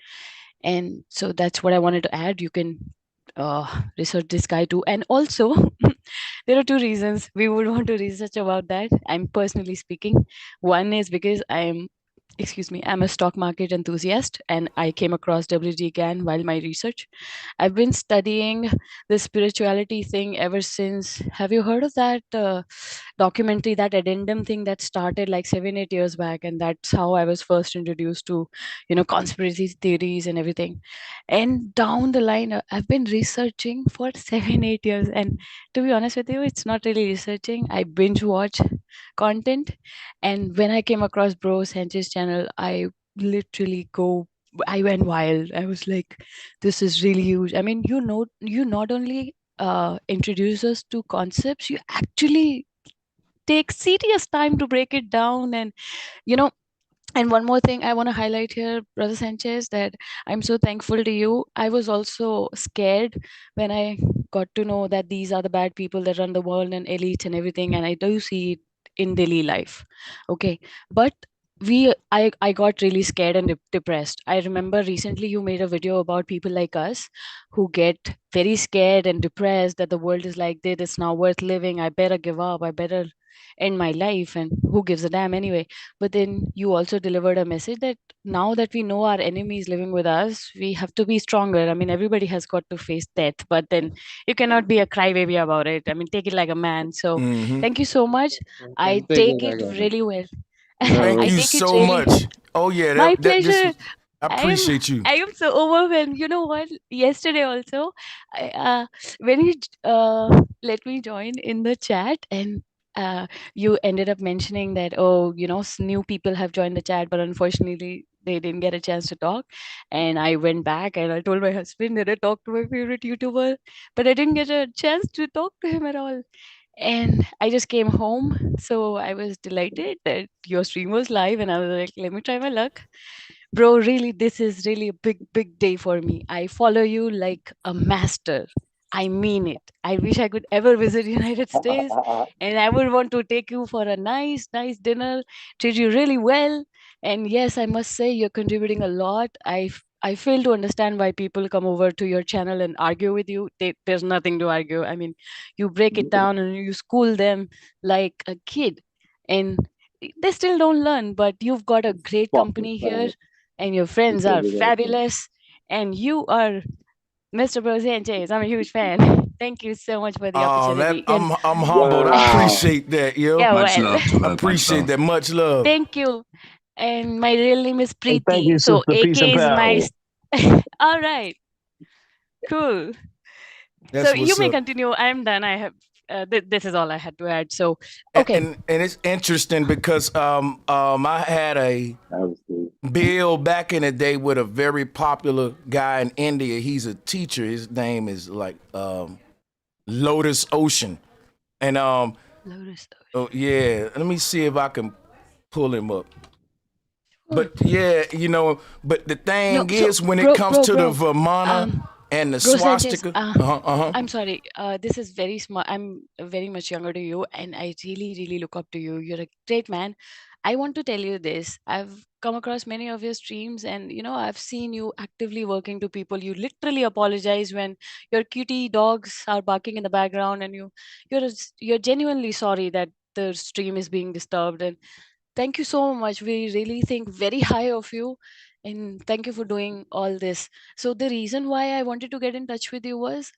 And so that's what I wanted to add. You can research this guy too. And also, there are two reasons we would want to research about that. I'm personally speaking. One is because I'm a stock market enthusiast and I came across WG Gann while my research. I've been studying the spirituality thing ever since. Have you heard of that documentary, that addendum thing that started like 7-8 years back? And that's how I was first introduced to, conspiracy theories and everything. And down the line, I've been researching for 7-8 years. And to be honest with you, it's not really researching. I binge watch content. And when I came across Bro Sanchez channel, I went wild. I was like, this is really huge. I mean, you not only introduce us to concepts, you actually take serious time to break it down. And you know and one more thing I want to highlight here, Brother Sanchez, that I'm so thankful to you. I was also scared when I got to know that these are the bad people that run the world and elites and everything. And I do see it in daily life. Okay. But I got really scared and depressed. I remember recently you made a video about people like us who get very scared and depressed that the world is like this, it's not worth living. I better give up. I better end my life, and who gives a damn anyway. But then you also delivered a message that now that we know our enemy is living with us, we have to be stronger. I mean, everybody has got to face death, but then you cannot be a crybaby about it. I mean, take it like a man. So thank you so much. I take it really well. Thank I you take it so really. much. Oh yeah, My this pleasure. I appreciate you. I am so overwhelmed. You know what? Yesterday also, when you let me join in the chat, and you ended up mentioning that, oh, new people have joined the chat, but unfortunately they didn't get a chance to talk. And I went back and I told my husband that I talked to my favorite YouTuber, but I didn't get a chance to talk to him at all. And I just came home. So I was delighted that your stream was live, and I was like, let me try my luck. Bro, really, this is really a big day for me. I follow you like a master. I mean it. I wish I could ever visit United States, and I would want to take you for a nice dinner, treat you really well. And yes, I must say you're contributing a lot. I fail to understand why people come over to your channel and argue with you. There's nothing to argue. I mean, you break it down and you school them like a kid, and they still don't learn. But you've got a great company here, and your friends are fabulous, and you are Mr. Bro Sanchez. I'm a huge fan. Thank you so much for the opportunity. I'm humbled. I appreciate that, yo. Yeah, Much well, love to her. Much Appreciate love. that. Much love. thank you. And my real name is Hey, thank you, Preeti. So sister. Peace AK and is my. power. All right. Cool. That's So you what's may up. continue. I'm done. I have. This is all I had to add. So And, okay. and it's interesting because I had a bill back in the day with a very popular guy in India. He's a teacher. His name is like Lotus Ocean. And Lotus. oh yeah, let me see if I can pull him up. But yeah, you know, but the No. thing So is when it comes to the bro. Vimana and the Bro Sanchez, swastika, uh-huh. I'm sorry. This is very smart. I'm very much younger to you, and I really, really look up to you. You're a great man. I want to tell you this. I've come across many of your streams, and I've seen you actively working to people. You literally apologize when your cutie dogs are barking in the background, and you're genuinely sorry that the stream is being disturbed. And thank you so much. We really think very high of you. And thank you for doing all this. So, the reason why I wanted to get in touch with you was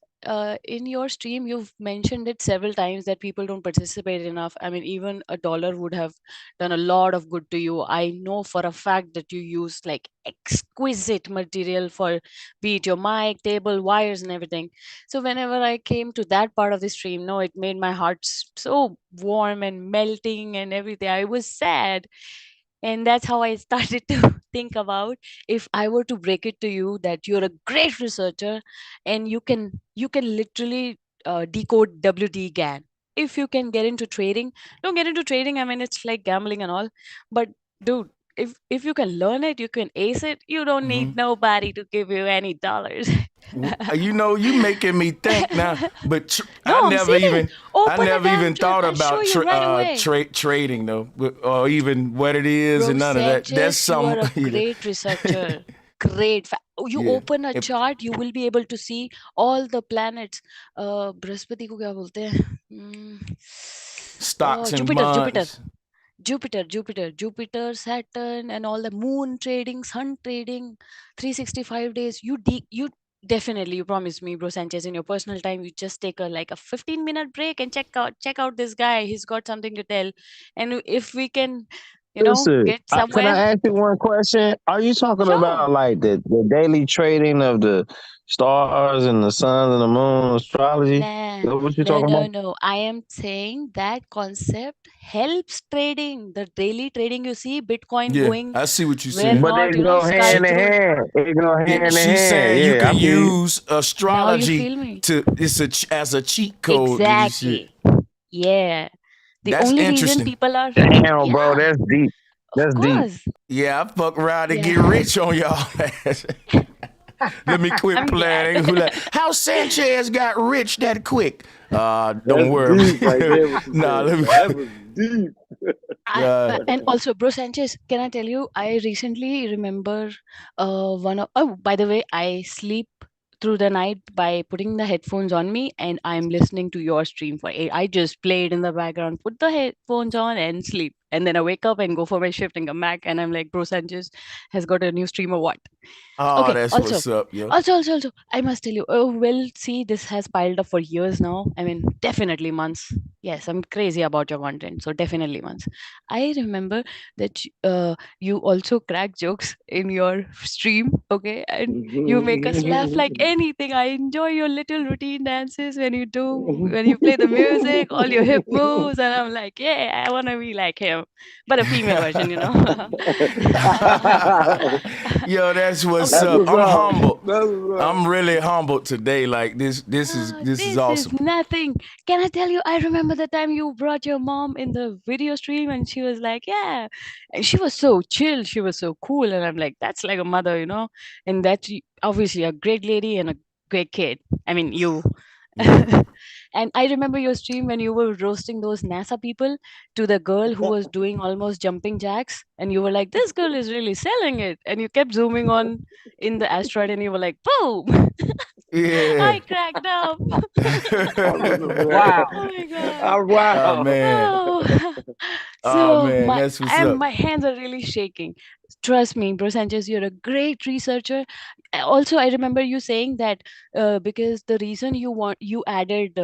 in your stream, you've mentioned it several times that people don't participate enough. I mean, even $1 would have done a lot of good to you. I know for a fact that you use like exquisite material for be it your mic, table, wires, and everything. So, whenever I came to that part of the stream, no, it made my heart so warm and melting and everything. I was sad, and that's how I started to think about, if I were to break it to you that you're a great researcher and you can literally decode WD-GAN. If you can get into trading, don't get into trading. I mean, it's like gambling and all, but dude, if you can learn it, you can ace it. You don't need nobody to give you any dollars. You know, you making me think now, but No, I I'm never serious. even Open a damn chart. thought I'll show about you right away. trading though, or even what it is Bro and none of that. That's Sanchez, you some are a great researcher. Great. You yeah. open a chart, you will be able to see all the planets. Brihaspati को क्या बोलते हैं? Stocks and Jupiter, bonds. Jupiter, Saturn, and all the moon trading, sun trading, 365 days. You definitely, you promised me, bro Sanchez, in your personal time, you just take a 15-minute break and check out this guy. He's got something to tell, and if we can, Listen, get can somewhere. I ask you one question? Are you talking Sure. about like the daily trading of the stars and the sun and the moon astrology? Nah, Is that what you're talking about? no. I am saying that concept helps trading. The daily trading, you see, Bitcoin Yeah, going I see what you're where saying. But they not, go sky hand in through. hand. They go Yeah, hand in she's hand. saying you Yeah, I can feel you. use Now you astrology feel me? as a cheat code to this shit. Exactly. Yeah. The That's only reason interesting. people are, Damn, bro, yeah, that's deep. of That's deep. course. Yeah, I fuck around and Yeah. get rich on y'all. Let me quit I'm playing. glad. How Sanchez got rich that quick? Don't That's worry. deep right there. What you Nah, said. let me. That was deep. And also, bro Sanchez, can I tell you, I recently remember by the way, I sleep through the night by putting the headphones on me and I'm listening to your stream for 8. I just play it in the background, put the headphones on and sleep. And then I wake up and go for my shift and come back and I'm like, bro Sanchez has got a new stream or what? Oh, Okay, that's also, what's up, yo. also, I must tell you, oh, well, see, this has piled up for years now. I mean, definitely months. Yes, I'm crazy about your content, so definitely months. I remember that you also crack jokes in your stream, okay? And you make us laugh like anything. I enjoy your little routine dances when you play the music, all your hip moves, and I'm like, yeah, I want to be like him, but a female version, Yo, that's what's Okay. up. I'm humbled. That's what's up. I'm really humbled today. Like this is This is awesome. nothing. Can I tell you? I remember the time you brought your mom in the video stream, and she was like, "Yeah," and she was so chill. She was so cool, and I'm like, "That's like a mother, And that's obviously a great lady and a great kid. I mean, you." Yeah. And I remember your stream when you were roasting those NASA people to the girl who was doing almost jumping jacks, and you were like, "This girl is really selling it," and you kept zooming on in the asteroid, and you were like, "Boom!" Yeah. I cracked up. Wow. Oh my god. Oh, wow. Oh man. Oh. Oh So man, that's what's up. my hands are really shaking. Trust me, Bro Sanchez, you're a great researcher. Also, I remember you saying that because the reason you added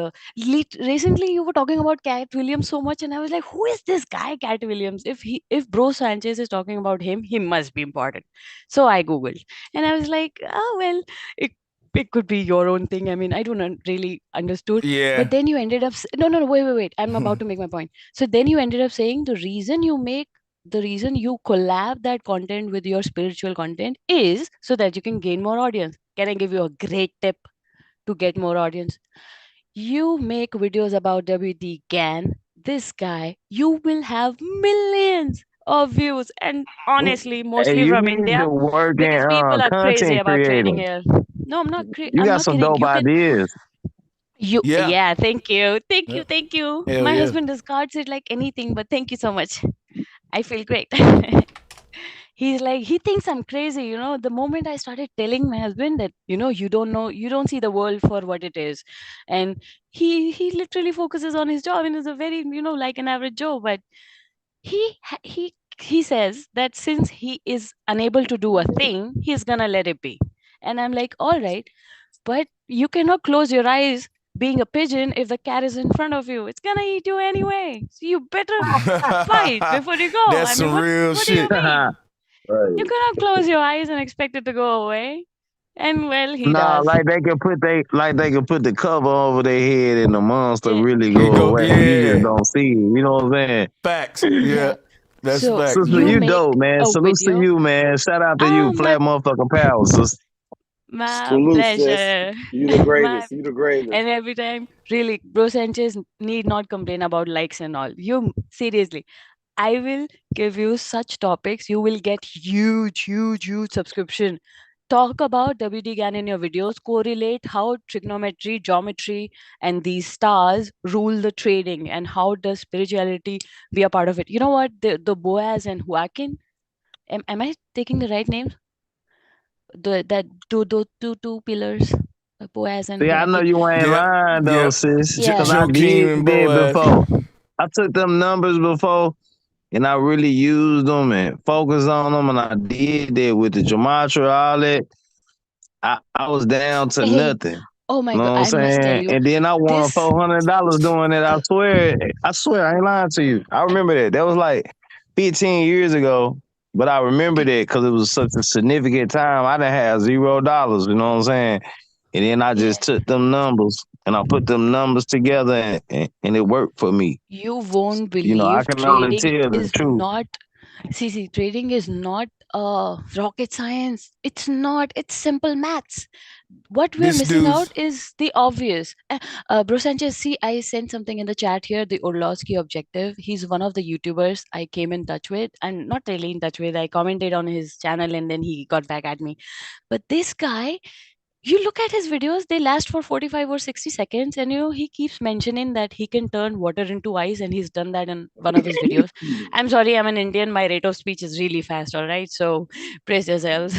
recently you were talking about Cat Williams so much, and I was like, who is this guy, Cat Williams? If Bro Sanchez is talking about him, he must be important. So I googled, and I was like, oh well, it could be your own thing. I mean, I don't really understood. Yeah. But then you ended up no, wait. I'm about to make my point. So then you ended up saying the reason you collab that content with your spiritual content is so that you can gain more audience. Can I give you a great tip to get more audience? You make videos about WD Gan, this guy, you will have millions of views, and honestly, Hey, mostly you from need India, to work in because people are crazy content about trading creating. here. No, You I'm got not some kidding. dope You can ideas. Yeah. yeah, thank you. Yeah. Thank you. Hell My yeah. husband discards it like anything, but thank you so much. I feel great. He's like, he thinks I'm crazy. The moment I started telling my husband that, you don't know, you don't see the world for what it is. And he literally focuses on his job and is a very, like an average Joe. But he says that since he is unable to do a thing, he's gonna let it be. And I'm like, all right, but you cannot close your eyes being a pigeon if the cat is in front of you. It's gonna eat you anyway. So you better fight before you go. That's I mean, some real what do you shit. mean? Right. You cannot close your eyes and expect it to go away. And well, he Nah, does. like they can put the cover over their head and the monster Yeah. really You go go, away. You just yeah. don't see it. You know what I'm saying? Facts. Yeah. Yeah. That's So facts, Sister, you you man. make dope, man. a Salutes to video. you, man. Shout out to you. Oh, Flat motherfucking power, sister. my Salute, sis. pleasure. You the My greatest. You the greatest. and every time, really, Bro Sanchez need not complain about likes and all. You seriously, I will give you such topics. You will get huge subscription. Talk about WD GAN in your videos. Correlate how trigonometry, geometry, and these stars rule the trading, and how does spirituality be a part of it. You know what? The Boaz and Joaquin. Am I taking the right names? That two pillars, Boaz and See, I know Joaquin. you ain't Yep. lying though, Yep. sis. Yeah. Cause I Joaquin did and that Boaz. before. I took them numbers before and I really used them and focused on them and I did that with the gematria, all that. I was down to Hey, nothing. oh my You know God, what I'm I must tell saying? you, And then I won this $400 doing it. I swear, I ain't lying to you. I remember that. That was like 15 years ago. But I remember that because it was such a significant time. I didn't have $0. You know what I'm saying? And then I just took them numbers and I put them numbers together and it worked for me. you won't You know, I believe can only trading tell the is truth. not trading is not rocket science. It's not. It's simple maths. What we're This missing dude's out is the obvious. Bro Sanchez, see, I sent something in the chat here, the Orlowski objective. He's one of the YouTubers I came in touch with, and not really in touch with. I commented on his channel and then he got back at me. But this guy, you look at his videos, they last for 45 or 60 seconds, and he keeps mentioning that he can turn water into ice, and he's done that in one of his videos. I'm sorry, I'm an Indian, my rate of speech is really fast, all right? So praise yourselves.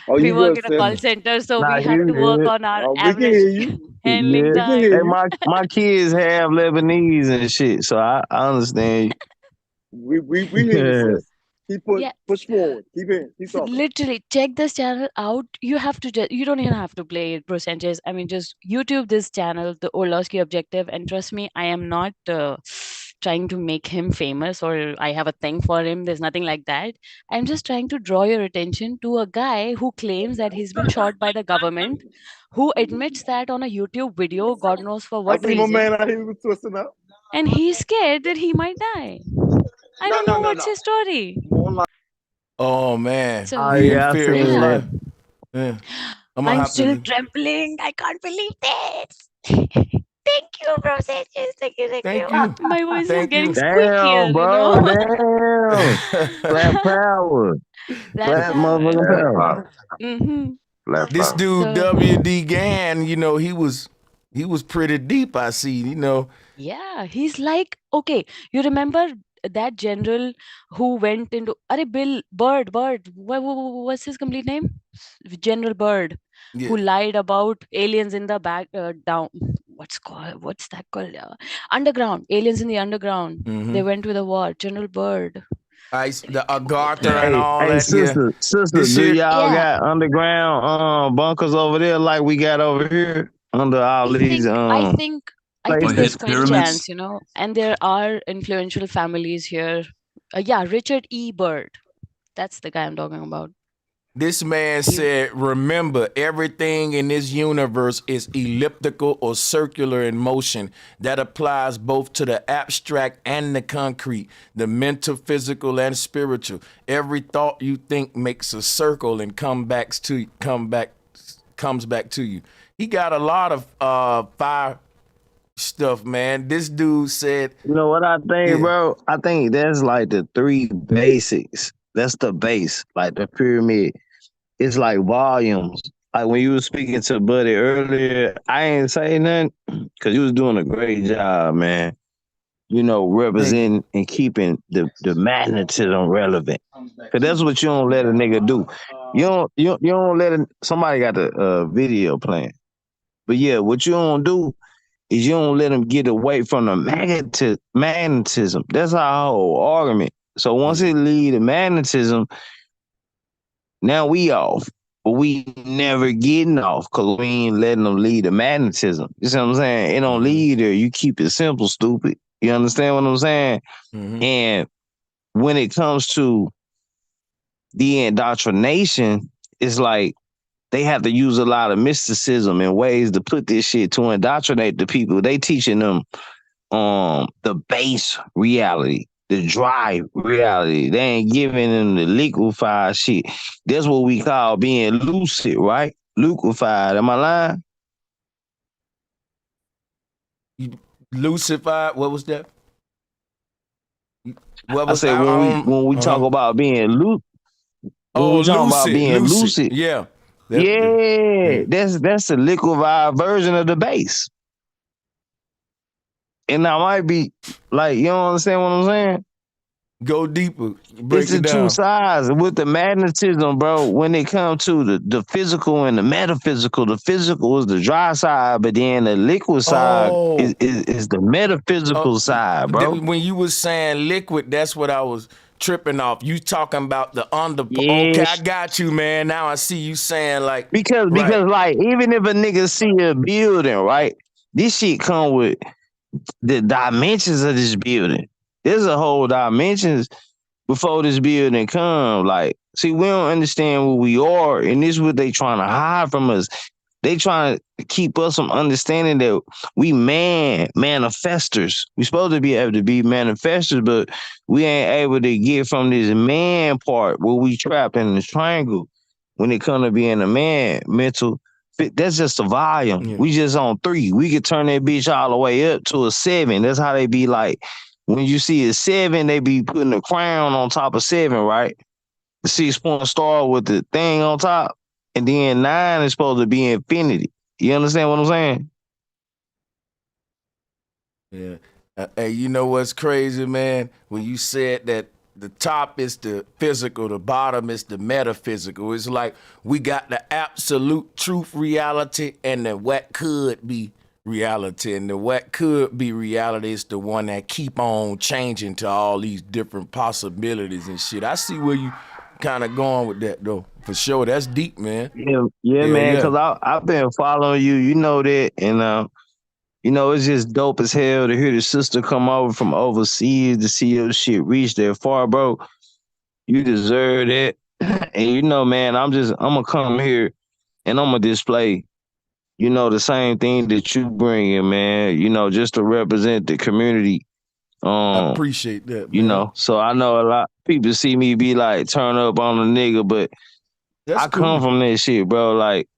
Oh, We you work good, in a sis? call center, so Nah, we have you to work good. on our We can average hear you. handling Yeah. We can time. hear Hey, you. my kids have Lebanese and shit, so I understand We hear you, you. sis. Yeah, Push forward. Keep so talking. literally check this channel out. You have to you don't even have to play it percentages. I mean, just YouTube this channel, the Orlowski objective, and trust me, I am not trying to make him famous or I have a thing for him. There's nothing like that. I'm just trying to draw your attention to a guy who claims that he's been shot by the government, who admits that on a YouTube video, God knows for I what see my reason, man out here was twisting up. and he's scared that he might die. I don't know what's his story. Oh man, So Oh he in yeah, I fear of his seen yeah, that. life. Yeah. I'm gonna I'm have still to. trembling. I can't believe this. Thank you, Bro Sanchez. Thank you. Thank you. My voice is Thank getting you. squeakier, Damn, bro, damn. Flat this power. Flat Flat power. motherfucking power. Mm-hmm. Flat power. dude So WD Gann, he was pretty deep. I see. yeah, he's like, okay, you remember that general who went into Bird. What's his complete name? General Bird, Yeah. who lied about aliens in the back down. What's that called? Underground. Aliens in the underground. They Mm-hmm. went with a war. General Bird. The Agartha and all Hey, that. Yeah, sister, this do shit. y'all Yeah, got underground bunkers over there like we got over here under all I these think I think I think places? there's quite a chance, and there are influential families here. Yeah, Richard E. Byrd. That's the guy I'm talking about. This man said, remember, everything in this universe is elliptical or circular in motion. That applies both to the abstract and the concrete, the mental, physical, and spiritual. Every thought you think makes a circle and comes back to you. He got a lot of fire stuff, man. This dude said, You know what I think, bro? I think that's like the three basics. That's the base, like the pyramid. It's like volumes. Like when you were speaking to Buddy earlier, I ain't say nothing because you was doing a great job, man. You know, representing and keeping the magnetism relevant. Cause that's what you don't let a nigga do. You don't let somebody got the video playing. But yeah, what you don't do is you don't let them get away from the magnetism. That's our whole argument. So once it lead to magnetism, now we off. But we never getting off because we ain't letting them lead to magnetism. You see what I'm saying? It don't lead there. You keep it simple, stupid. You understand what I'm saying? And when it comes to the indoctrination, it's like they have to use a lot of mysticism and ways to put this shit to indoctrinate the people. They teaching them the base reality, the dry reality. They ain't giving them the liquefied shit. That's what we call being lucid, right? Liquefied. Am I lying? Lucified. What was that? What I was said when we talk about being lucid. When we talk about being lucid, yeah. That's the liquefied version of the base. And I might be like, you don't understand what I'm saying? Go deeper. Break It's the it two down. sides with the magnetism, bro. When it comes to the physical and the metaphysical, the physical is the dry side, but then the liquid side is the metaphysical side, bro. When you was saying liquid, that's what I was tripping off. You talking about the under. Yeah. Okay, I got you, man. Now I see you saying like because like even if a nigga see a building, right? This shit come with the dimensions of this building. There's a whole dimensions before this building come. Like, see, we don't understand who we are, and this is what they trying to hide from us. They trying to keep us from understanding that we manifestors. We supposed to be able to be manifestors, but we ain't able to get from this man part where we trapped in the triangle. When it come to being a man, mental, that's just a volume. Yeah. We just on 3. We could turn that bitch all the way up to a 7. That's how they be like. When you see a 7, they be putting a crown on top of 7, right? The 6-point star with the thing on top. And then 9 is supposed to be infinity. You understand what I'm saying? Yeah. Hey, you know what's crazy, man? When you said that the top is the physical, the bottom is the metaphysical. It's like we got the absolute truth reality and the what could be reality. And the what could be reality is the one that keep on changing to all these different possibilities and shit. I see where you kind of going with that, though. For sure. That's deep, man. Yeah, man, because I've been following you. You know that. And, you know, it's just dope as hell to hear the sister come over from overseas to see your shit reach that far, bro. You deserve that. And you know, man, I'm gonna come here and I'm gonna display, you know, the same thing that you bring in, man, you know, just to represent the community. I appreciate that, man. You know, so I know a lot of people see me be like, turn up on a nigga, but I come from that shit, bro. Like,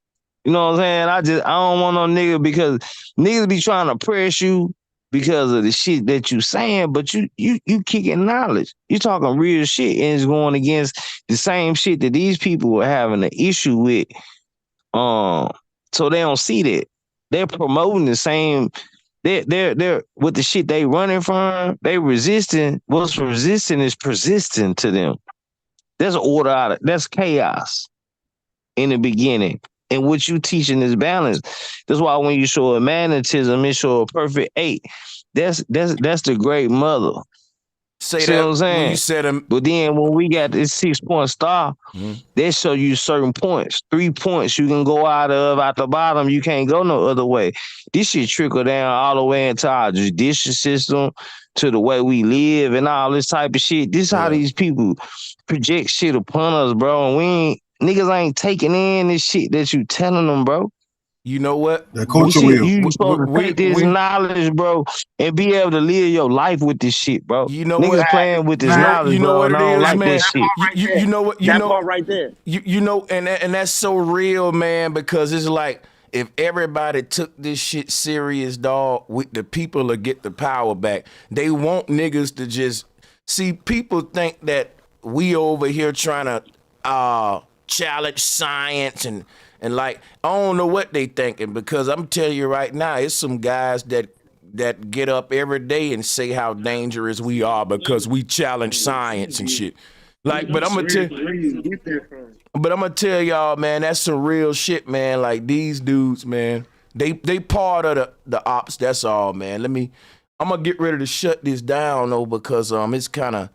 you know what I'm saying? I don't want no nigga because niggas be trying to press you because of the shit that you saying, but you kicking knowledge. You talking real shit and it's going against the same shit that these people are having an issue with. So they don't see that. They're promoting the same. They're with the shit they running from. They resisting. What's resisting is persisting to them. There's order out of that's chaos in the beginning. And what you teaching is balance. That's why when you show a magnetism, it show a perfect 8. That's the great mother. Say See what I'm that saying? when you said him. But then when we got this 6-point star, Mhm. they show you certain points. 3 points you can go out the bottom. You can't go no other way. This shit trickle down all the way into our judicial system, to the way we live and all this type of shit. This how these people project shit upon us, bro. And niggas ain't taking in this shit that you telling them, bro. You know what? That culture Shit, wheel. you supposed to take this knowledge, bro, and be able to live your life with this shit, bro. You know Niggas what? playing with this knowledge, You know bro, what and it I don't is, like man. that shit. You know what? You That know part right there. You know, and that's so real, man. Because it's like if everybody took this shit serious, dog, the people will get the power back. They want niggas to just see. People think that we over here trying to challenge science and like I don't know what they thinking, because I'm telling you right now, it's some guys that get up every day and say how dangerous we are because we challenge science and shit. Like, but I'm gonna tell y'all, man, that's some real shit, man. Like these dudes, man, they part of the ops. That's all, man. I'm gonna get ready to shut this down though, because it's kind of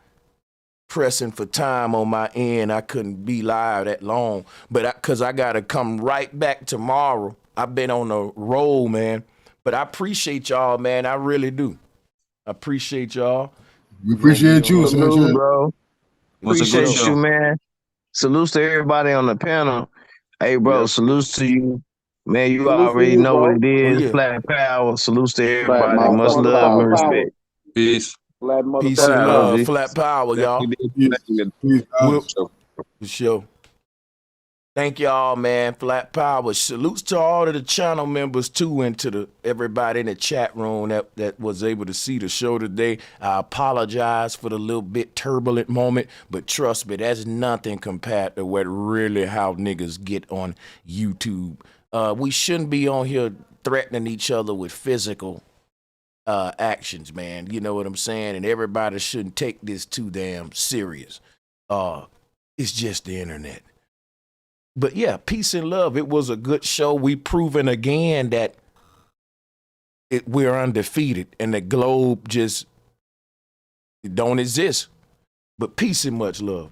pressing for time on my end. I couldn't be live that long, but because I gotta come right back tomorrow. I've been on the roll, man. But I appreciate y'all, man. I really do. I appreciate y'all. We appreciate you, Salute, Sanchez. bro. Was a good Appreciate show. you, man. Salutes to everybody on the panel. Hey, bro, salutes to you. Man, you Salute to already you, know what bro. it Oh is. yeah. Flat power. Salutes to Flat everybody. mouth, Much Flat love and motherfucking power. power. respect. Peace. Flat Peace Shout and motherfucking out, power. love. OG. Flat power, y'all. Peace. Peace, We'll, guys. for sure. Thank y'all, man. Flat power. Salutes to all of the channel members too, and to everybody in the chat room that was able to see the show today. I apologize for the little bit turbulent moment, but trust me, that's nothing compared to what really how niggas get on YouTube. We shouldn't be on here threatening each other with physical actions, man. You know what I'm saying? And everybody shouldn't take this too damn serious. It's just the internet. But yeah, peace and love. It was a good show. We proven again that we're undefeated and the globe just don't exist. But peace and much love.